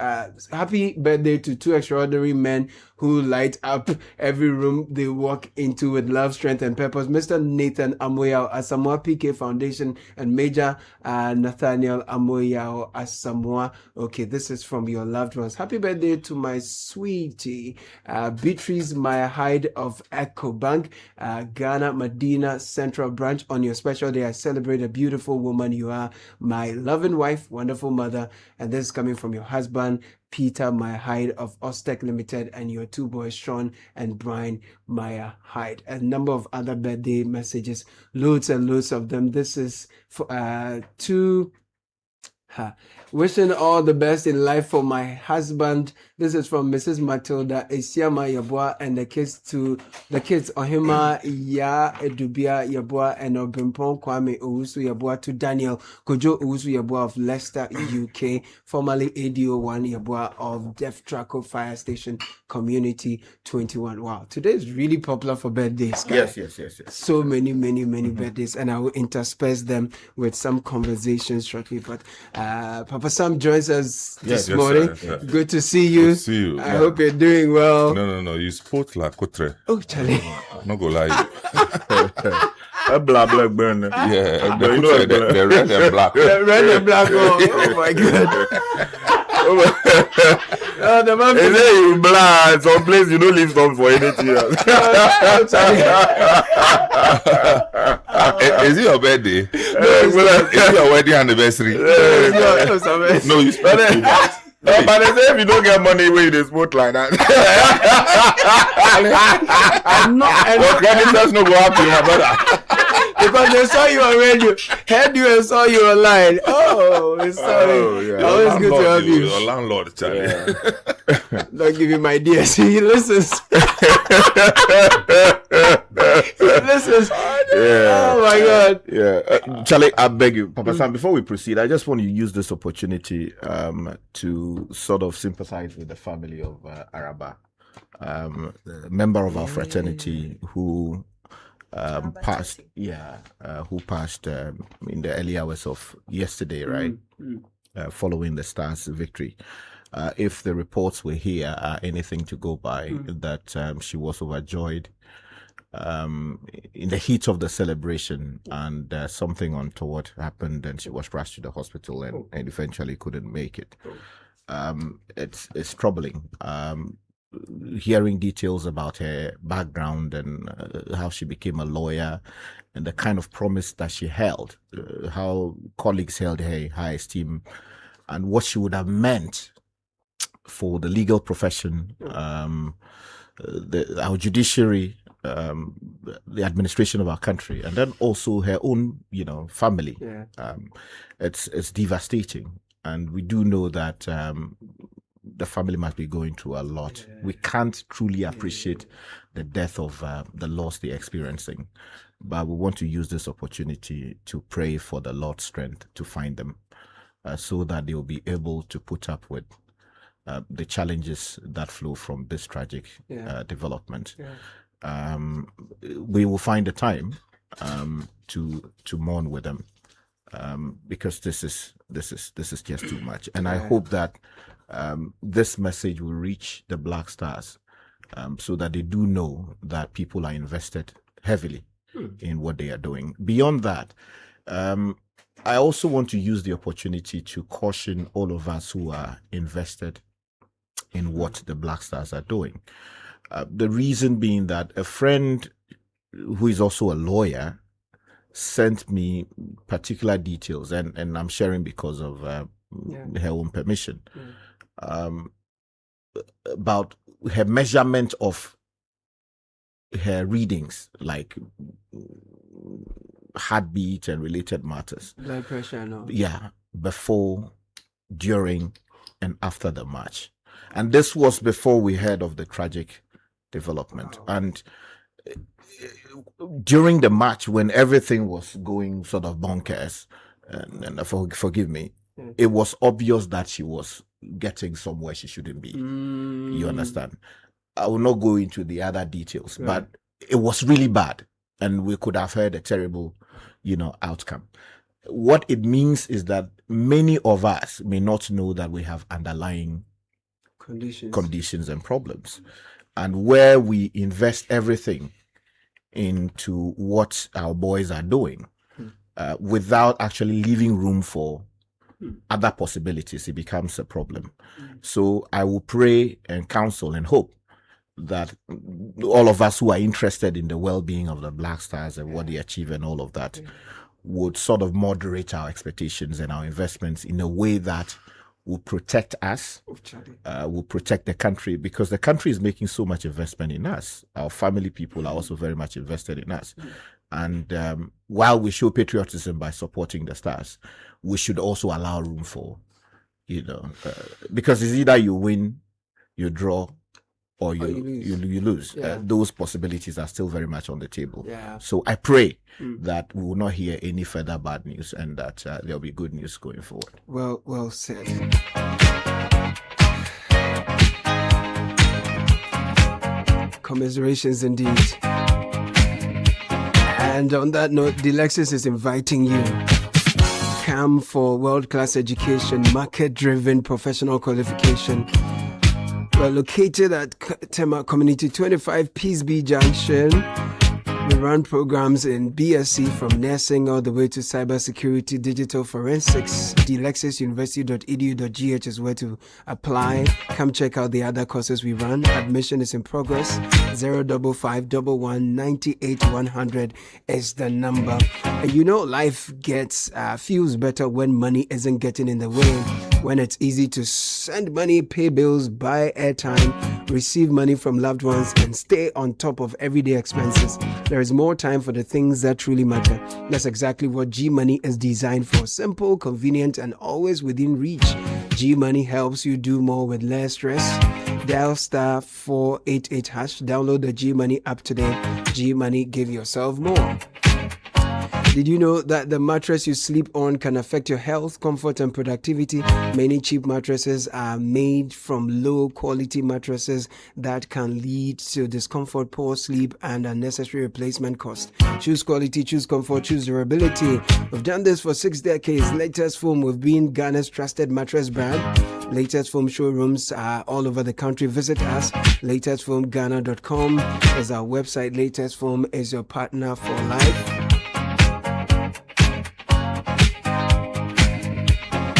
happy birthday to two extraordinary men who light up every room they walk into with love, strength, and purpose. Mr. Nathan Amoyao Asamoah PK Foundation and Major Nathaniel Amoyao Asamoah. Okay, this is from your loved ones. Happy birthday to my sweetie, Beatrice Maya Hyde of Echo Bank, Ghana Medina Central Branch. On your special day, I celebrate a beautiful woman you are, my loving wife, wonderful mother. And this is coming from your husband, Peter Maya Hyde of Ostec Limited, and your two boys, Sean and Brian Maya Hyde. A number of other birthday messages, loads and loads of them. This is for wishing all the best in life for my husband. This is from Mrs. Matilda Esiama Yabua and the kids Ohima Ya Edubia Yabua and Obimpon Kwame Owusu Yabua to Daniel Kojo Owusu Yabua of Leicester, UK, formerly ADO1 Yabua of Deaf Traco Fire Station Community 21. Wow, today is really popular for birthdays, guys. Yes. So many birthdays, and I will intersperse them with some conversations shortly. But Papa Sam joins us this morning. Sir. Good to see you. Good to see you. I hope you're doing well. No. You spoke like Kotre. Oh, Charlie. I'm not gonna lie. A black burn. Yeah, the red and black. The red and black. Oh my God. The man is it you blind? Some place you don't leave some for anything else. Is it your birthday? No, is it your wedding anniversary? No, you spent too much. No, but they say if you don't get money, where you smoke like that. Your creditors no go happy, my brother. Because they saw you on radio, heard you and saw you online. Oh, sorry. Oh, yeah. Always good to have you. Your landlord, Charlie. Yeah. Don't give him ideas. He listens. Yeah. Oh my God. Yeah. Charlie, I beg you, Papa Sam, before we proceed, I just want to use this opportunity to sort of sympathize with the family of Araba, a member of our fraternity who passed in the early hours of yesterday, right? Following the Stars victory. If the reports we hear are anything to go by, that she was overjoyed in the heat of the celebration, and something untoward happened, and she was rushed to the hospital and eventually couldn't make it. It's troubling. Hearing details about her background and how she became a lawyer and the kind of promise that she held, how colleagues held her in high esteem, and what she would have meant for the legal profession, our judiciary, the administration of our country, and then also her own, family. Yeah. It's devastating, and we do know that the family must be going through a lot. Yeah. We can't truly appreciate the death of the loss they're experiencing, but we want to use this opportunity to pray for the Lord's strength to find them. so that they will be able to put up with the challenges that flow from this tragic development. We will find the time to mourn with them, because this is just too much. And I hope that this message will reach the Black Stars, so that they do know that people are invested heavily in what they are doing. Beyond that, I also want to use the opportunity to caution all of us who are invested in what the Black Stars are doing. The reason being that a friend who is also a lawyer sent me particular details, and I'm sharing because of her own permission, about her measurement of her readings, like heartbeat and related matters. Blood pressure, no. Yeah, before, during, and after the match. And this was before we heard of the tragic development. And during the match, when everything was going sort of bonkers, and forgive me, it was obvious that she was getting somewhere she shouldn't be. You understand? I will not go into the other details, but it was really bad, and we could have had a terrible, outcome. What it means is that many of us may not know that we have underlying conditions and problems, and where we invest everything into what our boys are doing, without actually leaving room for other possibilities, it becomes a problem. So I will pray and counsel and hope that all of us who are interested in the well-being of the Black Stars and what they achieve and all of that would sort of moderate our expectations and our investments in a way that will protect us, will protect the country, because the country is making so much investment in us. Our family people are also very much invested in us. And while we show patriotism by supporting the Stars, we should also allow room for, because it's either you win, you draw, or you lose. Those possibilities are still very much on the table. So I pray that we will not hear any further bad news, and that there'll be good news going forward. Well said. Commiserations indeed. And on that note, Delexis is inviting you. Come for world-class education, market-driven professional qualification. We're located at Tema Community 25 Peaceby Junction. We run programs in BSc from nursing all the way to cybersecurity, digital forensics. DelexisUniversity.edu.gh is where to apply. Come check out the other courses we run. Admission is in progress. 0551198 is the number. And life feels better when money isn't getting in the way. When it's easy to send money, pay bills, buy airtime, receive money from loved ones, and stay on top of everyday expenses. There is more time for the things that truly matter. That's exactly what G-Money is designed for. Simple, convenient, and always within reach. G-Money helps you do more with less stress. Dial *488#. Download the G-Money app today. G-Money, give yourself more. Did you know that the mattress you sleep on can affect your health, comfort, and productivity? Many cheap mattresses are made from low-quality mattresses that can lead to discomfort, poor sleep, and unnecessary replacement costs. Choose quality, choose comfort, choose durability. We've done this for 6 decades. Latest Foam, we've been Ghana's trusted mattress brand. Latest Foam showrooms are all over the country. Visit us. LatestFoamGhana.com is our website. Latest Foam is your partner for life.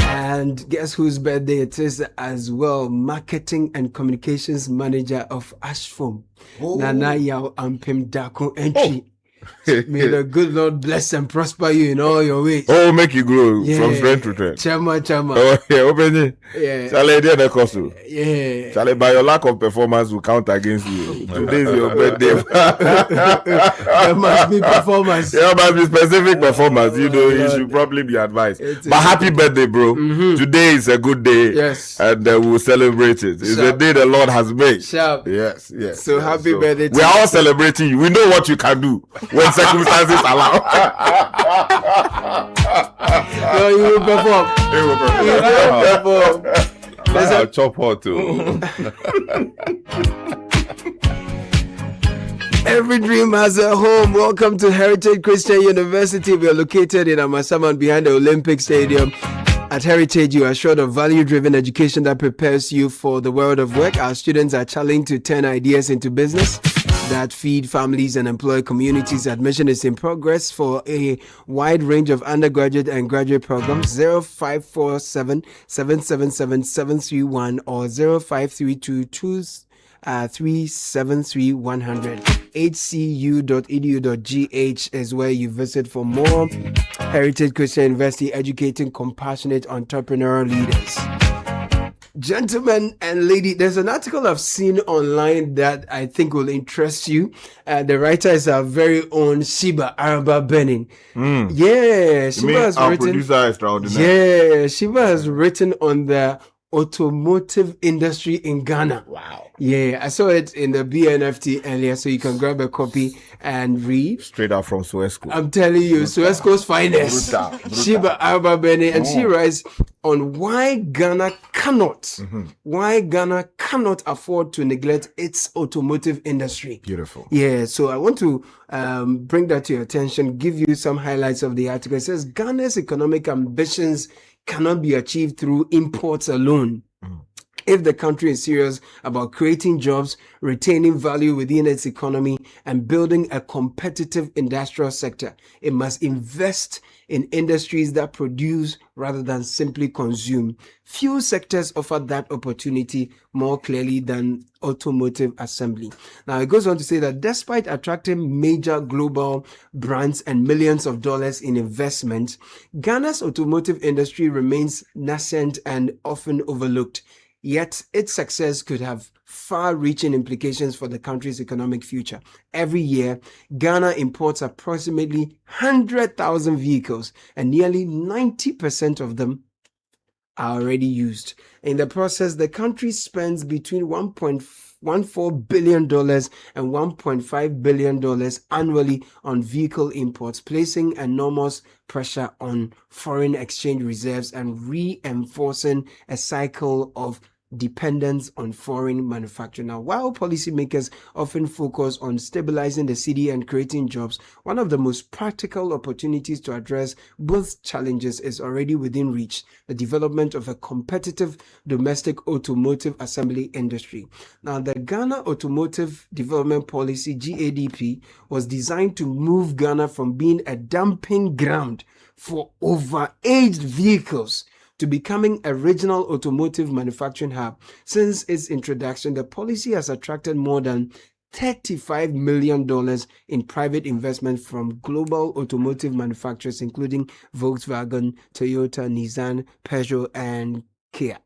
And guess whose birthday it is as well? Marketing and Communications Manager of Ashfom, Nana Yao Ampim Dako Entry. May the good Lord bless and prosper you in all your ways. Oh, make you grow from strength to strength. Chama. Oh, yeah, open it. Yeah. Shall by your lack of performance will count against you. Today is your birthday. There must be performance. There must be specific performance. You should probably be advised. But happy birthday, bro. Today is a good day. Yes. And we'll celebrate it. It's the day the Lord has made. Sharp. Yes. So happy birthday. We are all celebrating you. We know what you can do. when circumstances allow. No, you will perform. You will perform. I'll chop hot too. Every dream has a home. Welcome to Heritage Christian University. We are located in Amasaman behind the Olympic Stadium. At Heritage, you are assured of value-driven education that prepares you for the world of work. Our students are challenged to turn ideas into business that feed families and employ communities. Admission is in progress for a wide range of undergraduate and graduate programs. 0547 777 731 or 0532 373-100. hcu.edu.gh is where you visit for more. Heritage Christian University, educating compassionate entrepreneurial leaders. Gentlemen and lady, there's an article I've seen online that I think will interest you. The writer is our very own Sheba Araba Benin. Yeah, Sheba has written. Producer extraordinary. Yeah, Sheba has written on the automotive industry in Ghana. Wow. Yeah, I saw it in the BNFT earlier, so you can grab a copy and read. Straight out from Suezco. I'm telling you, Suezco's finest. Sheba Araba Bene, and she writes on why Ghana cannot afford to neglect its automotive industry. Beautiful. Yeah, so I want to bring that to your attention, give you some highlights of the article. It says Ghana's economic ambitions cannot be achieved through imports alone. If the country is serious about creating jobs, retaining value within its economy, and building a competitive industrial sector, it must invest in industries that produce rather than simply consume. Few sectors offer that opportunity more clearly than automotive assembly. Now, it goes on to say that despite attracting major global brands and millions of dollars in investment, Ghana's automotive industry remains nascent and often overlooked. Yet, its success could have far-reaching implications for the country's economic future. Every year, Ghana imports approximately 100,000 vehicles, and nearly 90% of them are already used. In the process, the country spends between $1.14 billion and $1.5 billion annually on vehicle imports, placing enormous pressure on foreign exchange reserves and reinforcing a cycle of dependence on foreign manufacturing. Now, while policymakers often focus on stabilizing the city and creating jobs, one of the most practical opportunities to address both challenges is already within reach: the development of a competitive domestic automotive assembly industry. Now, the Ghana Automotive Development Policy, GADP, was designed to move Ghana from being a dumping ground for overaged vehicles to becoming a regional automotive manufacturing hub. Since its introduction, the policy has attracted more than $35 million in private investment from global automotive manufacturers, including Volkswagen, Toyota, Nissan, Peugeot, and Kia.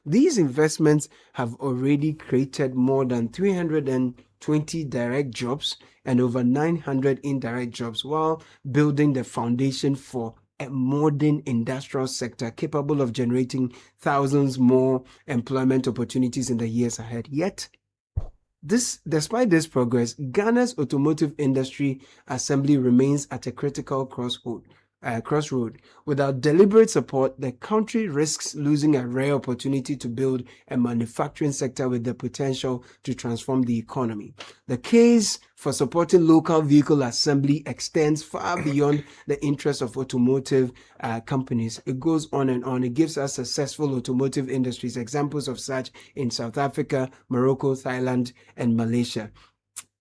These investments have already created more than 320 direct jobs and over 900 indirect jobs, while building the foundation for a modern industrial sector capable of generating thousands more employment opportunities in the years ahead. Yet, despite this progress, Ghana's automotive industry assembly remains at a critical crossroad. Without deliberate support, the country risks losing a rare opportunity to build a manufacturing sector with the potential to transform the economy. The case for supporting local vehicle assembly extends far beyond the interests of automotive companies. It goes on and on. It gives us successful automotive industries, examples of such in South Africa, Morocco, Thailand, and Malaysia.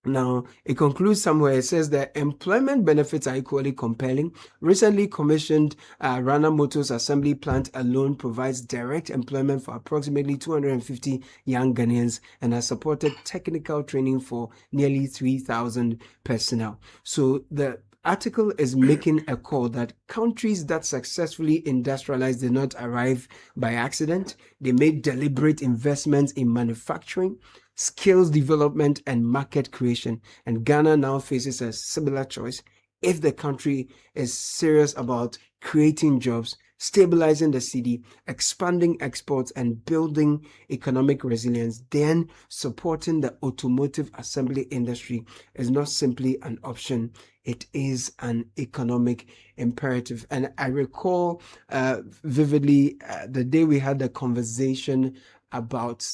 Now, it concludes somewhere. It says that employment benefits are equally compelling. Recently commissioned Rana Motors Assembly Plant alone provides direct employment for approximately 250 young Ghanaians and has supported technical training for nearly 3,000 personnel. So the article is making a call that countries that successfully industrialize did not arrive by accident. They made deliberate investments in manufacturing, skills development, and market creation. And Ghana now faces a similar choice. If the country is serious about creating jobs, stabilizing the city, expanding exports, and building economic resilience, then supporting the automotive assembly industry is not simply an option. It is an economic imperative. And I recall vividly the day we had the conversation about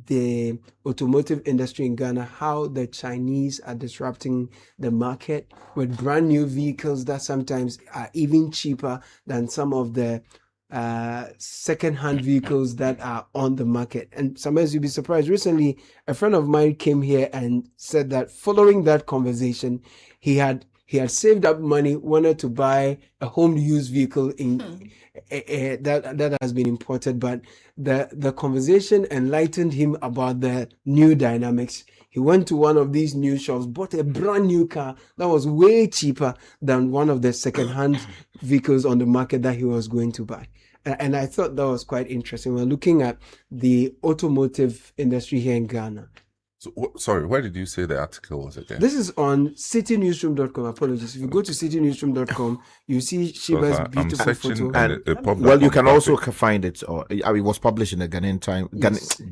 the automotive industry in Ghana, how the Chinese are disrupting the market with brand new vehicles that sometimes are even cheaper than some of the second-hand vehicles that are on the market. And sometimes you'll be surprised. Recently, a friend of mine came here and said that following that conversation, he had saved up money, wanted to buy a home used vehicle in that has been imported, but the conversation enlightened him about the new dynamics. He went to one of these new shops, bought a brand new car that was way cheaper than one of the second-hand vehicles on the market that he was going to buy. And I thought that was quite interesting. We're looking at the automotive industry here in Ghana. So, sorry, where did you say the article was again? This is on citynewsroom.com. Apologies. If you go to citynewsroom.com, you see Shiba's beautiful photo. And you can also find it, or it was published in the Ghanaian Time,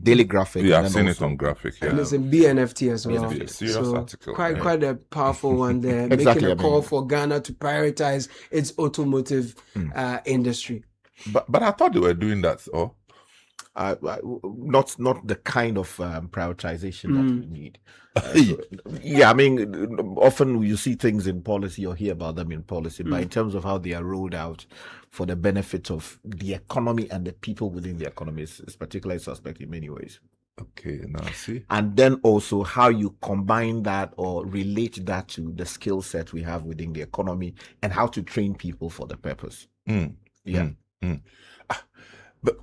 Daily Graphic. Yeah, I've seen it on Graphic. Yeah. And it's in BNFT as well. It's a serious article. Quite a powerful one there, Exactly, making a call for Ghana to prioritize its automotive industry. But I thought they were doing that, or? Not the kind of prioritization that we need. I mean, often you see things in policy or hear about them in policy, but in terms of how they are rolled out for the benefit of the economy and the people within the economy is particularly suspect in many ways. Okay, now I see. And then also how you combine that or relate that to the skill set we have within the economy and how to train people for the purpose. But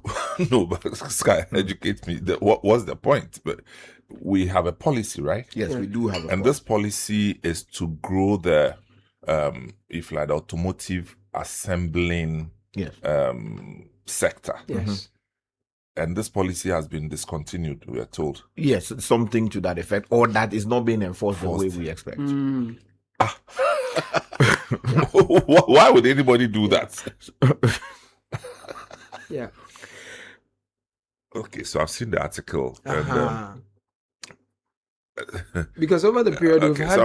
no, but Sky, educate me. What was the point? But we have a policy, right? Yes, we do have a and this policy is to grow the, if like the automotive assembling sector. Yes. And this policy has been discontinued, we are told. Yes, something to that effect, or that is not being enforced the way we expect. Why would anybody do that? Yeah. Okay, so I've seen the article. And, because over the period we've had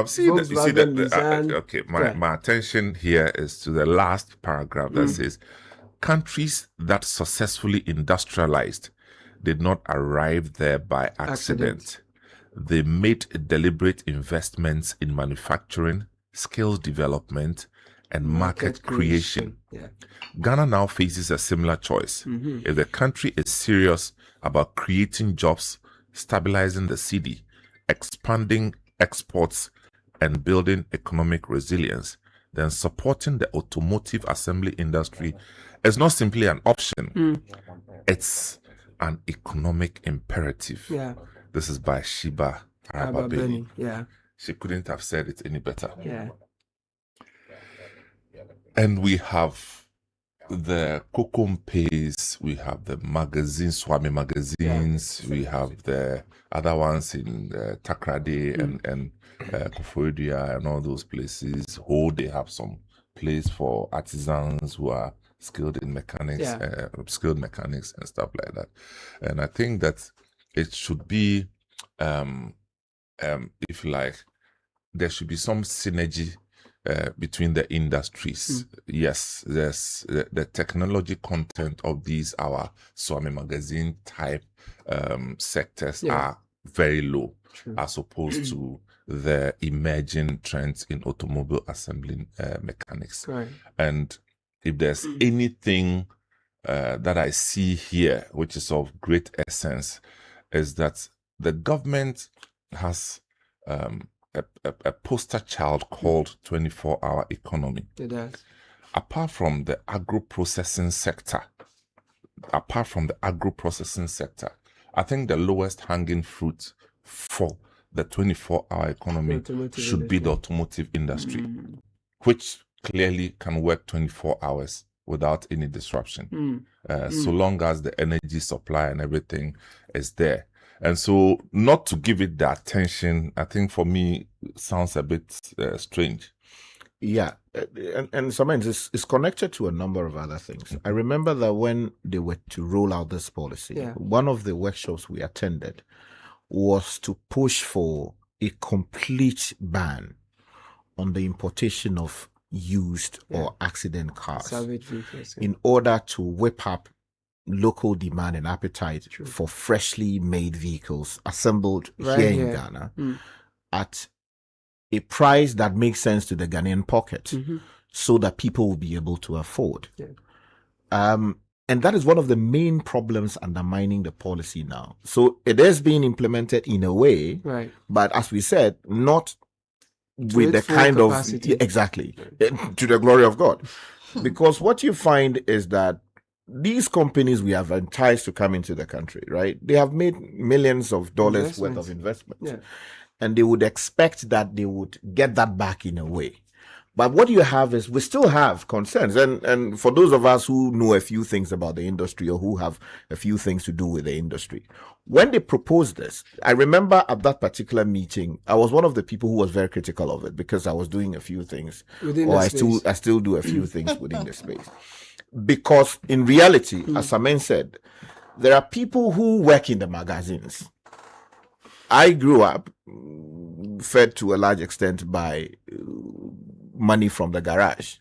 my attention here is to the last paragraph that says, countries that successfully industrialized did not arrive there by accident. They made deliberate investments in manufacturing, skills development, and market creation. Ghana now faces a similar choice. If the country is serious about creating jobs, stabilizing the city, expanding exports, and building economic resilience, then supporting the automotive assembly industry is not simply an option. It's an economic imperative. This is by Shiba Arababeni. She couldn't have said it any better. And we have the Kokompes, we have the magazines, Swami magazines, we have the other ones in Takrade and Koforidua and all those places. They have some place for artisans who are skilled in mechanics, skilled mechanics and stuff like that. And I think that it should be, if like, there should be some synergy between the industries. Yes, there's the technology content of these our Swami magazine type sectors are very low as opposed to the emerging trends in automobile assembly mechanics. And if there's anything that I see here which is of great essence, is that the government has a poster child called 24-hour economy. It does. Apart from the agro-processing sector, I think the lowest hanging fruit for the 24-hour economy should be the automotive industry, which clearly can work 24 hours without any disruption, so long as the energy supply and everything is there. And so not to give it the attention, I think for me, sounds a bit strange. Yeah, and sometimes it's connected to a number of other things. I remember that when they were to roll out this policy, one of the workshops we attended was to push for a complete ban on the importation of used or accident cars Salvage vehicles, in order to whip up local demand and appetite for freshly made vehicles assembled here in Ghana at a price that makes sense to the Ghanaian pocket, so that people will be able to afford. And that is one of the main problems undermining the policy now. So it is being implemented in a way, but as we said, not with the kind capacity. Exactly, to the glory of God. Because what you find is that these companies we have enticed to come into the country, right? They have made millions of dollars worth of investments. And they would expect that they would get that back in a way. But what you have is we still have concerns. And for those of us who know a few things about the industry or who have a few things to do with the industry, when they proposed this, I remember at that particular meeting, I was one of the people who was very critical of it because I was doing a few things. I still do a few things within the space. Because in reality, as Amen said, there are people who work in the magazines. I grew up fed to a large extent by money from the garage.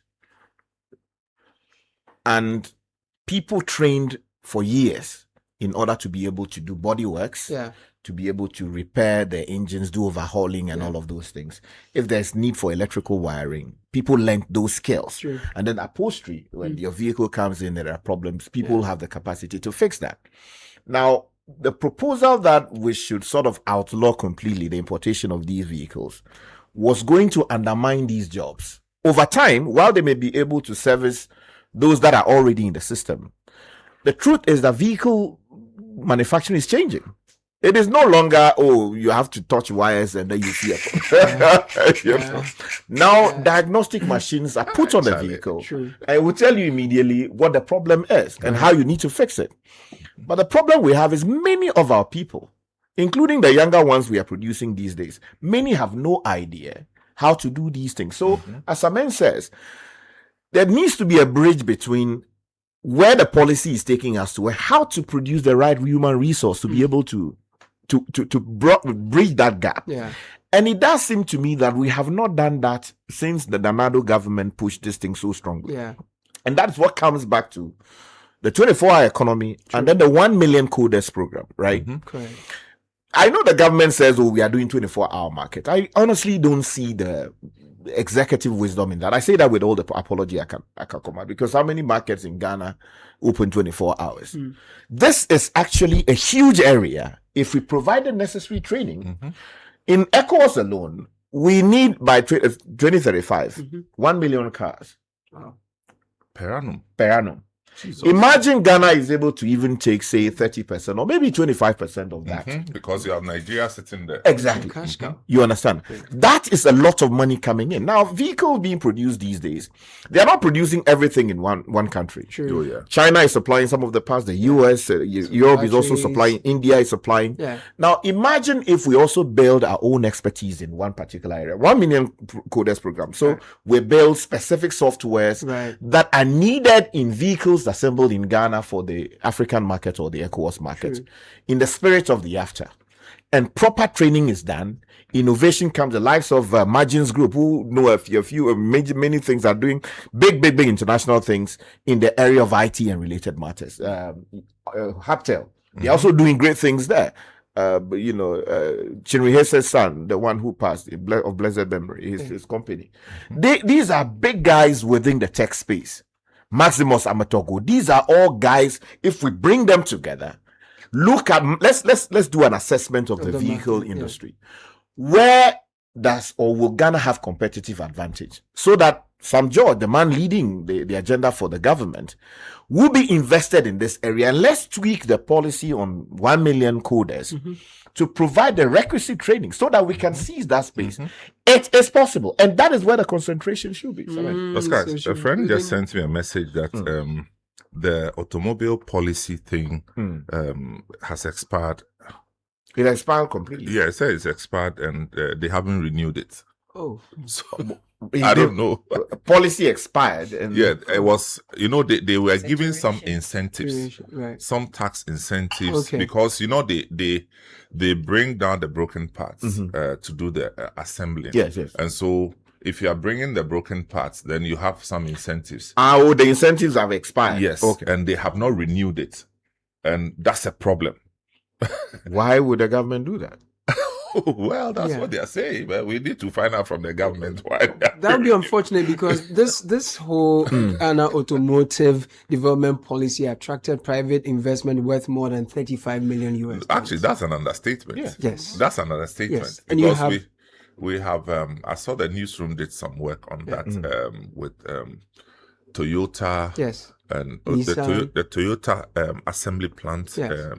And people trained for years in order to be able to do body works, to be able to repair the engines, do overhauling and all of those things. If there's need for electrical wiring, people learn those skills. And then upholstery, when your vehicle comes in, there are problems, people have the capacity to fix that. Now, the proposal that we should sort of outlaw completely the importation of these vehicles was going to undermine these jobs. Over time, while they may be able to service those that are already in the system, the truth is that vehicle manufacturing is changing. It is no longer, you have to touch wires and then you see it. Now, diagnostic machines are put on the vehicle. I will tell you immediately what the problem is and how you need to fix it. But the problem we have is many of our people, including the younger ones we are producing these days, many have no idea how to do these things. So, as Amen says, there needs to be a bridge between where the policy is taking us to, how to produce the right human resource to be able to bridge that gap. And it does seem to me that we have not done that since the Danado government pushed this thing so strongly. And that's what comes back to the 24-hour economy and then the 1 million coders program, right? Correct. I know the government says, we are doing 24-hour market. I honestly don't see the executive wisdom in that. I say that with all the apology I can command, because how many markets in Ghana open 24 hours? This is actually a huge area. If we provide the necessary training, in ECOWAS alone, we need by 2035, 1 million cars. Per annum. Jesus. Imagine Ghana is able to even take, say, 30% or maybe 25% of that. Because you have Nigeria sitting there. Exactly. You understand? That is a lot of money coming in. Now, vehicles being produced these days, they are not producing everything in one country. China is supplying some of the parts, the US, Europe is also supplying, India is supplying. Now, imagine if we also build our own expertise in one particular area. 1 million coders program. So we build specific softwares that are needed in vehicles assembled in Ghana for the African market or the ECOWAS market in the spirit of the after. And proper training is done. Innovation comes. The likes of Margins Group, who know a few many things, are doing big international things in the area of IT and related matters. Haptel, they're also doing great things there. Chinrihese's son, the one who passed of blessed memory, his company. These are big guys within the tech space. Maximus Amatogo. These are all guys. If we bring them together, look at let's do an assessment of the vehicle industry. Where will Ghana have competitive advantage? So that Sam George, the man leading the agenda for the government, will be invested in this area. And let's tweak the policy on 1 million coders to provide the requisite training so that we can seize that space. It is possible. And that is where the concentration should be. Oscar, a friend just sent me a message that the automobile policy thing has expired. It expired completely. Yeah, it says it's expired and they haven't renewed it. Oh, so I don't know. Policy expired, and it was. They were giving some incentives, right. some tax incentives, because they bring down the broken parts to do the assembling. Yes. And so if you are bringing the broken parts, then you have some incentives. The incentives have expired. Yes, and they have not renewed it, and that's a problem. Why would the government do that? Well, that's what they are saying, but we need to find out from the government why. That would be unfortunate, because this whole Ghana automotive development policy attracted private investment worth more than $35 million. Actually, that's an understatement. Yeah. Yes, that's an understatement. Yes. And because we have I saw the newsroom did some work on that with Toyota. Yes. And the Toyota assembly plant. Yes.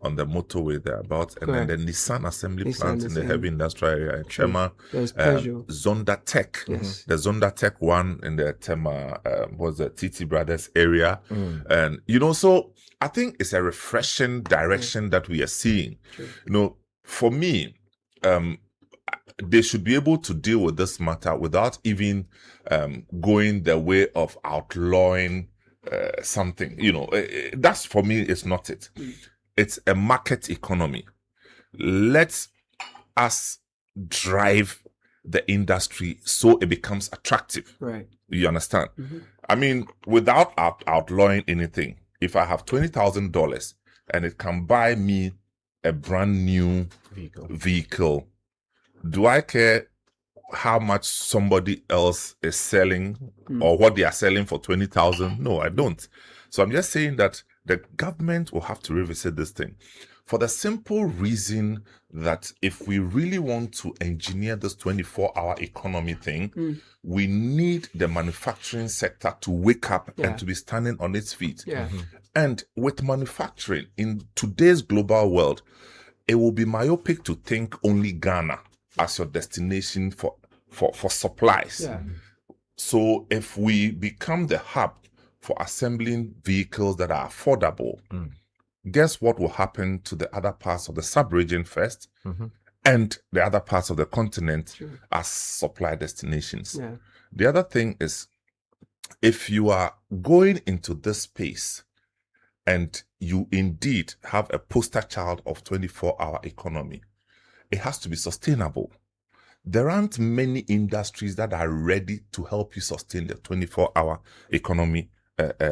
On the motorway thereabouts, and then the Nissan assembly plant in the heavy industrial area in Chema, Zonda Tech, the Zonda Tech one in the Tema was the TT Brothers area, and so I think it's a refreshing direction that we are seeing. For me, they should be able to deal with this matter without even going the way of outlawing something. That's, for me, it's not it. It's a market economy. Let us drive the industry so it becomes attractive. Right. You understand? I mean, without outlawing anything, if I have $20,000 and it can buy me a brand new vehicle, do I care how much somebody else is selling or what they are selling for $20,000? No, I don't. So I'm just saying that the government will have to revisit this thing for the simple reason that if we really want to engineer this 24-hour economy thing, we need the manufacturing sector to wake up and to be standing on its feet. And with manufacturing in today's global world, it will be myopic to think only Ghana as your destination for supplies. So if we become the hub for assembling vehicles that are affordable, guess what will happen to the other parts of the sub-region first and the other parts of the continent as supply destinations? The other thing is, if you are going into this space and you indeed have a poster child of 24-hour economy, it has to be sustainable. There aren't many industries that are ready to help you sustain the 24-hour economy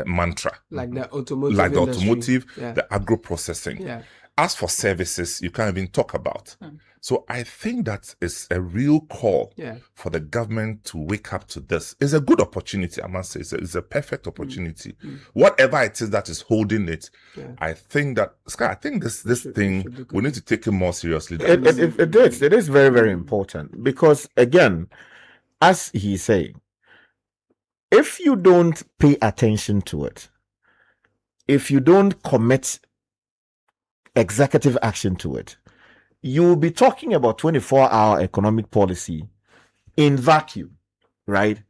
mantra, like the automotive, the agro-processing. As for services, you can't even talk about. So I think that is a real call for the government to wake up to this. It's a good opportunity, I must say. It's a perfect opportunity. Whatever it is that is holding it, I think that, Sky, I think this thing, we need to take it more seriously. It is very, very important, because, again, as he's saying, if you don't pay attention to it, if you don't commit executive action to it, you will be talking about 24-hour economic policy in vacuum, right?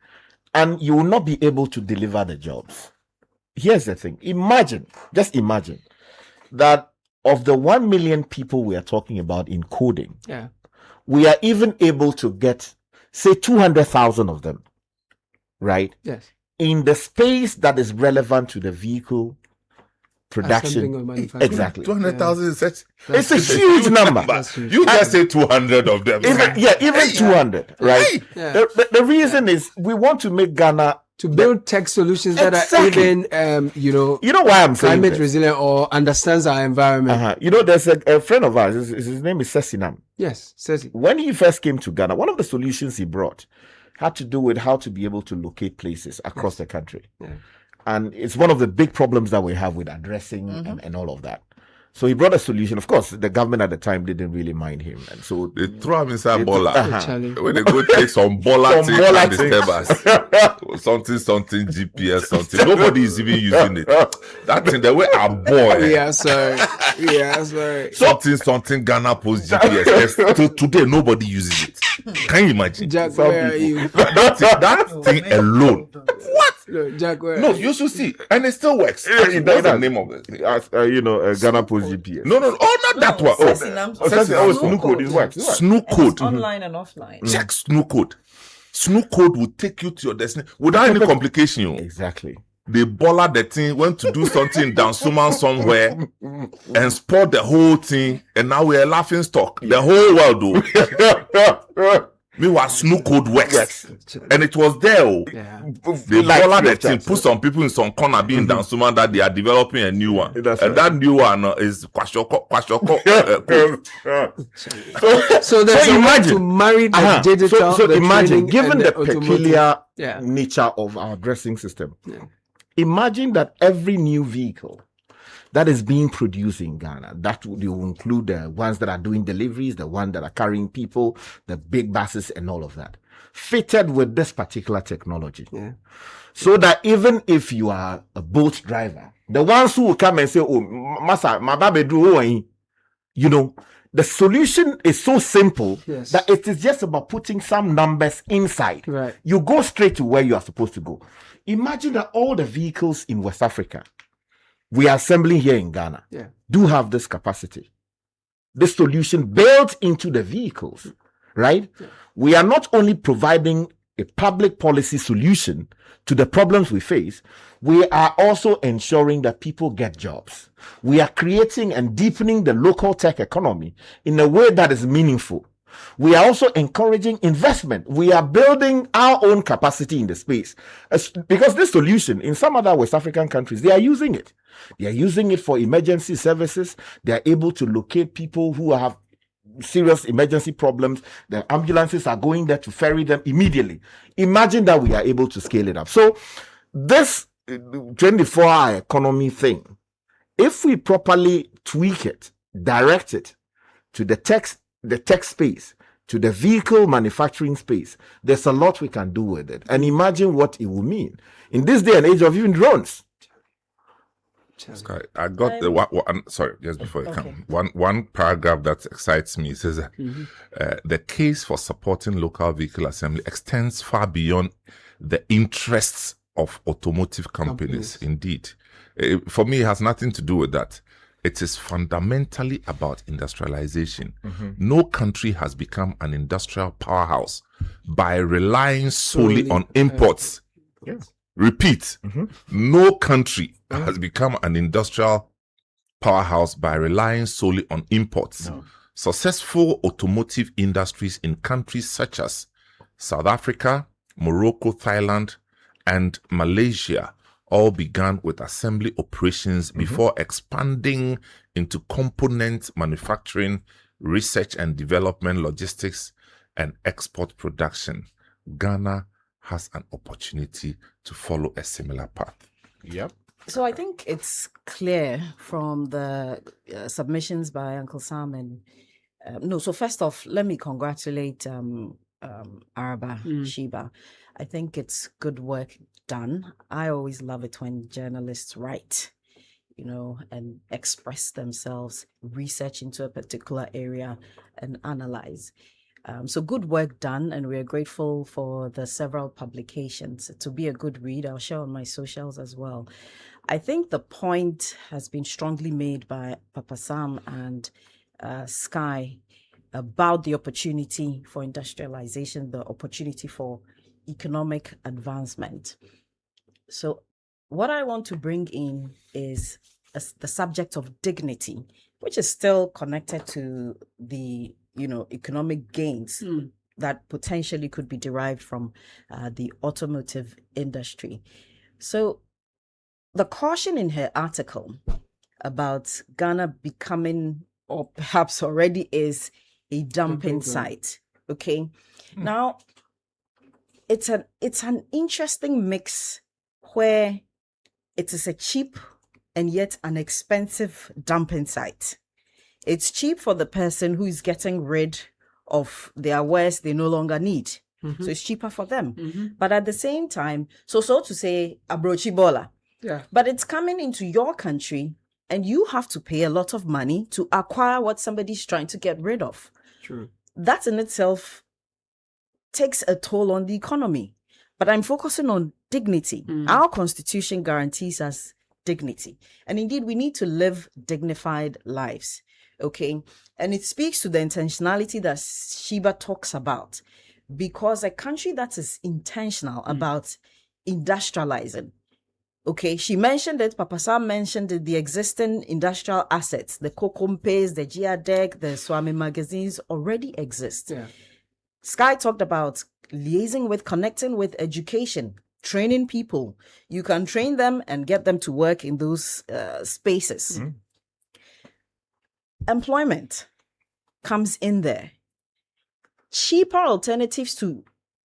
And you will not be able to deliver the jobs. Here's the thing. Just imagine that of the 1 million people we are talking about in coding, we are even able to get, say, 200,000 of them, right? Yes. In the space that is relevant to the vehicle production. Exactly. 200,000 is such. It's a huge number. You just say 200 of them. Even 200, right? The reason is we want to make Ghana to build tech solutions that are even, you know why I'm saying climate resilient or understands our environment. There's a friend of ours. His name is Sesinam. Yes, Sesi. When he first came to Ghana, one of the solutions he brought had to do with how to be able to locate places across the country. And it's one of the big problems that we have with addressing and all of that. So he brought a solution. Of course, the government at the time didn't really mind him. And so they throw him inside Bola. When they go take some Bola thing and disturb us. Something GPS, something. Nobody is even using it. That thing, the way a boy. Yeah, sorry. Something Ghana Post GPS. Till today, nobody uses it. Can you imagine? Jack, where are you? That thing alone. What? Jaguar. No, you should see, and it still works. Yeah, What's the name of it? Ghana Post GPS. No, not that one. Snoo Code. It works. Snoo Code. Online and offline. Check Snoo Code. Snoo Code will take you to your destination without any complication. Exactly. They bollard the thing, went to do something down somewhere and spoiled the whole thing, and now we're laughing stock. The whole world, though. Meanwhile, Snoo Code works. And it was there. They bollard the thing, put some people in some corner being down that they are developing a new one. That new one is Kwashoko. So there's a way to marry the digital. So imagine, given the peculiar Yeah. nature of our dressing system, imagine that every new vehicle that is being produced in Ghana, that will include the ones that are doing deliveries, the ones that are carrying people, the big buses and all of that, fitted with this particular technology. So that even if you are a boat driver, the ones who will come and say, oh, Masa, my baby do, you know, the solution is so simple that it is just about putting some numbers inside. You go straight to where you are supposed to go. Imagine that all the vehicles in West Africa we are assembling here in Ghana do have this capacity. This solution built into the vehicles, right? We are not only providing a public policy solution to the problems we face, we are also ensuring that people get jobs. We are creating and deepening the local tech economy in a way that is meaningful. We are also encouraging investment. We are building our own capacity in the space. Because this solution, in some other West African countries, they are using it. They are using it for emergency services. They are able to locate people who have serious emergency problems. The ambulances are going there to ferry them immediately. Imagine that we are able to scale it up. So this 24-hour economy thing, if we properly tweak it, direct it to the tech space, to the vehicle manufacturing space, there's a lot we can do with it. And imagine what it will mean in this day and age of even drones. I got the one. Sorry, just before you come, one paragraph that excites me. It says that the case for supporting local vehicle assembly extends far beyond the interests of automotive companies. Indeed, for me, it has nothing to do with that. It is fundamentally about industrialization. No country has become an industrial powerhouse by relying solely on imports. Repeat, no country has become an industrial powerhouse by relying solely on imports. Successful automotive industries in countries such as South Africa, Morocco, Thailand, and Malaysia all began with assembly operations before expanding into component manufacturing, research and development, logistics, and export production. Ghana has an opportunity to follow a similar path. So I think it's clear from the submissions by Uncle Sam and so first off, let me congratulate Araba Shiba. I think it's good work done. I always love it when journalists write, and express themselves, research into a particular area and analyze. So good work done, and we're grateful for the several publications. To be a good read, I'll share on my socials as well. I think the point has been strongly made by Papa Sam and Sky about the opportunity for industrialization, the opportunity for economic advancement. So what I want to bring in is the subject of dignity, which is still connected to the economic gains that potentially could be derived from the automotive industry. So the caution in her article about Ghana becoming, or perhaps already is, a dumping site. Okay. Now, it's an interesting mix where it is a cheap and yet an expensive dumping site. It's cheap for the person who is getting rid of their wares they no longer need. So it's cheaper for them. But at the same time, so to say, abrochi bola. But it's coming into your country and you have to pay a lot of money to acquire what somebody's trying to get rid of. That in itself takes a toll on the economy. But I'm focusing on dignity. Our constitution guarantees us dignity. And indeed, we need to live dignified lives. Okay. And it speaks to the intentionality that Sheba talks about, because a country that is intentional about industrializing. Okay, she mentioned it, Papa Sam mentioned it, the existing industrial assets, the Kokompes, the Giadec, the Swami magazines already exist. Yeah. Sky talked about liaising with, connecting with education, training people. You can train them and get them to work in those spaces. Employment comes in there. Cheaper alternatives to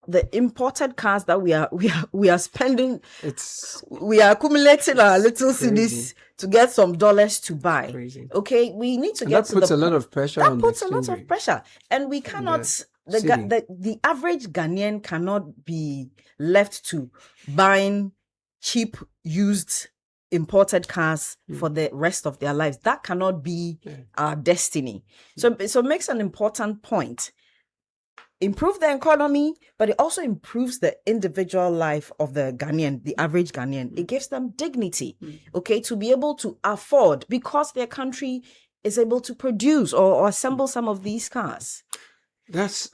the imported cars that we are spending. We are accumulating our little cedis to get some dollars to buy. Okay, we need to get that puts a lot of pressure on that puts a lot of pressure, and we cannot. The average Ghanaian cannot be left to buying cheap used imported cars for the rest of their lives. That cannot be our destiny. So it makes an important point. Improve the economy, but it also improves the individual life of the Ghanaian, the average Ghanaian. It gives them dignity, okay, to be able to afford, because their country is able to produce or assemble some of these cars. That's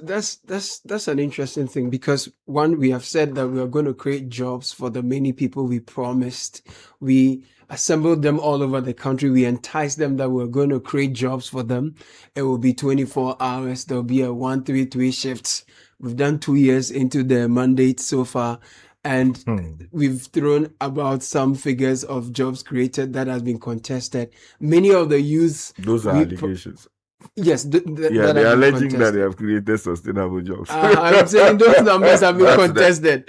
an interesting thing, because one, we have said that we are going to create jobs for the many people we promised. We assembled them all over the country. We enticed them that we're going to create jobs for them. It will be 24 hours. There'll be a 1-3-3 shifts. We've done 2 years into the mandate so far, and we've thrown about some figures of jobs created that has been contested. Many of the youth. Those are allegations. Yes, they are alleging that they have created sustainable jobs. I'm saying those numbers have been contested.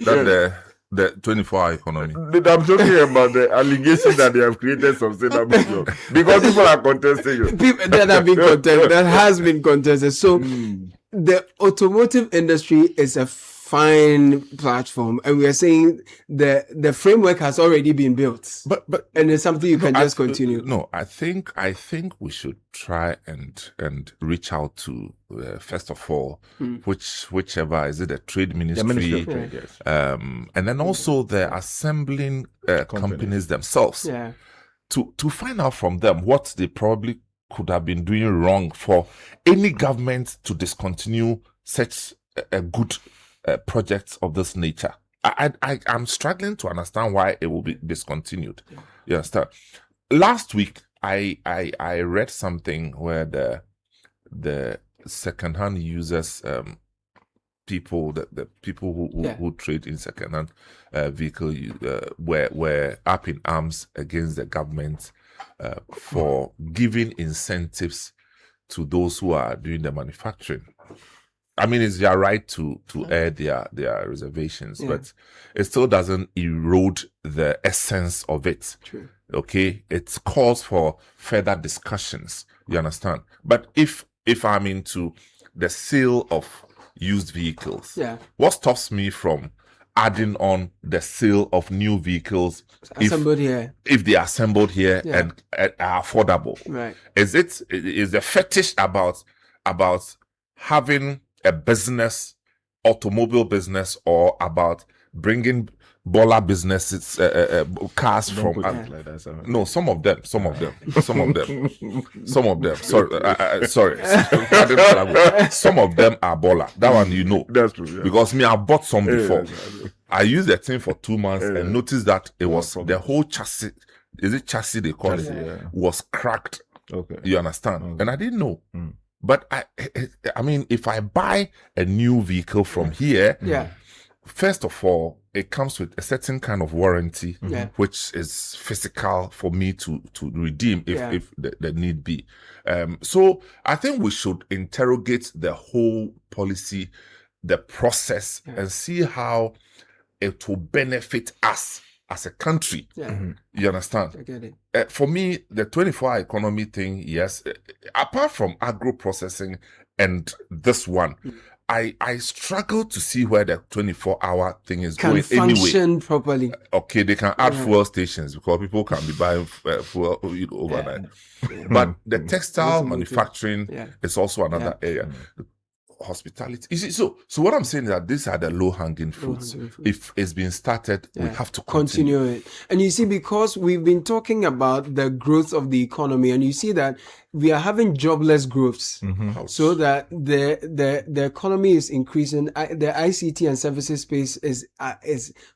The 24-hour economy. I'm talking about the allegation that they have created sustainable jobs, because people are contesting it. That have been contested. That has been contested. So the automotive industry is a fine platform, and we are saying the framework has already been built, but and it's something you can just continue. No, I think we should try and reach out to first of all, whichever is it, the trade ministry, Ministry of Trade, yes. And then also the assembling companies themselves, to find out from them what they probably could have been doing wrong for any government to discontinue such a good projects of this nature. I'm struggling to understand why it will be discontinued. You understand? Last week, I read something where the second-hand users, people, the people who trade in second-hand vehicle were up in arms against the government for giving incentives to those who are doing the manufacturing. I mean, it's their right to air their reservations, but it still doesn't erode the essence of it. True. Okay, it calls for further discussions. You understand? But if I'm into the sale of used vehicles, what stops me from adding on the sale of new vehicles if they are assembled here and are affordable? Right? Is the fetish about having a business, automobile business, or about bringing baller businesses, cars from? No, some of them. Sorry, sorry. Some of them are baller. That one you know. That's true. Yeah. Because me, I bought some before. I used the thing for 2 months and noticed that it was the whole chassis. Is it chassis they call it? Was cracked. Okay. You understand? And I didn't know. But I mean, if I buy a new vehicle from here, first of all, it comes with a certain kind of warranty, which is physical for me to redeem if the need be. So I think we should interrogate the whole policy, the process, and see how it will benefit us as a country. You understand? I get it. For me, the 24-hour economy thing, yes, apart from agro-processing and this one, I struggle to see where the 24-hour thing is can going function anyway. Properly. Okay, they can add fuel stations because people can be buying fuel overnight. But the textile manufacturing is also another area. hospitality. You see, so what I'm saying is that these are the low-hanging fruits. If it's been started, we have to continue it. And you see, because we've been talking about the growth of the economy, and you see that we are having jobless growths, so that the economy is increasing. The ICT and services space is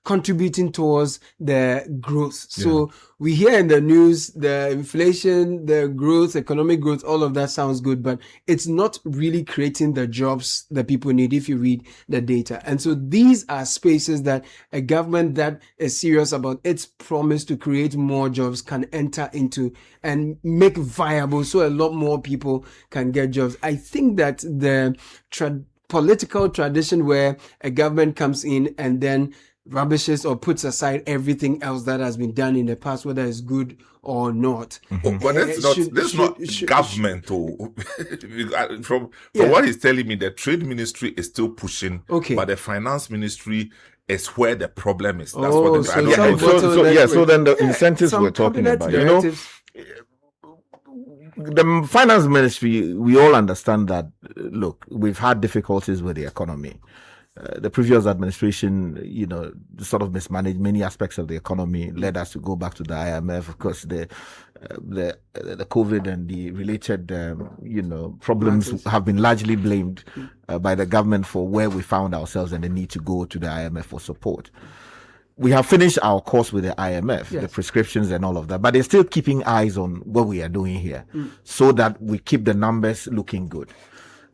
contributing towards the growth. So we hear in the news the inflation, the growth, economic growth, all of that sounds good, but it's not really creating the jobs that people need if you read the data. And so these are spaces that a government that is serious about its promise to create more jobs can enter into and make viable, so a lot more people can get jobs. I think that the political tradition where a government comes in and then rubbishes or puts aside everything else that has been done in the past, whether it's good or not. But it's not government. From what he's telling me, the trade ministry is still pushing, but the finance ministry is where the problem is. That's what so then the incentives we're talking about, you know, the finance ministry, we all understand that, look, we've had difficulties with the economy. The previous administration, you know, sort of mismanaged many aspects of the economy, led us to go back to the IMF. Of course, the COVID and the related, problems have been largely blamed by the government for where we found ourselves and the need to go to the IMF for support. We have finished our course with the IMF, the prescriptions and all of that, but they're still keeping eyes on what we are doing here so that we keep the numbers looking good.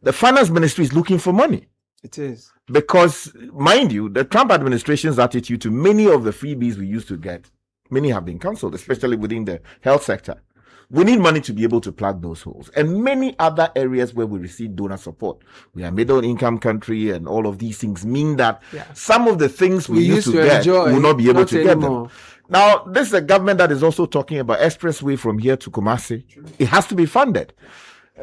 The finance ministry is looking for money. It is. Because, mind you, the Trump administration's attitude to many of the freebies we used to get, many have been cancelled, especially within the health sector. We need money to be able to plug those holes. And many other areas where we receive donor support. We are a middle income country, and all of these things mean that some of the things we used to get will not be able to get them. Now, this is a government that is also talking about expressway from here to Kumasi. It has to be funded.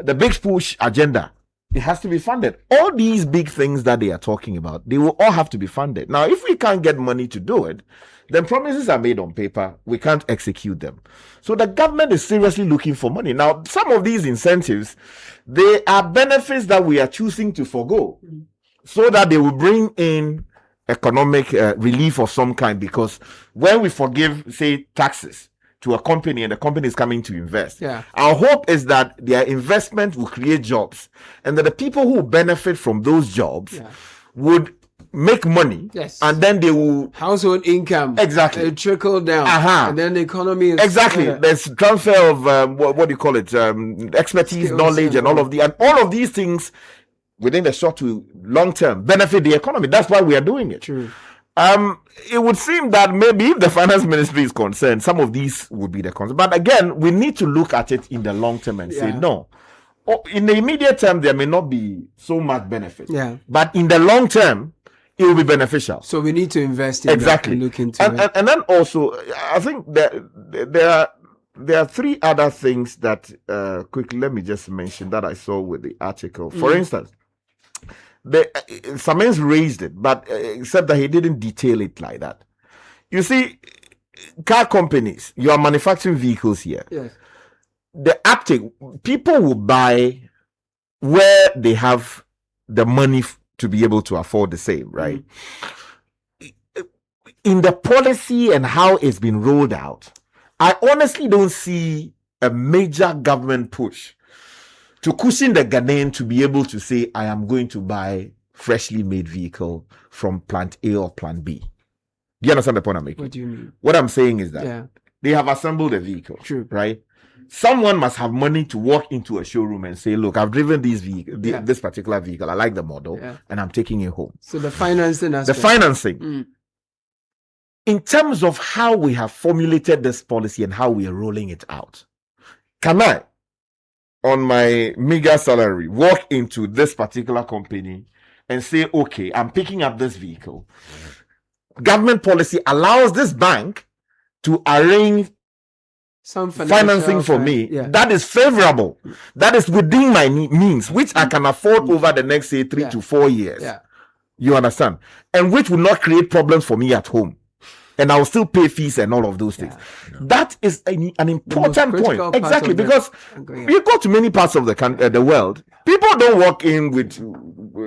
The big push agenda, it has to be funded. All these big things that they are talking about, they will all have to be funded. Now, if we can't get money to do it, then promises are made on paper. We can't execute them. So the government is seriously looking for money. Now, some of these incentives, they are benefits that we are choosing to forego so that they will bring in economic relief of some kind. Because when we forgive, say, taxes to a company and the company is coming to invest, our hope is that their investment will create jobs and that the people who benefit from those jobs would make money, and then they will household income trickle down, and then the economy is there's transfer of what do you call it, expertise, knowledge, and all of these things within the short to long term benefit the economy. That's why we are doing it. True. It would seem that maybe if the finance ministry is concerned, some of these would be the concern. But again, we need to look at it in the long term and say no. In the immediate term, there may not be so much benefit. But in the long term, it will be beneficial. So we need to invest in that and look into it. And then also, I think that there are three other things that quickly let me just mention that I saw with the article. For instance, Samens raised it, but except that he didn't detail it like that. You see, car companies, you are manufacturing vehicles here. Yes. The uptake, people will buy where they have the money to be able to afford the same, right? In the policy and how it's been rolled out, I honestly don't see a major government push to cushion the Ghanaian to be able to say, I am going to buy freshly made vehicle from plant A or plant B. Do you understand the point I'm making? What do you mean? What I'm saying is that they have assembled a vehicle, right? Someone must have money to walk into a showroom and say, look, I've driven this particular vehicle. I like the model and I'm taking it home. So the financing aspect. The financing. In terms of how we have formulated this policy and how we are rolling it out, can I, on my meager salary, walk into this particular company and say, okay, I'm picking up this vehicle. Government policy allows this bank to arrange some financing for me that is favorable, that is within my means, which I can afford over the next, say, 3 to 4 years. You understand? And which will not create problems for me at home. And I will still pay fees and all of those things. That is an important point. Exactly, because you go to many parts of the world, people don't walk in with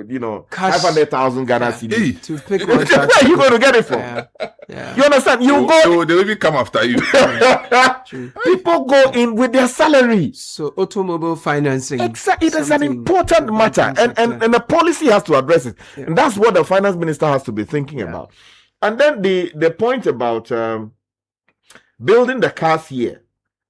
500,000 Ghana cedis. To pick Where are you going to get it from? You understand? So they will even come after you. People go in with their salary. So automobile financing. Exactly. It is an important matter. And the policy has to address it. And that's what the finance minister has to be thinking about. And then the point about building the cars here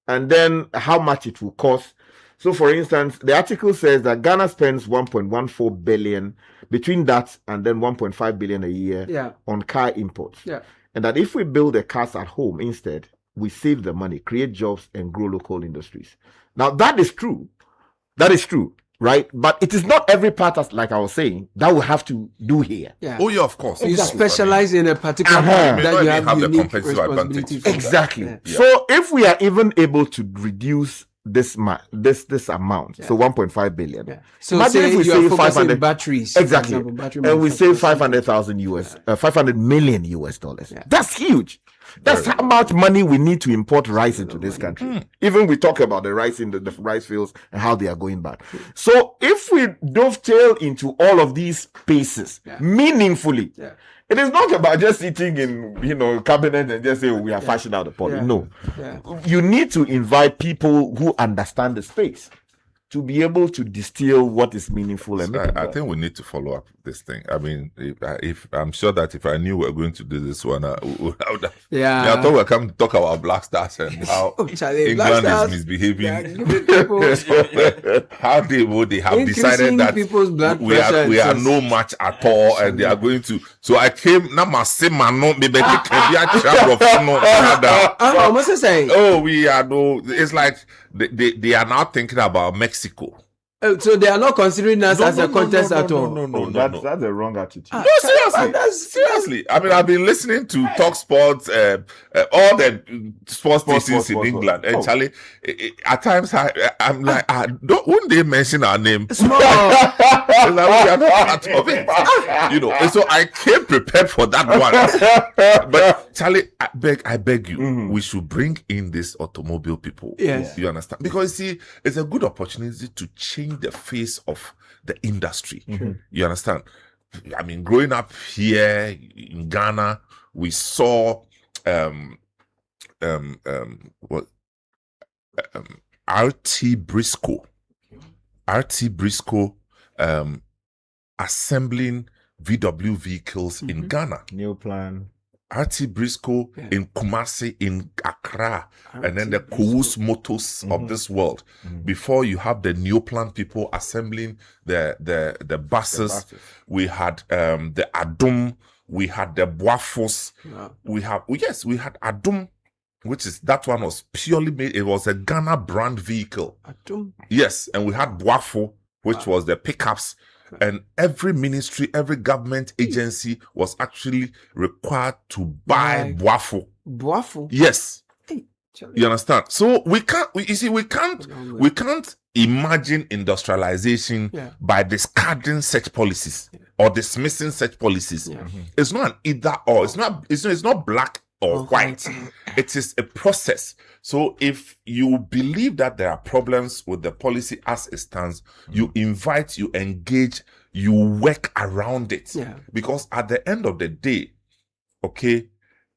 and then how much it will cost. So, for instance, the article says that Ghana spends 1.14 billion between that and then 1.5 billion a year on car imports. And that if we build the cars at home instead, we save the money, create jobs, and grow local industries. Now, that is true. That is true, right? But it is not every part, as like I was saying, that we have to do here. Oh, yeah, of course. You specialize in a particular part that you have the unique competitive responsibility advantage. for. Exactly. So, if we are even able to reduce this amount, so 1.5 billion. So imagine say if we you are save focusing 500 batteries, exactly, for example, battery and we save manufacturers. 500 million US dollars. That's huge. That's how much money we need to import rice into this country. Even we talk about the rice in the rice fields and how they are going bad. So if we dovetail into all of these spaces meaningfully, it is not about just sitting in, cabinet and just say, we are fashioning out the policy. No. You need to invite people who understand the space to be able to distill what is meaningful. And I think we need to follow up this thing. I mean, if I'm sure that if I knew we were going to do this one, I would have. I thought we were coming to talk about Black Stars and how England is misbehaving. How they have decided that we are no match at all, and they are going to. So I came. Oh, we are no. It's like they are now thinking about Mexico. So they are not considering us as a contest at all. No. That's the wrong attitude. No, seriously. I mean, I've been listening to Talk Sports, all the sports stations in England, and Charlie, at times I'm like, wouldn't they mention our name? Small. Like, we are not part of it. And so I came prepared for that one. But Charlie, I beg you, we should bring in these automobile people. Yes. You understand? Because you see, it's a good opportunity to change the face of the industry. You understand? I mean, growing up here in Ghana, we saw RT Briscoe assembling VW vehicles in Ghana. New plan. RT Briscoe in Kumasi, in Kakra, and then the Kowus Motors of this world. Before you have the Neoplan people assembling the buses. We had the Adum, we had the Boafos, we had Adum, that one was purely made, it was a Ghana brand vehicle. Adum. Yes, and we had Boafo, which was the pickups. And every ministry, every government agency was actually required to buy Boafo. Boafo? Yes. You understand? So we can't imagine industrialization by discarding such policies or dismissing such policies. It's not an either or. It's not black or white. It is a process. So if you believe that there are problems with the policy as it stands, you invite, you engage, you work around it. Because at the end of the day, okay,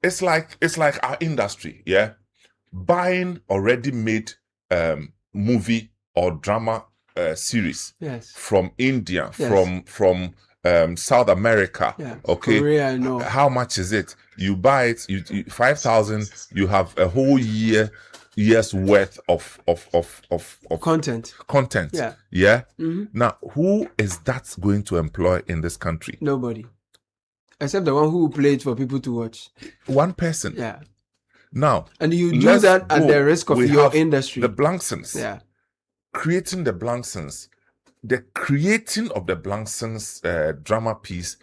it's like our industry, buying already made movie or drama series from India, from South America, okay, Korea, no. How much is it? You buy it, you 5,000, you have a whole year's worth of content. Now, who is that going to employ in this country? Nobody, except the one who played for people to watch. One person. Now, and you do that at the risk of your industry. The Blanksons. Creating the Blanksons. The creating of the Blanksons drama piece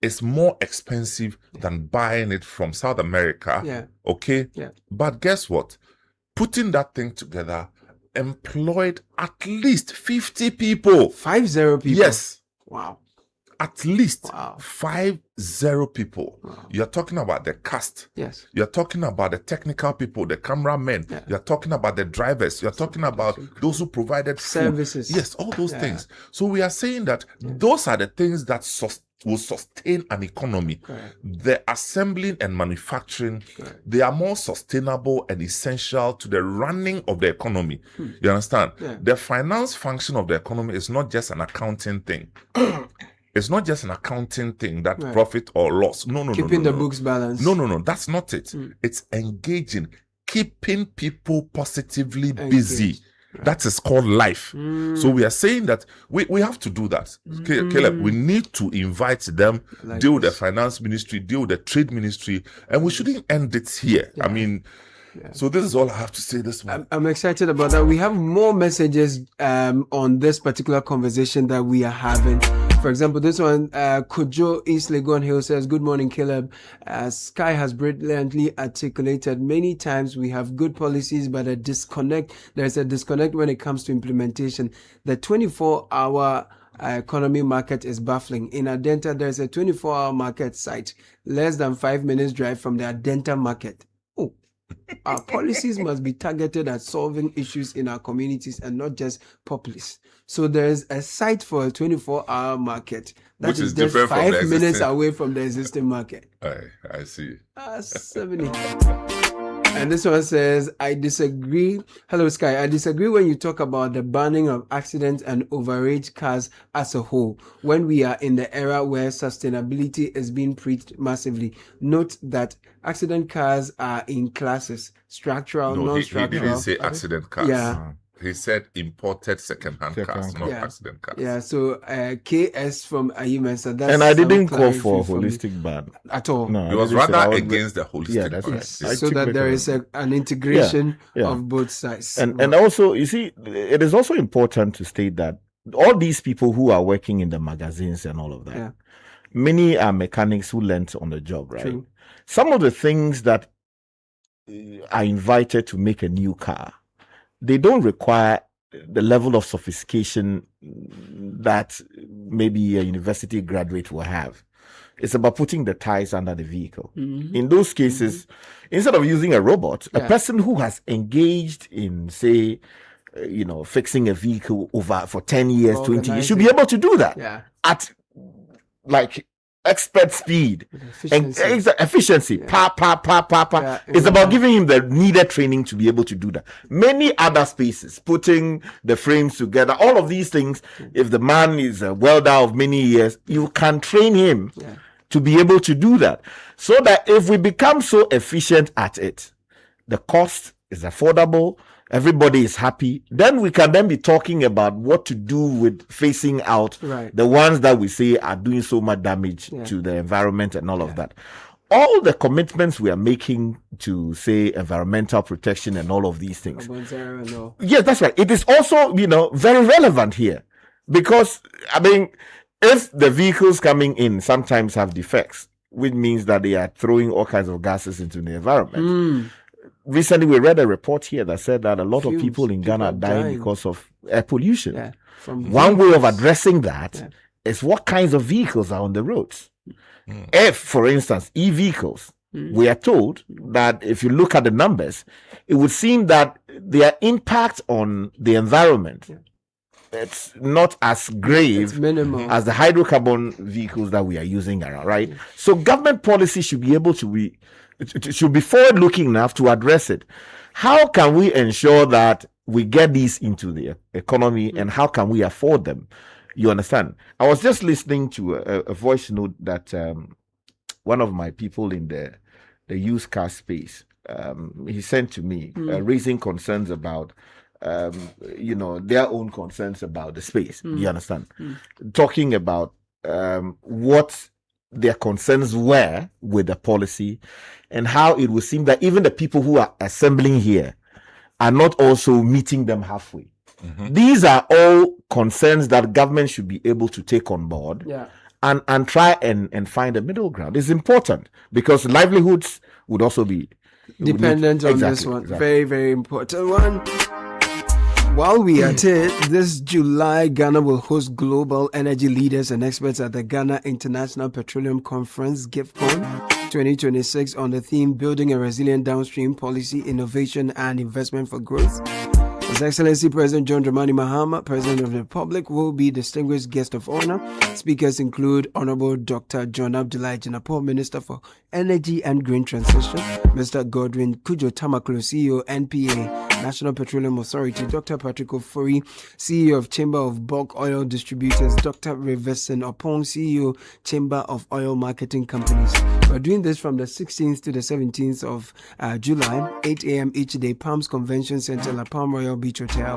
is more expensive than buying it from South America. Okay? But guess what? Putting that thing together employed at least 50 people. 50 people? Yes. Wow. at least 50 people. You're talking about the cast. Yes. You're talking about the technical people, the cameramen. Yeah. You're talking about the drivers. You're talking about those who provided services. Food. Yes, all those things. So we are saying that those are the things that will sustain an economy. Correct. The assembling and manufacturing, they are more sustainable and essential to the running of the economy. You understand? Yeah. The finance function of the economy is not just an accounting thing. It's not just an accounting thing that profit or loss. No. Keeping the books balanced. No. That's not it. It's engaging, keeping people positively busy. That is called life. So we are saying that we have to do that. Caleb, we need to invite them, deal with the finance ministry, deal with the trade ministry, and we shouldn't end it here. I mean, so this is all I have to say this morning. I'm excited about that. We have more messages on this particular conversation that we are having. For example, this one, Kojo East Legon Hill says, "Good morning, Caleb. Sky has brilliantly articulated many times we have good policies, but there's a disconnect when it comes to implementation. The 24-hour economy market is baffling. In Adenta, there's a 24-hour market site, less than 5 minutes drive from the Adenta market. Our policies must be targeted at solving issues in our communities and not just populace. So there's a site for a 24-hour market that is just 5 minutes away from the existing market." I see. 70. And this one says, "I disagree. Hello, Sky. I disagree when you talk about the banning of accidents and overage cars as a whole, when we are in the era where sustainability is being preached massively. Note that accident cars are in classes, structural, non-structural." He didn't say accident cars. Yeah. He said imported second-hand cars, not accident cars. Yeah, so KS from Ayimesa. And I didn't call for a holistic ban at all. No, he was rather against the holistic ban. Yes. So that there is an integration of both sides. And also, you see, it is also important to state that all these people who are working in the magazines and all of that, many are mechanics who learnt on the job, right? True. Some of the things that are invited to make a new car, they don't require the level of sophistication that maybe a university graduate will have. It's about putting the tires under the vehicle. In those cases, instead of using a robot, a person who has engaged in, say, fixing a vehicle for 10 years, 20 years, should be able to do that at like expert speed and efficiency. It's about giving him the needed training to be able to do that. Many other spaces, putting the frames together, all of these things, if the man is a welder of many years, you can train him to be able to do that. So that if we become so efficient at it, the cost is affordable, everybody is happy, then we can then be talking about what to do with phasing out the ones that we say are doing so much damage to the environment and all of that. All the commitments we are making to, say, environmental protection and all of these things. Yes, that's right. It is also, very relevant here, because, I mean, if the vehicles coming in sometimes have defects, which means that they are throwing all kinds of gases into the environment. Recently, we read a report here that said that a lot of people in Ghana are dying because of air pollution. One way of addressing that is what kinds of vehicles are on the roads. If, for instance, e-vehicles, we are told that if you look at the numbers, it would seem that their impact on the environment, it's not as grave as the hydrocarbon vehicles that we are using around, right? So government policy should be able to be forward-looking enough to address it. How can we ensure that we get these into the economy, and how can we afford them? You understand? I was just listening to a voice note that one of my people in the used car space, he sent to me, raising concerns about their own concerns about the space. You understand? Talking about what their concerns were with the policy, and how it would seem that even the people who are assembling here are not also meeting them halfway. These are all concerns that government should be able to take on board and try and find a middle ground. It's important, because livelihoods would also be dependent on this one. Very, very important one. While we are at it, this July, Ghana will host global energy leaders and experts at the Ghana International Petroleum Conference, GIFCON 2026, on the theme Building a Resilient Downstream Policy, Innovation and Investment for Growth. His Excellency President John Dramani Mahama, President of the Republic, will be distinguished guest of honor. Speakers include Honorable Dr. John Abdullahi Jinapor, Minister for Energy and Green Transition, Mr. Godwin Kujo Tamaklo, CEO, NPA, National Petroleum Authority, Dr. Patrick Ofori, CEO of Chamber of Bulk Oil Distributors, Dr. Reverson Opong, CEO, Chamber of Oil Marketing Companies. We're doing this from the 16th to the 17th of July, 8 a.m. each day, Palms Convention Center, La Palm Royal Beach Hotel.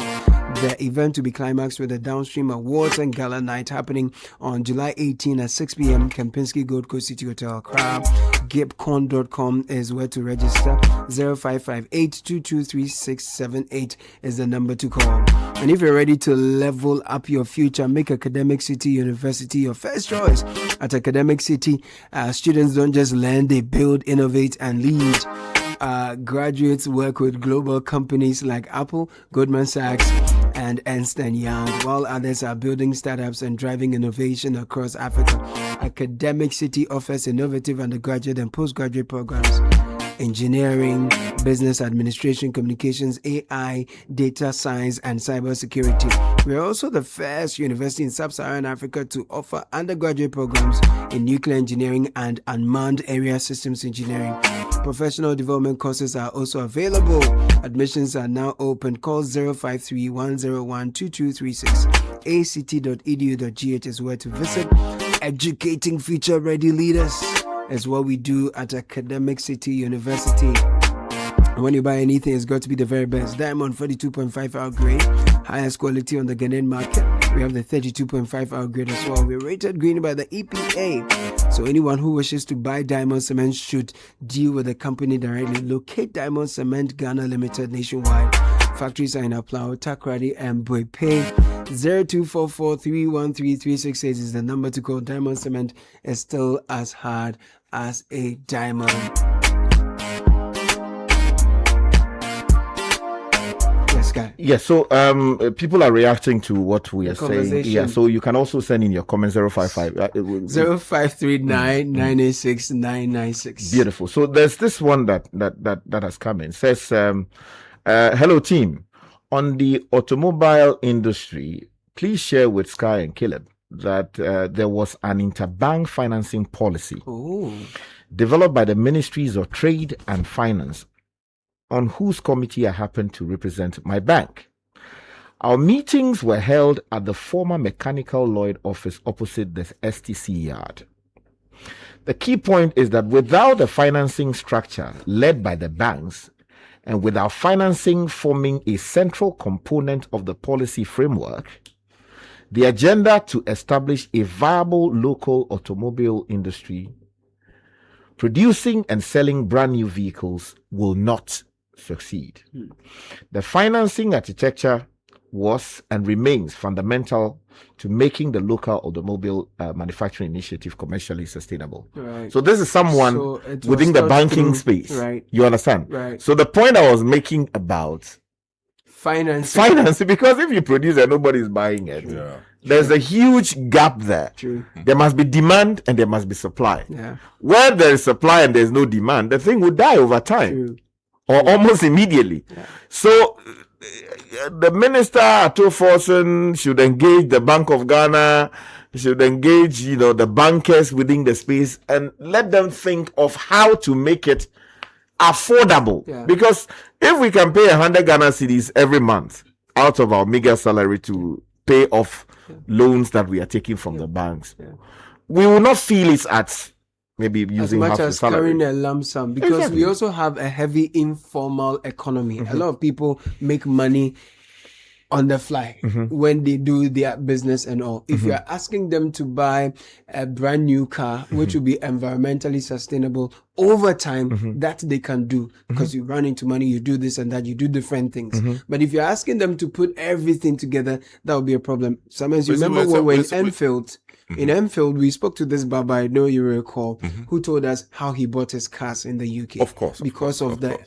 The event to be climaxed with the Downstream Awards and Gala Night happening on July 18 at 6 p.m. Kempinski Gold Coast City Hotel, Accra. Gipcon.com is where to register. 0558-223678 is the number to call. And if you're ready to level up your future, make Academic City University your first choice. At Academic City, students don't just learn, they build, innovate, and lead. Graduates work with global companies like Apple, Goldman Sachs, and Ernst & Young, while others are building startups and driving innovation across Africa. Academic City offers innovative undergraduate and postgraduate programs, engineering, business administration, communications, AI, data science, and cybersecurity. We are also the first university in sub-Saharan Africa to offer undergraduate programs in nuclear engineering and unmanned area systems engineering. Professional development courses are also available. Admissions are now open. Call 053-101-2236. act.edu.gh is where to visit. Educating future-ready leaders is what we do at Academic City University. When you buy anything, it's got to be the very best. Diamond 42.5 hour grade, highest quality on the Ghanaian market. We have the 32.5 hour grade as well. We're rated green by the EPA. So anyone who wishes to buy Diamond Cement should deal with the company directly. Locate Diamond Cement Ghana Limited nationwide. Factories are in Aplau, Takrady, and Boypay. 0244-313-368 is the number to call. Diamond Cement is still as hard as a diamond. Yeah, so people are reacting to what we are saying. Yeah, so you can also send in your comments 055 0539-986-996. Beautiful. So there's this one that has come in. It says, hello team. On the automobile industry, please share with Sky and Caleb that there was an interbank financing policy developed by the Ministries of Trade and Finance, on whose committee I happen to represent my bank. Our meetings were held at the former Mechanical Lloyd office opposite the STC yard. The key point is that without a financing structure led by the banks, and without financing forming a central component of the policy framework, the agenda to establish a viable local automobile industry producing and selling brand new vehicles will not succeed. The financing architecture was and remains fundamental to making the local automobile manufacturing initiative commercially sustainable. Right. So this is someone within the banking space. Right. You understand? Right. So the point I was making about financing, because if you produce and nobody's buying it, there's a huge gap there. True. There must be demand and there must be supply. Yeah. Where there is supply and there's no demand, the thing will die over time. True. Or almost immediately. Yeah. So the minister Ato Forson should engage the Bank of Ghana, should engage, the bankers within the space and let them think of how to make it affordable. Yeah. Because if we can pay 100 Ghana cedis every month out of our meager salary to pay off loans that we are taking from the banks, we will not feel it at maybe using as much half as the salary. carrying a lump sum, because we also have a heavy informal economy. A lot of people make money on the fly when they do their business and all. If you're asking them to buy a brand new car, which will be environmentally sustainable over time, that they can do, because you run into money, you do this and that, you do different things. But if you're asking them to put everything together, that will be a problem. Sometimes you remember when we're in Enfield, In Enfield, we spoke to this Baba, I know you recall, who told us how he bought his cars in the UK. Of course. Because of the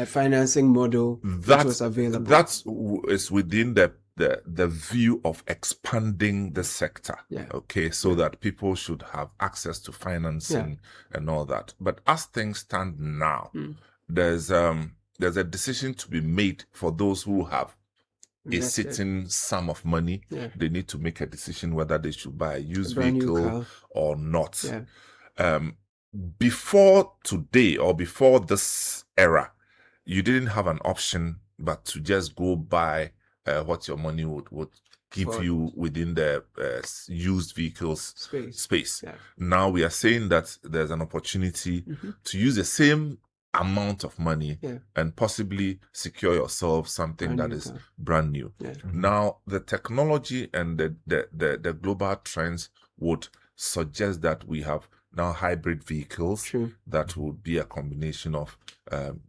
financing model that was available. That is within the view of expanding the sector. Okay, so that people should have access to financing and all that. But as things stand now, there's a decision to be made for those who have a certain sum of money. They need to make a decision whether they should buy a used vehicle or not. Before today or before this era, you didn't have an option but to just go buy what your money would give you within the used vehicles space. Now we are saying that there's an opportunity to use the same amount of money and possibly secure yourself something that is brand new. Now the technology and the global trends would suggest that we have now hybrid vehicles that would be a combination of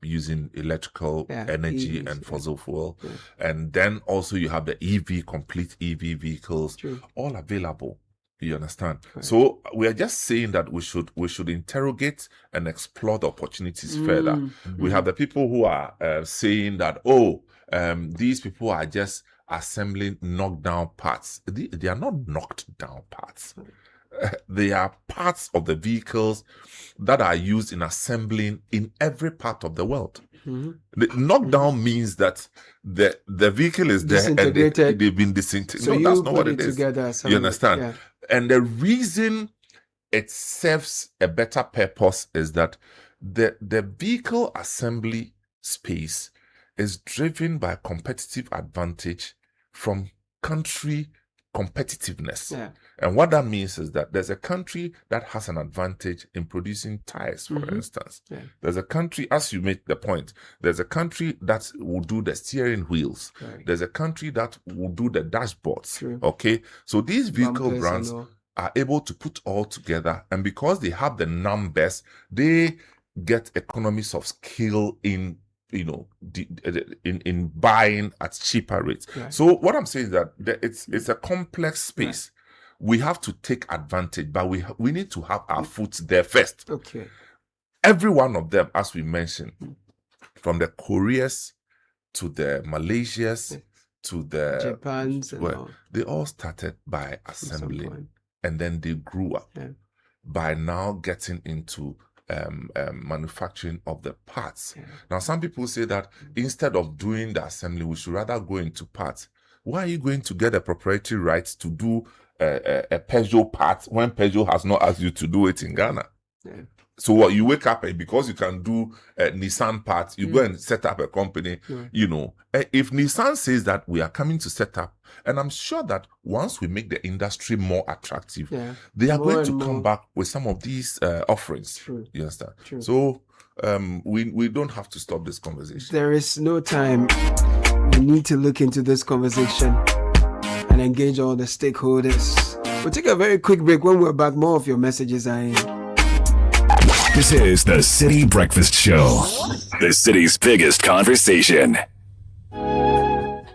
using electrical energy EVs, and fossil fuel, and then also you have the complete EV vehicles all available. You understand? So we are just saying that we should interrogate and explore the opportunities further. We have the people who are saying that these people are just assembling knocked down parts. They are not knocked down parts. They are parts of the vehicles that are used in assembling in every part of the world. The knockdown means that the vehicle is there and they've been disintegrated. So no, that's not what it is. You understand? Yeah. And the reason it serves a better purpose is that the vehicle assembly space is driven by competitive advantage from country competitiveness. And what that means is that there's a country that has an advantage in producing tires, for instance. There's a country, as you make the point, there's a country that will do the steering wheels. There's a country that will do the dashboards. Okay, so these vehicle brands are able to put all together, and because they have the numbers, they get economies of scale in in buying at cheaper rates. So what I'm saying is that it's a complex space. We have to take advantage, but we need to have our foot there first. Okay. Every one of them, as we mentioned, from the Koreas to the Malaysias to the Japans, they all started by assembling, and then they grew up by now getting into manufacturing of the parts. Now, some people say that instead of doing the assembly, we should rather go into parts. Why are you going to get a proprietary right to do a Peugeot part when Peugeot has not asked you to do it in Ghana? So what, you wake up and because you can do Nissan parts, you go and set up a company. If Nissan says that we are coming to set up, and I'm sure that once we make the industry more attractive, they are going to come back with some of these offerings. You understand? So we don't have to stop this conversation. There is no time. We need to look into this conversation and engage all the stakeholders. We'll take a very quick break. When we're back, more of your messages are in. This is the Citi Breakfast Show, the city's biggest conversation.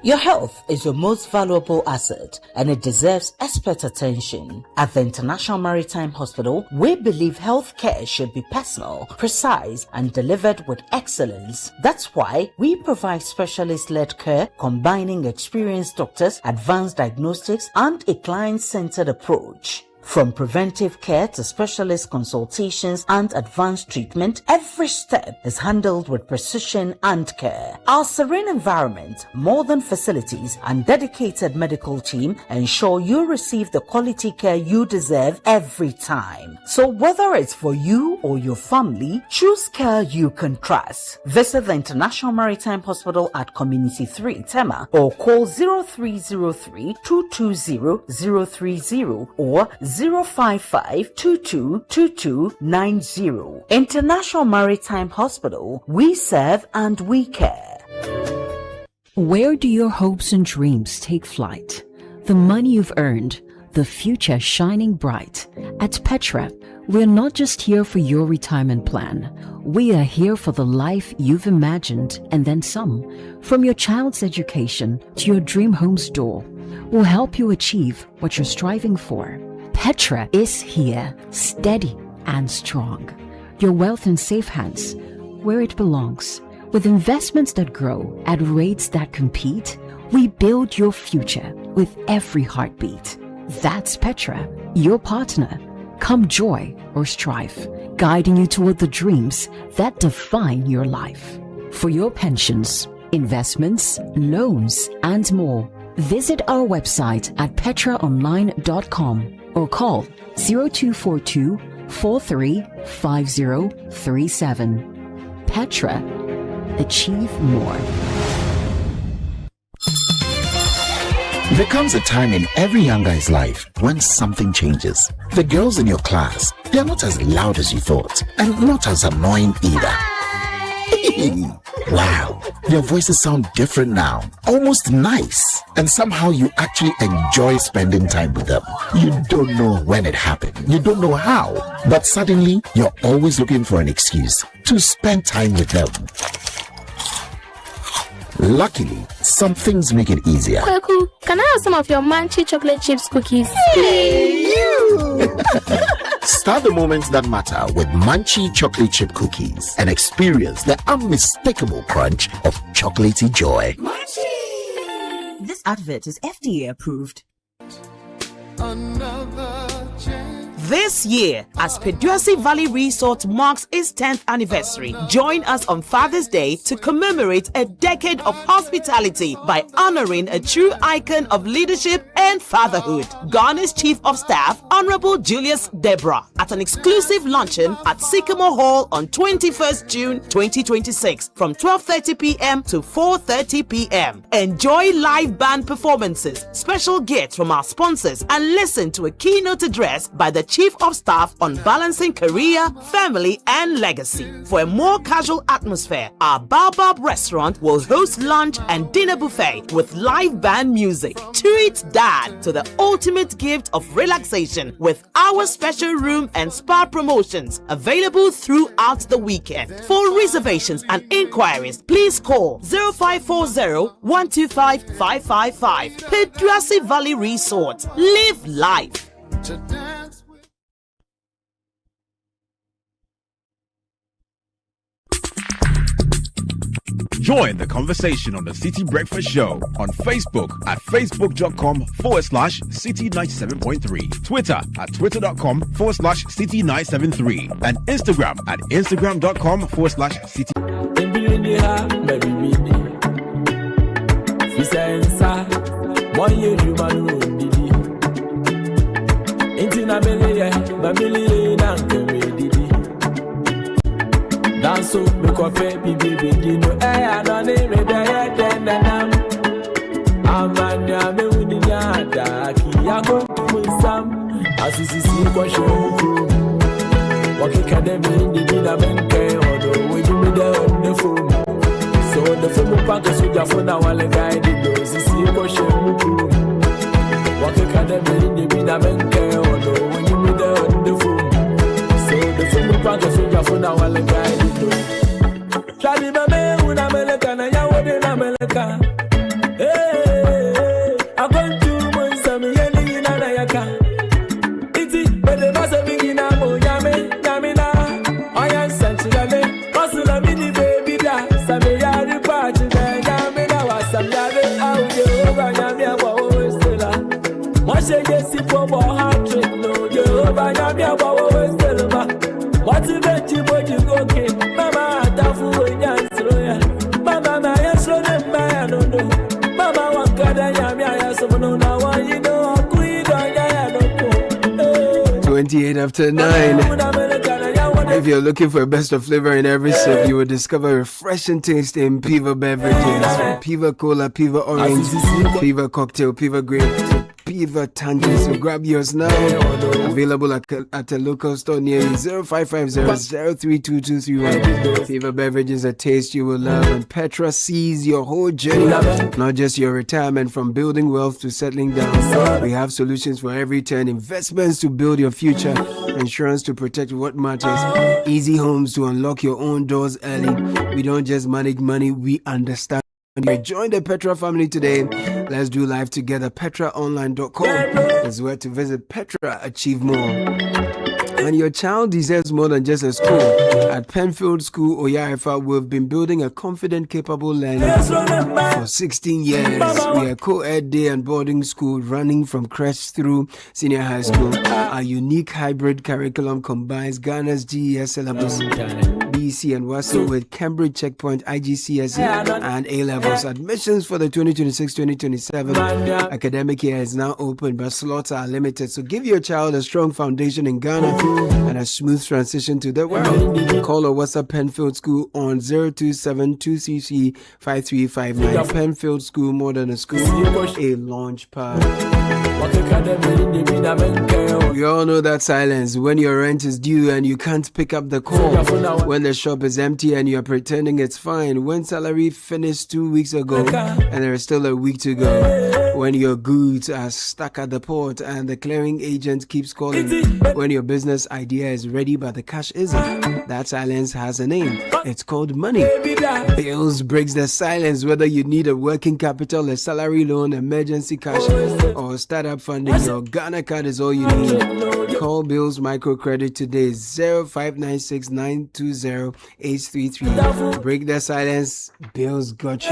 Your health is your most valuable asset, and it deserves expert attention. At the International Maritime Hospital, we believe health care should be personal, precise, and delivered with excellence. That's why we provide specialist-led care, combining experienced doctors, advanced diagnostics, and a client-centered approach. From preventive care to specialist consultations and advanced treatment, every step is handled with precision and care. Our serene environment, modern facilities, and dedicated medical team ensure you receive the quality care you deserve every time. So whether it's for you or your family, choose care you can trust. Visit the International Maritime Hospital at Community 3, Tema, or call 0303 220 030 or 055-2222-90. International Maritime Hospital, we serve and we care. Where do your hopes and dreams take flight? The money you've earned, the future shining bright. At Petra, we're not just here for your retirement plan. We are here for the life you've imagined and then some. From your child's education to your dream home's door, we'll help you achieve what you're striving for. Petra is here, steady and strong. Your wealth in safe hands, where it belongs. With investments that grow at rates that compete, we build your future with every heartbeat. That's Petra, your partner. Come joy or strife, guiding you toward the dreams that define your life. For your pensions, investments, loans, and more, visit our website at petraonline.com or call 0242 435037. Petra, achieve more. There comes a time in every young guy's life when something changes. The girls in your class, they're not as loud as you thought, and not as annoying either. Wow, your voices sound different now, almost nice, and somehow you actually enjoy spending time with them. You don't know when it happened, you don't know how, but suddenly you're always looking for an excuse to spend time with them. Luckily, some things make it easier. Kweku, can I have some of your Munchie chocolate chips cookies? Start the moments that matter with Munchie chocolate chip cookies and experience the unmistakable crunch of chocolatey joy. Munchie! This advert is FDA approved. This year, as Peduasi Valley Resort marks its 10th anniversary, join us on Father's Day to commemorate a decade of hospitality by honoring a true icon of leadership and fatherhood, Ghana's Chief of Staff, Honorable Julius Debra, at an exclusive luncheon at Sycamore Hall on 21st June 2026 from 12:30 p.m. to 4:30 p.m. Enjoy live band performances, special gifts from our sponsors, and listen to a keynote address by the Chief of Staff on balancing career, family, and legacy. For a more casual atmosphere, our Baobab restaurant will host lunch and dinner buffet with live band music. Treat Dad to the ultimate gift of relaxation with our special room and spa promotions available throughout the weekend. For reservations and inquiries, please call 0540-125-555. Peduasi Valley Resort. Live life. Join the conversation on the Citi Breakfast Show on Facebook at facebook.com/Citi97.3, Twitter at twitter.com/Citi973, and Instagram at instagram.com/Citi. Danso me kofe bibi no I don't need me there then nam amanya me uninya da ki yago musam asisi ko show wake academy di na menke odo we do me there on the phone so the phone pack so ja phone na wale guide do sisi ko show wake academy di na menke odo we do me there on the phone so the phone pack so ja phone na wale guide. Shali mame una meleka na yawo de na meleka. Hey, I want to mo sami yeni na yaka. Iti bede basa bigina mo yame na. Oya sanchilale, osula mini baby da. Sami yari party na yame na wasam yare audio over yame awa owestela. Moshe yesi pobo heart trick no je over yame awa owestela ba. What if you body go king? Mama atafu wenyansroya. Mama na yesro nemba ya nono. Mama wakada nyami ayasomono na wanyino akuido ya noko. 28 after 9. If you're looking for a best of flavor in every sip, you will discover refreshing taste in Piva beverages. From Piva Cola, Piva Orange, Piva Cocktail, Piva Grape, Piva Tangerine. So grab yours now. Available at a local store near you. 0550-032231. Piva beverages, a taste you will love. And Petra sees your whole journey, not just your retirement. From building wealth to settling down, we have solutions for every turn. Investments to build your future, insurance to protect what matters, easy homes to unlock your own doors early. We don't just manage money, we understand. Join the Petra family today Let's do life together. PetraOnline.com is where to visit. Petra, achieve more. And your child deserves more than just a school. At Penfield School, Oyarifa, we've been building a confident, capable learner for 16 years. We are co-ed day and boarding school running from creche through senior high school. Our unique hybrid curriculum combines Ghana's GES syllabus, BC and WASO with Cambridge Checkpoint, IGCSE and A-levels. Admissions for the 2026-2027 academic year is now open, but slots are limited. So give your child a strong foundation in Ghana and a smooth transition to the world. Call or WhatsApp Penfield School on 027-2cc-5359. Penfield School, more than a school, a launch pad. We all know that silence when your rent is due and you can't pick up the call, when the shop is empty and you're pretending it's fine, when salary finished 2 weeks ago and there is still a week to go, when your goods are stuck at the port and the clearing agent keeps calling, when your business idea is ready but the cash isn't. That silence has a name. It's called money. Bills breaks the silence whether you need a working capital, a salary loan, emergency cash, or startup funding. Your Ghana card is all you need. Call Bills Microcredit today, 0596-920-833. Break the silence. Bills got you.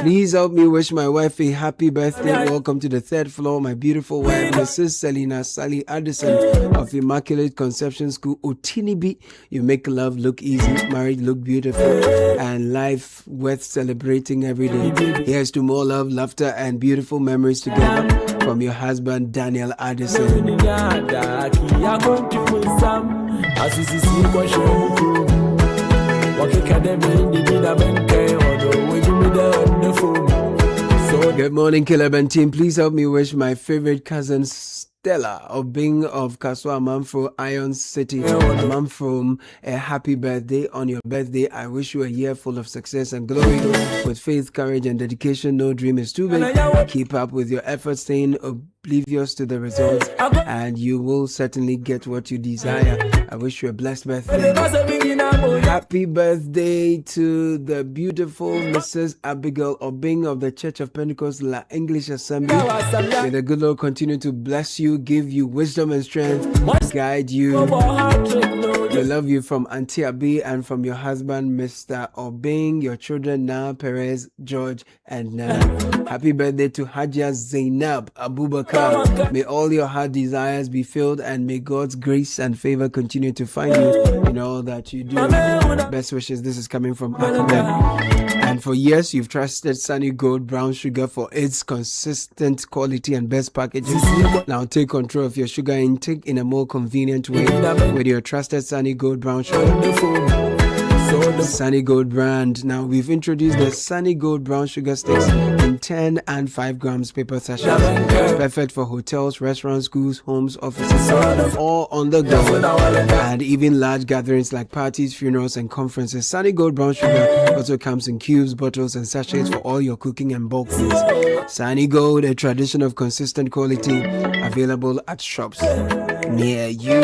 Please help me wish my wife a happy birthday. Welcome to the third floor, my beautiful wife, Mrs. Selina Sally Addison of Immaculate Conception School, Otinibi. You make love look easy, marriage look beautiful, and life worth celebrating every day. Here's to more love, laughter, and beautiful memories together from your husband, Daniel Addison. Good morning, Caleb and team. Please help me wish my favorite cousin Dela of being of Kaswa Manfro, Iron City, Manfro, a happy birthday. On your birthday, I wish you a year full of success and glory with faith, courage, and dedication. No dream is too big. Keep up with your efforts, staying oblivious to the results, and you will certainly get what you desire. I wish you a blessed birthday. Happy birthday to the beautiful Mrs. Abigail Obing of the Church of Pentecost La English Assembly. May the good Lord continue to bless you, give you wisdom and strength, guide you. We love you from Auntie Abi and from your husband, Mr. Obing, your children, Na, Perez, George, and Na. Happy birthday to Hajia Zainab Abubakar. May all your heart desires be filled, and may God's grace and favor continue to find you in all that you do. Best wishes. This is coming from Ahmed. And for years, you've trusted Sunny Gold Brown Sugar for its consistent quality and best packaging. Now take control of your sugar intake in a more convenient way with your trusted Sunny Gold Brown Sugar. Sunny Gold brand. Now we've introduced the Sunny Gold Brown Sugar Sticks in 10 and 5 grams paper sachets. Perfect for hotels, restaurants, schools, homes, offices, all on the go, and even large gatherings like parties, funerals, and conferences. Sunny Gold Brown Sugar also comes in cubes, bottles, and sachets for all your cooking and bulk needs. Sunny Gold, a tradition of consistent quality, available at shops near you.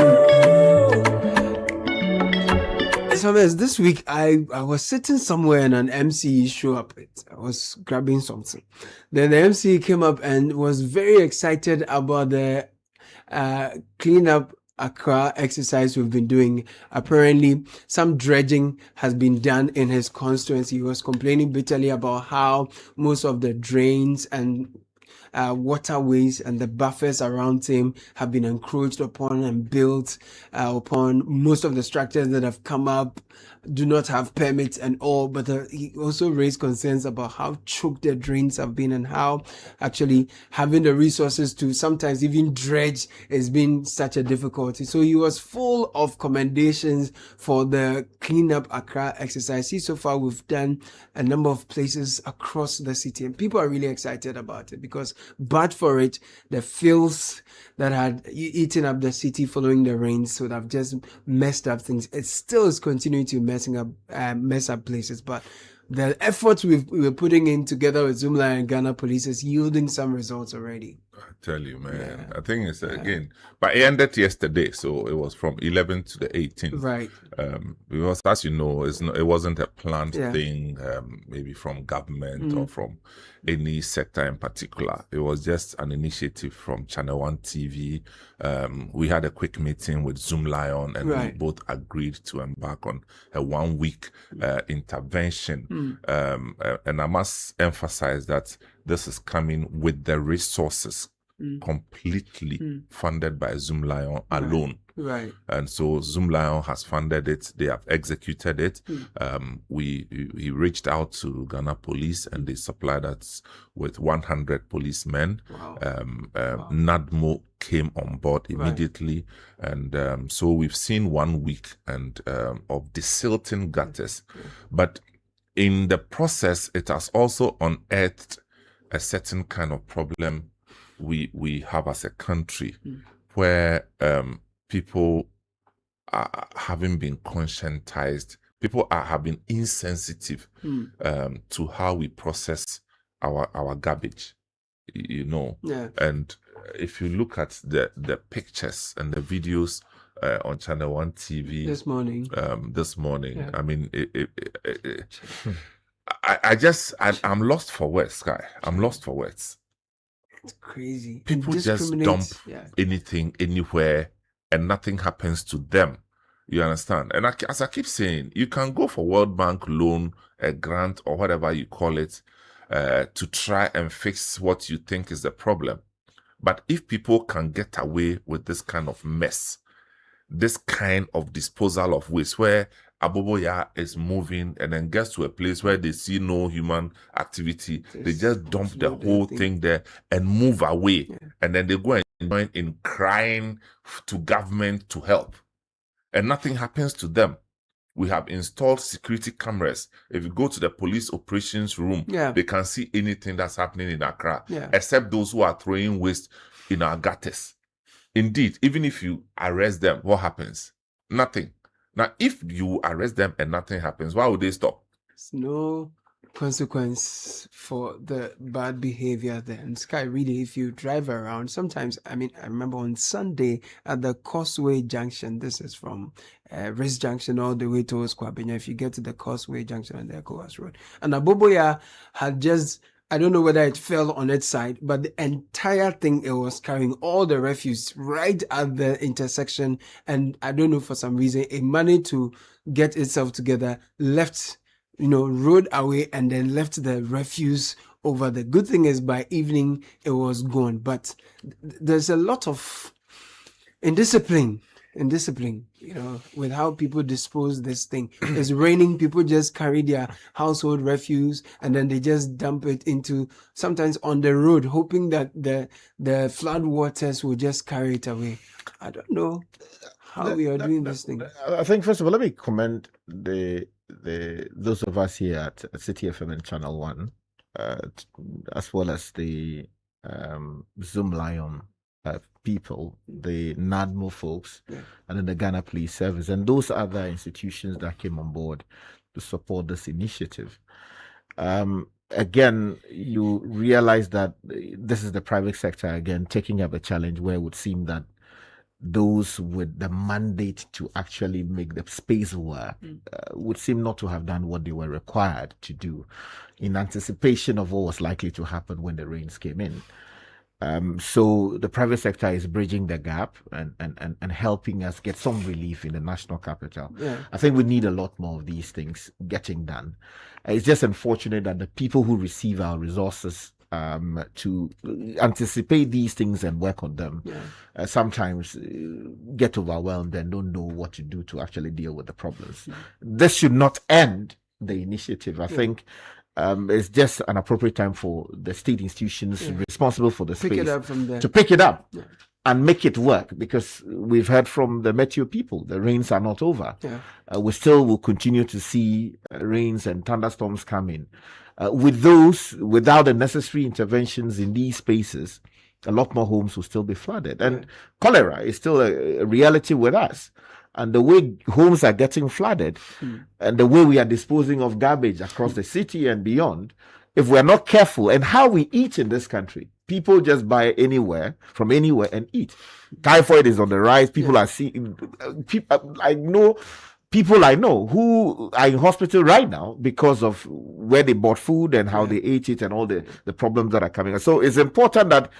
So this week I was sitting somewhere and an MC showed up. I was grabbing something. Then the MC came up and was very excited about the clean up Accra exercise we've been doing. Apparently some dredging has been done in his constituency. He was complaining bitterly about how most of the drains and waterways and the buffers around him have been encroached upon and built upon. Most of the structures that have come up do not have permits and all, but he also raised concerns about how choked the drains have been and how actually having the resources to sometimes even dredge has been such a difficulty. So he was full of commendations for the Clean Up Accra exercise. See, so far we've done a number of places across the city and people are really excited about it because but for it, the filth that had eaten up the city following the rains would have just messed up things. It still is continuing to mess up places, but the efforts we were putting in together with Zumla and Ghana Police is yielding some results already. I tell you, man. I think it's again, but it ended yesterday, so it was from 11th to the 18th. Right. Because as you know, it wasn't a planned thing, maybe from government or from any sector in particular. It was just an initiative from Channel 1 TV. We had a quick meeting with Zoom Lion, and we both agreed to embark on a 1 week intervention. And I must emphasize that this is coming with the resources completely funded by Zoom Lion alone. Right. And so Zoom Lion has funded it. They have executed it. We reached out to Ghana Police, and they supplied us with 100 policemen. Wow. NADMO came on board immediately. And so we've seen 1 week and of desilting gutters. But in the process, it has also unearthed a certain kind of problem we have as a country, where people haven't been conscientized. People have been insensitive to how we process our garbage, you know. And if you look at the pictures and the videos on Channel 1 TV this morning, I mean, I'm lost for words, Sky. I'm lost for words. It's crazy. People just dump anything anywhere, and nothing happens to them. You understand? And as I keep saying, you can go for World Bank loan, a grant, or whatever you call it, to try and fix what you think is the problem. But if people can get away with this kind of mess, this kind of disposal of waste, where Aboboya is moving and then gets to a place where they see no human activity, they just dump the whole thing there and move away. And then they go and join in crying to government to help. And nothing happens to them. We have installed security cameras. If you go to the police operations room, they can see anything that's happening in Accra, except those who are throwing waste in our gutters. Indeed, even if you arrest them, what happens? Nothing. Now, if you arrest them and nothing happens, why would they stop? There's no consequence for the bad behavior there. And Sky, really, if you drive around, sometimes, I remember on Sunday at the Causeway Junction, this is from Risk Junction all the way towards Kwabenya, if you get to the Causeway Junction on the ECOWAS Road. And Aboboya had just, I don't know whether it fell on its side, but the entire thing, it was carrying all the refuse right at the intersection. And I don't know, for some reason, it managed to get itself together, left, rode away, and then left the refuse over there. Good thing is by evening, it was gone. But there's a lot of indiscipline, with how people dispose this thing. It's raining, people just carry their household refuse and then they just dump it into, sometimes on the road, hoping that the flood waters will just carry it away. I don't know how we are doing this thing. I think, first of all, let me commend those of us here at Citi FM and Channel 1, as well as the Zoom Lion people, the NADMO folks, and then the Ghana Police Service, and those other institutions that came on board to support this initiative. Again, you realize that this is the private sector, again, taking up a challenge where it would seem that those with the mandate to actually make the space work would seem not to have done what they were required to do in anticipation of what was likely to happen when the rains came in. So the private sector is bridging the gap and helping us get some relief in the national capital. I think we need a lot more of these things getting done. It's just unfortunate that the people who receive our resources to anticipate these things and work on them sometimes get overwhelmed and don't know what to do to actually deal with the problems. This should not end the initiative. I think it's just an appropriate time for the state institutions responsible for the space to pick it up and make it work, because we've heard from the Meteo people, the rains are not over. We still will continue to see rains and thunderstorms coming. With those, without the necessary interventions in these spaces, a lot more homes will still be flooded. And cholera is still a reality with us. And the way homes are getting flooded and the way we are disposing of garbage across the city and beyond, if we're not careful, and how we eat in this country, People just buy from anywhere and eat. Typhoid is on the rise. People are seeing. I know who are in hospital right now because of where they bought food and how they ate it and all the problems that are coming. So it's important that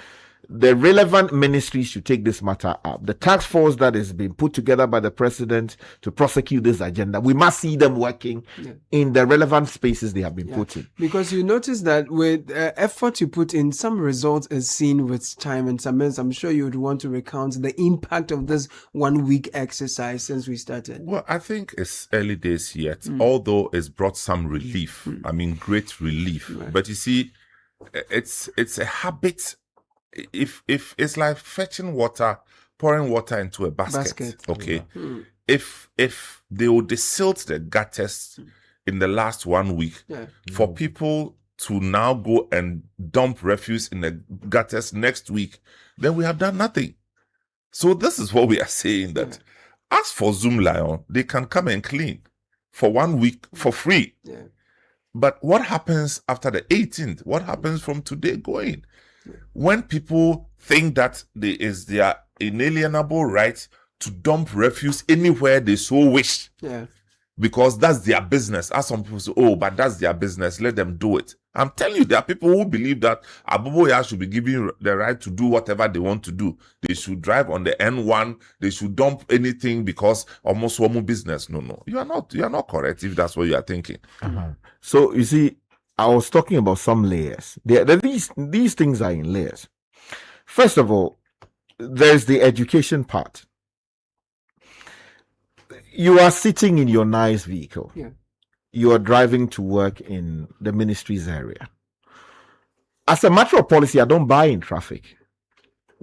the relevant ministries should take this matter up. The task force that is being put together by the president to prosecute this agenda, we must see them working in the relevant spaces they have been put in. Because you notice that with effort you put in, some results is seen with time. And sometimes I'm sure you would want to recount the impact of this 1 week exercise since we started. Well, I think it's early days yet, although it's brought some relief. I mean, great relief. Right. But you see, it's a habit. If it's like fetching water, pouring water into a basket. Okay. If they would desilt the gutters in the last 1 week, for people to now go and dump refuse in the gutters next week, then we have done nothing. So this is what we are saying, that as for Zoom Lion, they can come and clean for 1 week for free. But what happens after the 18th? What happens from today going? When people think that there is their inalienable right to dump refuse anywhere they so wish, because that's their business. As some people say, but that's their business, let them do it. I'm telling you, there are people who believe that Abuboya should be given the right to do whatever they want to do. They should drive on the N1, they should dump anything because almost one business. No. You are not correct if that's what you are thinking. So you see, I was talking about some layers. These things are in layers. First of all, there's the education part. You are sitting in your nice vehicle. You are driving to work in the ministry's area. As a matter of policy, I don't buy in traffic.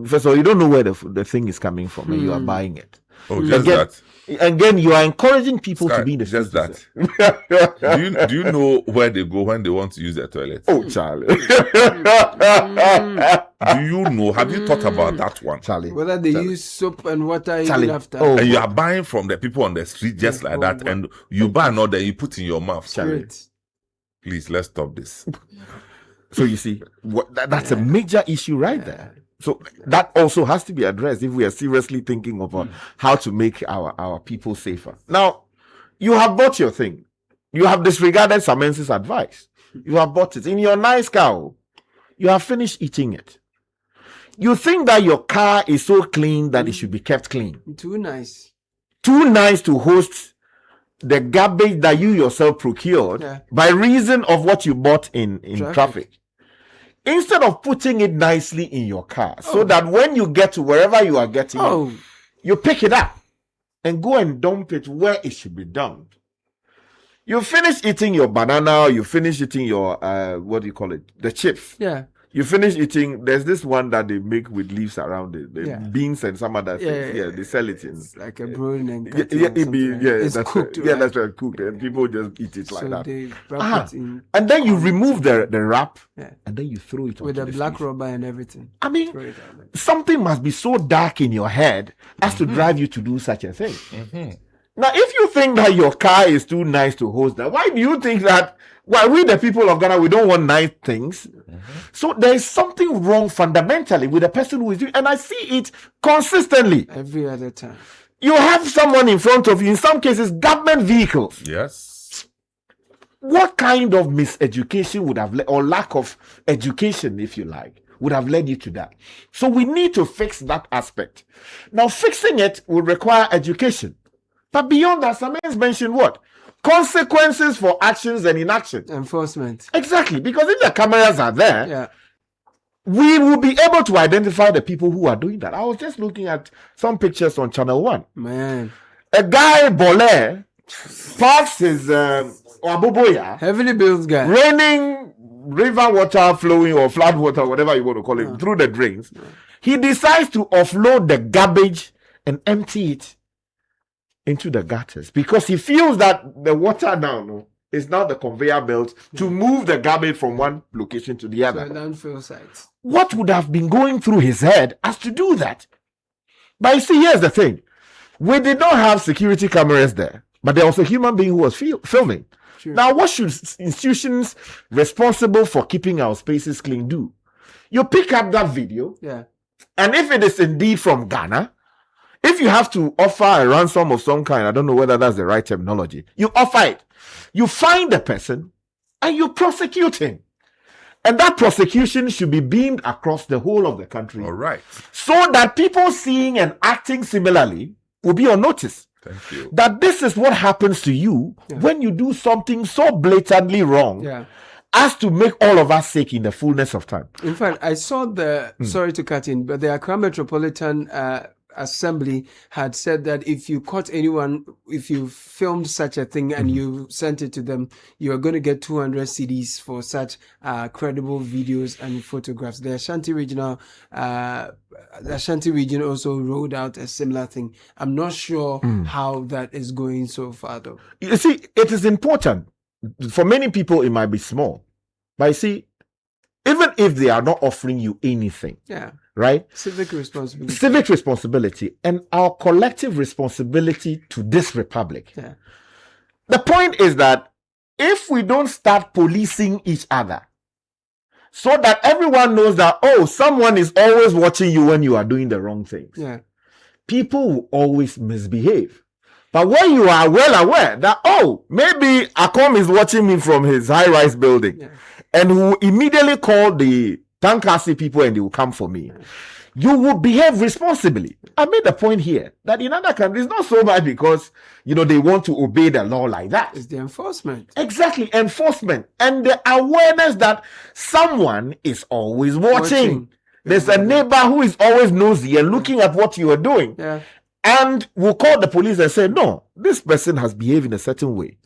First of all, you don't know where the thing is coming from, and you are buying it. That. Again, you are encouraging people to be in the just that. do you know where they go when they want to use their toilet? Oh, Charlie. Do you know? Have you thought about that one, Charlie? Whether they use soap and water even after. And you are buying from the people on the street just like that, and you buy another, you put in your mouth. Charlie. Please, let's stop this. So you see, that's a major issue right there. So that also has to be addressed if we are seriously thinking of how to make our people safer. Now, you have bought your thing. You have disregarded Samense's advice. You have bought it in your nice car. You have finished eating it. You think that your car is so clean that it should be kept clean. Too nice. Too nice to host the garbage that you yourself procured by reason of what you bought in traffic. Instead of putting it nicely in your car, so that when you get to wherever you are getting it, you pick it up and go and dump it where it should be dumped. You finish eating your banana, you finish eating your, the chips. You finish eating, there's this one that they make with leaves around it, the beans and some other things. They sell it in. It's like a brewing and it's that's cooked. Right. That's right, cooked. And people just eat it like that. They wrap it in. And then you remove the wrap, and then you throw it with a black rubber and everything. I mean, something must be so dark in your head as to drive you to do such a thing. Now, if you think that your car is too nice to host that, why do you think that, we the people of Ghana, we don't want nice things? So there is something wrong fundamentally with the person who is doing, and I see it consistently. Every other time. You have someone in front of you, in some cases, government vehicles. Yes. What kind of miseducation would have, or lack of education, if you like, would have led you to that? So we need to fix that aspect. Now, fixing it will require education. But beyond that, Samuel mentioned what? Consequences for actions and inaction. Enforcement. Exactly. Because if the cameras are there, we will be able to identify the people who are doing that. I was just looking at some pictures on Channel 1. Man. A guy, Bole, parks his Abuboya. Heavily built guy. Raining river water flowing or flood water, whatever you want to call it, through the drains. He decides to offload the garbage and empty it into the gutters because he feels that the water now is now the conveyor belt to move the garbage from one location to the other. So landfill sites. What would have been going through his head as to do that? But you see, here's the thing. We did not have security cameras there, but there was a human being who was filming. Now, what should institutions responsible for keeping our spaces clean do? You pick up that video. Yeah. And if it is indeed from Ghana, if you have to offer a ransom of some kind, I don't know whether that's the right terminology, you offer it. You find the person and you prosecute him. And that prosecution should be beamed across the whole of the country. All right. So that people seeing and acting similarly will be on notice. Thank you. That this is what happens to you when you do something so blatantly wrong as to make all of us sick in the fullness of time. In fact, I saw sorry to cut in, but the Accra Metropolitan Assembly had said that if you caught anyone, if you filmed such a thing and you sent it to them, you are going to get 200 CDs for such credible videos and photographs. The Ashanti region also rolled out a similar thing. I'm not sure how that is going so far, though. You see, it is important. For many people, it might be small. But you see, even if they are not offering you anything, right? Civic responsibility. Civic responsibility and our collective responsibility to this republic. Yeah. The point is that if we don't start policing each other, so that everyone knows that, oh, someone is always watching you when you are doing the wrong things, people will always misbehave. But when you are well aware that, oh, maybe Akom is watching me from his high-rise building, and who will immediately call the Tankasi people and they will come for me, you will behave responsibly. I made the point here that in other countries, not so much because, they want to obey the law like that. It's the enforcement. Exactly, enforcement. And the awareness that someone is always watching. There's a neighbor who is always nosy and looking at what you are doing. And will call the police and say, no, this person has behaved in a certain way.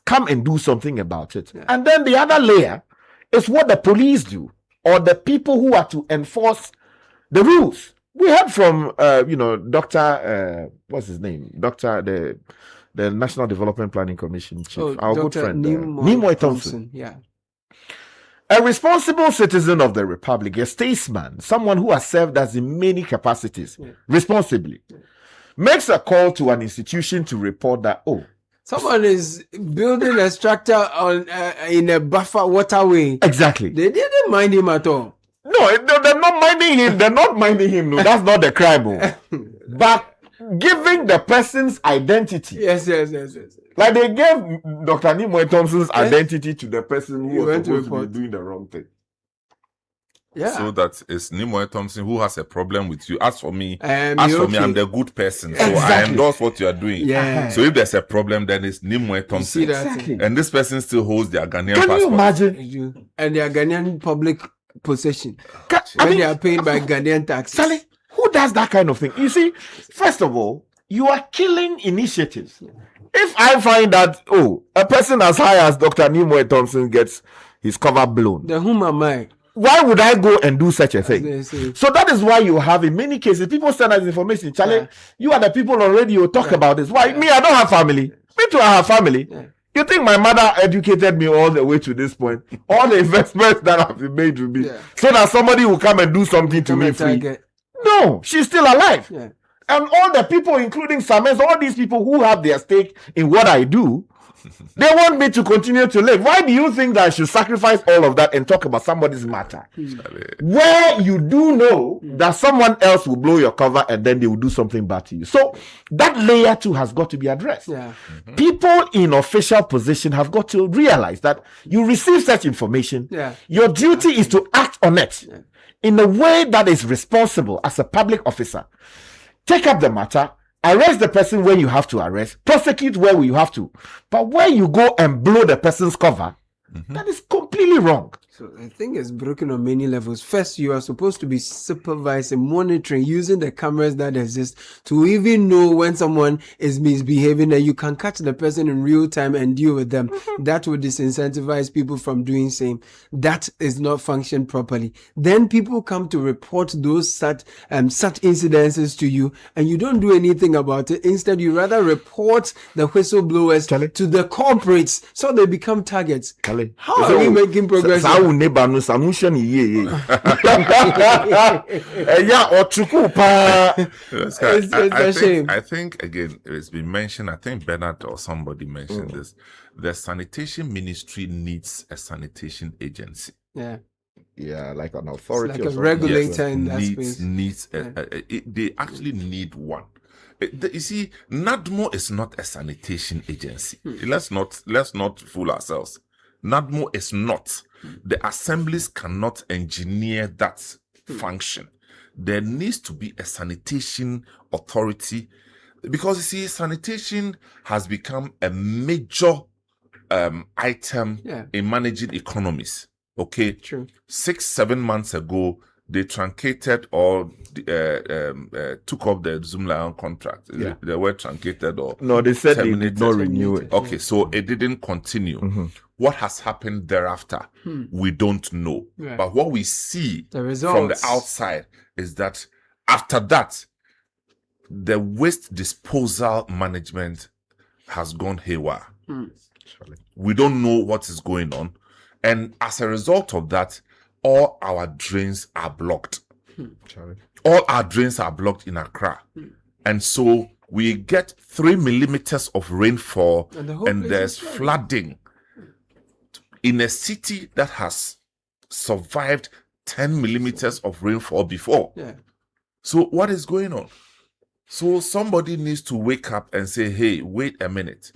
Come and do something about it. And then the other layer is what the police do, or the people who are to enforce the rules. We heard from, Dr. What's his name? Dr. The National Development Planning Commission chief, our good friend, Nimoy Thompson. A responsible citizen of the Republic, a statesman, someone who has served us in many capacities, responsibly, makes a call to an institution to report that, someone is building a structure on in a buffer waterway. Exactly. They didn't mind him at all. No, they're not minding him. They're not minding him. No, that's not the crime. But giving the person's identity. Yes. Like they gave Dr. Nimoy Thompson's identity to the person who was supposed to be doing the wrong thing. So that it's Nimoy Thompson who has a problem with you. As for me, I'm the good person. So I endorse what you are doing. So if there's a problem, then it's Nimoy Thompson. And this person still holds their Ghanaian passport. Can you imagine? And their Ghanaian public possession. They are paid by Ghanaian taxes. Sally, who does that kind of thing? You see, first of all, you are killing initiatives. If I find that, a person as high as Dr. Nimoy Thompson gets his cover blown, then whom am I? Why would I go and do such a thing? So that is why you have, in many cases, people send us information. Charlie, you are the people on radio talk about this. Why? Me, I don't have family. Me too, I have family. You think my mother educated me all the way to this point? All the investments that have been made to me, so that somebody will come and do something to me free? No, she's still alive. And all the people, including Sames, all these people who have their stake in what I do, they want me to continue to live. Why do you think that I should sacrifice all of that and talk about somebody's matter? Where you do know that someone else will blow your cover and then they will do something bad to you. So that layer too has got to be addressed. People in official position have got to realize that you receive such information. Your duty is to act on it in a way that is responsible as a public officer. Take up the matter. Arrest the person when you have to arrest. Prosecute where you have to. But when you go and blow the person's cover, that is completely wrong. So I think it's broken on many levels. First, you are supposed to be supervising, monitoring, using the cameras that exist to even know when someone is misbehaving, and you can catch the person in real time and deal with them. That would disincentivize people from doing same. That is not functioned properly. Then people come to report those such incidences to you, and you don't do anything about it. Instead, you rather report the whistleblowers to the corporates so they become targets. How are we making progress? It's a shame. I think again, it's been mentioned. I think Bernard or somebody mentioned this. The sanitation ministry needs a sanitation agency. like an authority, it's like or a regulator in that space. They actually need one. You see, NADMO is not a sanitation agency. Let's not fool ourselves. NADMO is not. The assemblies cannot engineer that function. There needs to be a sanitation authority, because you see, sanitation has become a major item in managing economies. Okay, true. 6-7 months ago, they truncated or took up the Zoom Lion contract. They were truncated or no, they said terminated. They did not renew it. Okay, so it didn't continue. Mm-hmm. What has happened thereafter, we don't know. Right. But what we see the results from the outside is that after that, the waste disposal management has gone haywire. We don't know what is going on. And as a result of that, all our drains are blocked. All our drains are blocked in Accra. And so we get 3 millimeters of rainfall and there's flooding in a city that has survived 10 millimeters of rainfall before. So what is going on? So somebody needs to wake up and say, hey, wait a minute.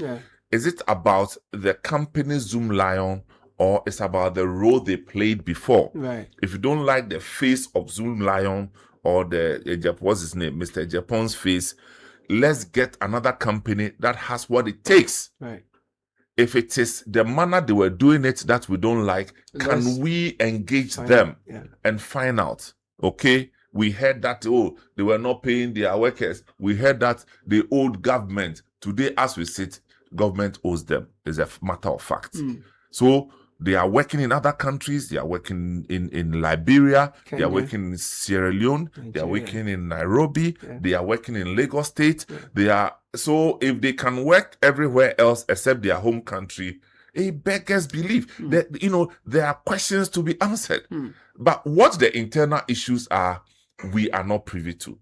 Is it about the company Zoom Lion, or it's about the role they played before? Right. If you don't like the face of Zoom Lion or what's his name, Mr. Japon's face, let's get another company that has what it takes. Right. If it is the manner they were doing it that we don't like, can we engage them and find out? Okay, we heard that, they were not paying their workers. We heard that they owed government. Today, as we sit, government owes them. It's a matter of fact. So they are working in other countries. They are working in Liberia. Kenya. They are working in Sierra Leone. Nigeria. They are working in Nairobi. They are working in Lagos State. They are, so if they can work everywhere else except their home country, it beggars belief that, there are questions to be answered. But what the internal issues are, we are not privy to.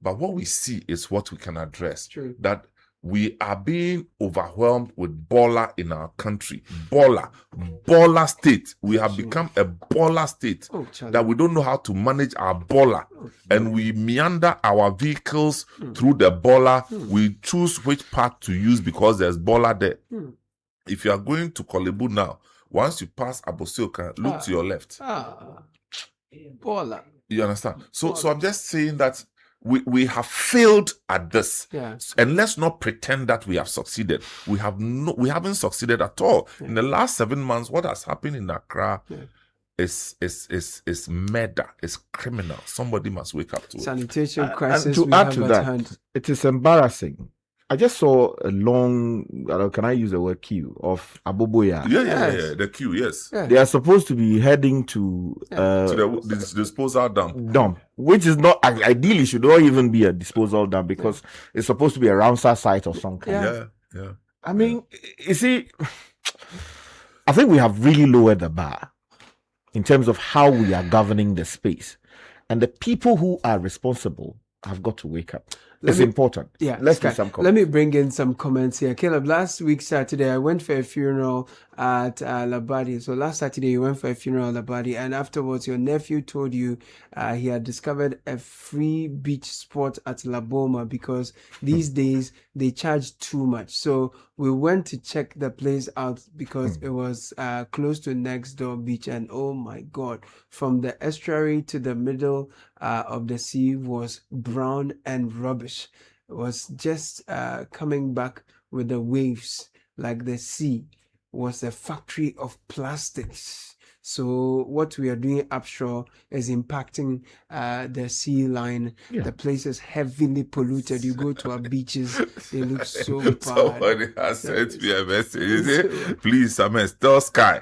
But what we see is what we can address. True. That we are being overwhelmed with baller in our country. Baller state. We have become a baller state that we don't know how to manage our baller. And we meander our vehicles through the baller. We choose which path to use because there's baller there. If you are going to Kolebu now, once you pass Abosioka, look to your left. Baller. You understand? So I'm just saying that we have failed at this, and let's not pretend that we have succeeded. We haven't succeeded at all. In the last 7 months, what has happened in Accra is murder, is criminal. Somebody must wake up to it. Sanitation crisis. And to add to that, it is embarrassing. I just saw a long, can I use the word queue, of Aboboya. Yeah, the queue, yes. They are supposed to be heading to the disposal dump. Which is not, ideally should not even be a disposal dump because it's supposed to be a Ramsar site or some kind. Yeah. I mean, you see, I think we have really lowered the bar in terms of how we are governing the space. And the people who are responsible have got to wake up. It's important. Yeah, let's do some comments. Let me bring in some comments here. Caleb, last week Saturday I went for a funeral at Labadi. So last Saturday you went for a funeral at Labadi, and afterwards your nephew told you he had discovered a free beach spot at Laboma because these days they charge too much. So we went to check the place out because it was close to next door beach, and oh my God, from the estuary to the middle of the sea was brown and rubbish. It was just coming back with the waves, like the sea was a factory of plastics. So what we are doing upshore is impacting the sea line. The place is heavily polluted. You go to our beaches, they look so bad. Somebody has sent me a message. Please, tell Sky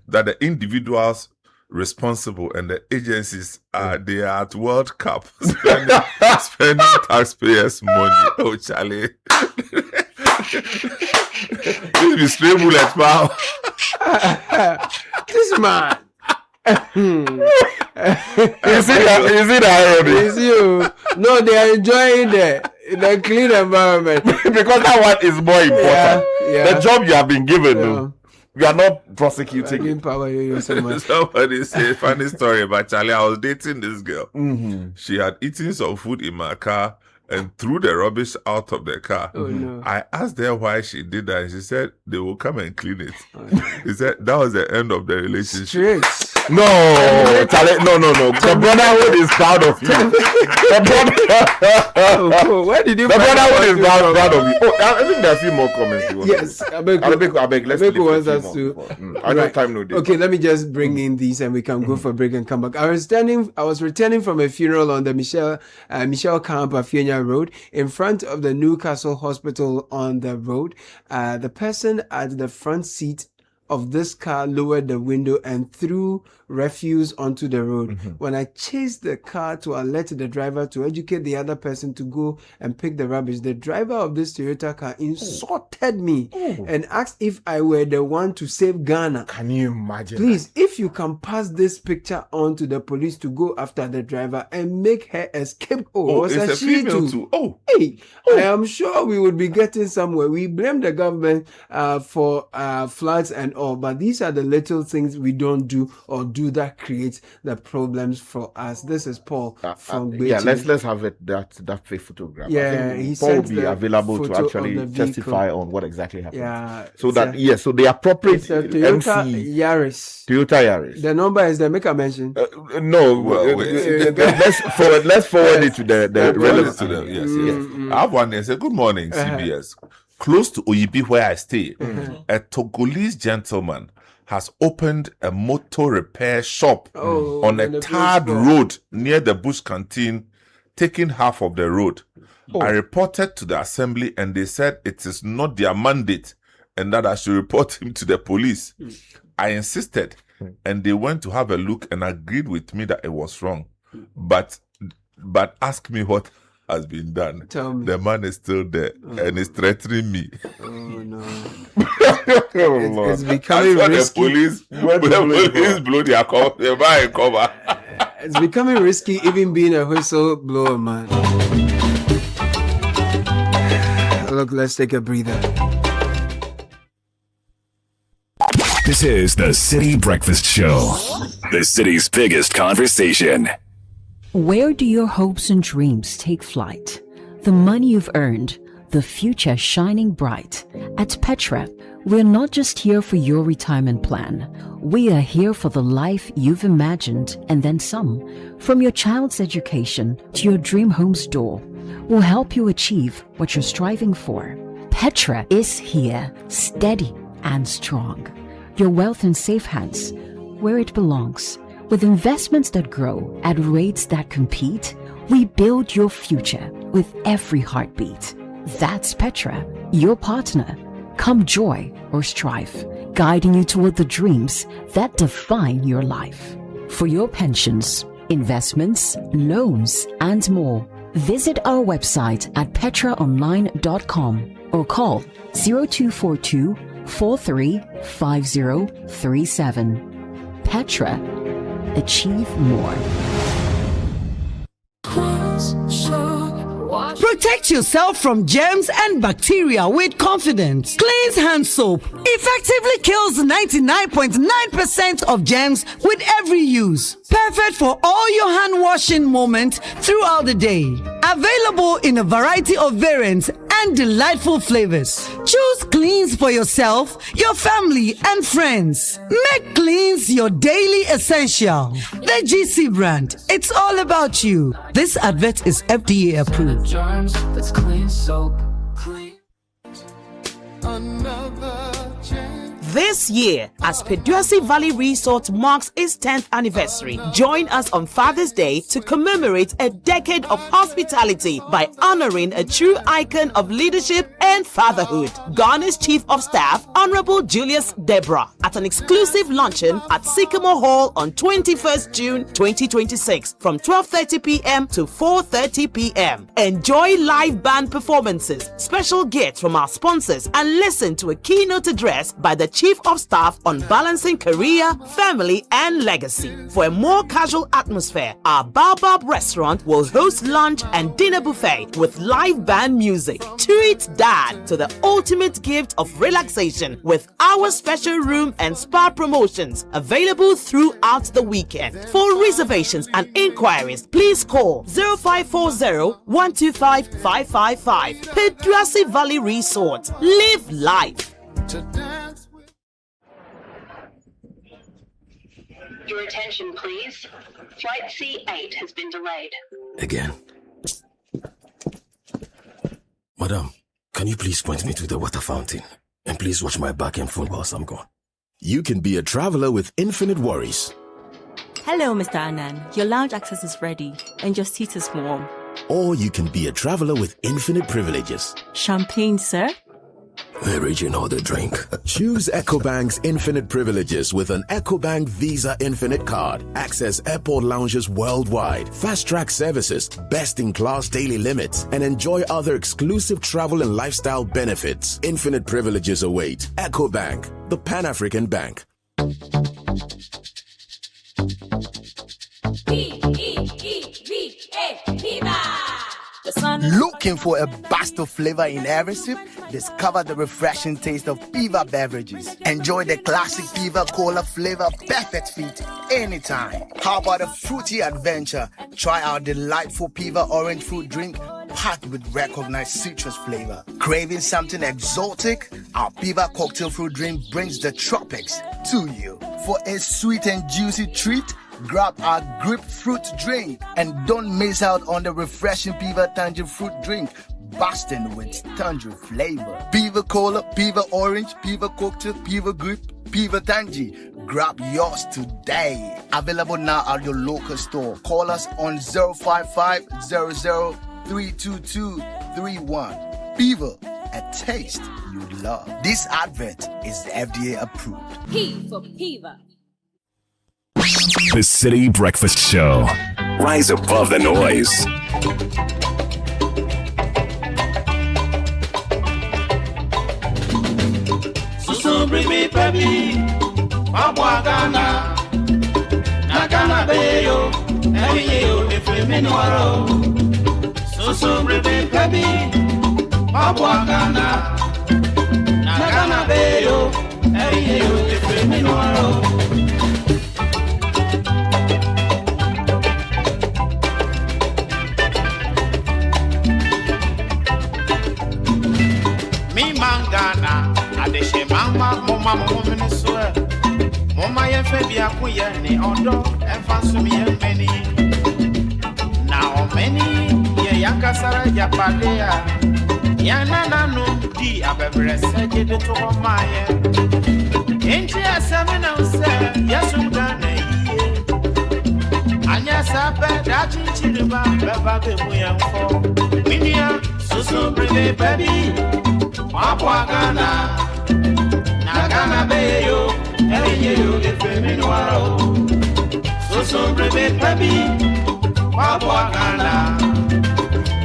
that the individuals responsible and the agencies they are at World Cup spending taxpayers' money. Oh, Charlie. This be stray bullet, pal. This man. Is it irony? It's you. No, they are enjoying the clean environment because that one is more important. The job you have been given. You are not prosecuting. Somebody said, funny story about Charlie. I was dating this girl. She had eaten some food in my car and threw the rubbish out of the car. Oh, no. I asked her why she did that. She said they will come and clean it. He said that was the end of the relationship. No, Charlie, no. The brotherhood is proud of you. Where did you? The brotherhood is proud of you. Oh, I think there are a few more comments. Yes, I beg. Let's wants us to. I know time no day. Okay, let me just bring in these and we can go for a break and come back. I was returning from a funeral on the Michelle Camp Afienya Road in front of the Newcastle Hospital on the road. The person at the front seat of this car lowered the window and threw refuse onto the road. When I chased the car to alert the driver to educate the other person to go and pick the rubbish, the driver of this Toyota car insulted me and asked if I were the one to save Ghana. Can you imagine? Please, if you can pass this picture on to the police to go after the driver and make her escape. It's a female too. I am sure we would be getting somewhere. We blame the government for floods and all, but these are the little things we don't do or do that creates the problems for us. This is Paul from Beijing. Let's have it that photograph. Yeah, he Paul will be available to actually testify on what exactly happened. So the appropriate Toyota MC Yaris. Toyota Yaris. The number is the make a mention. Let's forward it to the relevant to them. Yes. I have one there. Say good morning, CBS. Close to Oyibi where I stay, a Togolese gentleman has opened a motor repair shop on a tarred road near the Bush Canteen, taking half of the road. I reported to the assembly and they said it is not their mandate and that I should report him to the police. I insisted and they went to have a look and agreed with me that it was wrong. But ask me what has been done. Tell me. The man is still there and is threatening me. Oh no. It's becoming risky. The police blow their cover. It's becoming risky even being a whistleblower, man. Look, let's take a breather. This is the Citi Breakfast Show, the city's biggest conversation. Where do your hopes and dreams take flight? The money you've earned, the future shining bright. At Petra, we're not just here for your retirement plan. We are here for the life you've imagined and then some. From your child's education to your dream home's door, we'll help you achieve what you're striving for. Petra is here, steady and strong. Your wealth in safe hands, where it belongs. With investments that grow at rates that compete, we build your future with every heartbeat. That's Petra, your partner. Come joy or strife, guiding you toward the dreams that define your life. For your pensions, investments, loans, and more, visit our website at petraonline.com or call 0242 435037. Petra. Achieve more. Protect yourself from germs and bacteria with confidence. Cleanse hand soap effectively kills 99.9% of germs with every use. Perfect for all your hand washing moments throughout the day. Available in a variety of variants and delightful flavors. Choose Cleanse for yourself, your family, and friends. Make Cleanse your daily essential. The GC brand. It's all about you. This advert is FDA approved. That's clean soap. This year, as Peduasi Valley Resort marks its 10th anniversary, join us on Father's Day to commemorate a decade of hospitality by honoring a true icon of leadership and fatherhood, Ghana's Chief of Staff, Honorable Julius Deborah, at an exclusive luncheon at Sycamore Hall on 21st June 2026 from 12:30 p.m. to 4:30 p.m. Enjoy live band performances, special gifts from our sponsors, and listen to a keynote address by the Chief of Staff on balancing career, family, and legacy. For a more casual atmosphere, our Baobab restaurant will host lunch and dinner buffet with live band music. Treat Dad to the ultimate gift of relaxation with our special room and spa promotions available throughout the weekend. For reservations and inquiries, please call 0540-125-555. Peduasi Valley Resort. Live life. Your attention, please. Flight C8 has been delayed. Again. Madam, can you please point me to the water fountain? And please watch my back and phone whilst I'm gone. You can be a traveler with infinite worries. Hello, Mr. Anand. Your lounge access is ready and your seat is warm. Or you can be a traveler with infinite privileges. Champagne, sir? Original the drink. Choose EcoBank's infinite privileges with an EcoBank Visa Infinite card. Access airport lounges worldwide, fast-track services, best-in-class daily limits, and enjoy other exclusive travel and lifestyle benefits. Infinite privileges await. EcoBank, the Pan-African Bank. Looking for a burst of flavor in every sip? Discover the refreshing taste of Piva beverages. Enjoy the classic Piva Cola flavor, perfect fit anytime. How about a fruity adventure? Try our delightful Piva orange fruit drink packed with recognized citrus flavor. Craving something exotic? Our Piva cocktail fruit drink brings the tropics to you. For a sweet and juicy treat, grab our grapefruit drink and don't miss out on the refreshing Piva Tangerine fruit drink, bursting with tangerine flavor. Piva Cola, Piva Orange, Piva Cocktail, Piva Grape, Piva Tangerine. Grab yours today. Available now at your local store. Call us on 055-00-322-31. Piva, a taste you love. This advert is FDA approved. P for Piva. The Citi Breakfast Show. Rise above the noise. So bring me baby, Ghana, Nagana Bayo, Ayo, if we meanwhile. So bring me baby, Ghana, Nagana Bayo, Ayo, if we meanwhile. Mangana, Adeshe Mama, Mama, Woman, swear. Mama, and Fabia, Kuyani, Odo, and Fansumi, and many. Now, many, Yakasara, Yapadea, Yanana, no, D, Abebre, said it to Maya. Ain't you a 7 and 7? Yes, I'm done. And yes, I bet that you children, Baba, we are for Minia, so bring it, baby. Ghana, Nagana Bayo, Eyo, if we meanwhile. So bring it, baby. Ghana,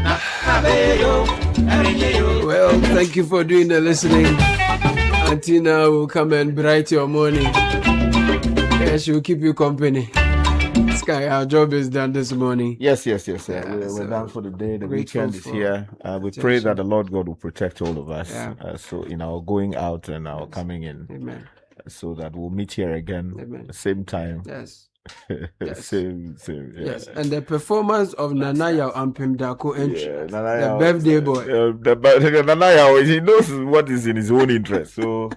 Nagana Bayo, Eyo. Well, thank you for doing the listening. Auntie now will come and brighten your morning. Yeah, she will keep you company. Sky, our job is done this morning. Yes. We're done for the day. The weekend is here. We pray that the Lord God will protect all of us. So in our going out and our coming in. Amen. So that we'll meet here again. Amen. Same time. Yes. Same. Yes. And the performance of Nanaya and Pimdako entry. The birthday boy. Nanaya, he knows what is in his own interest. So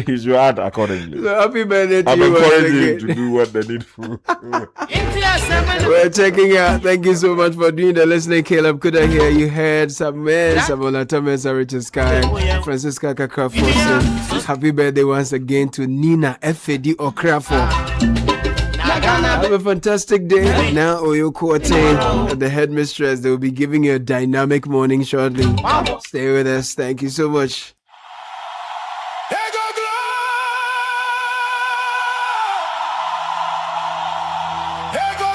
he should act accordingly. So happy birthday to I'm you. encouraging him to do what they need for. We're checking out. Thank you so much for doing the listening. Caleb Kudah here. You heard Samuel Attah-Mensah, Richard Sky, Francisca, Kakra, Forson. Happy birthday once again to Nina F.A.D. Okrafo. Have a fantastic day. Now Oyo Kuote, the headmistress, they will be giving you a dynamic morning shortly. Stay with us. Thank you so much. Here go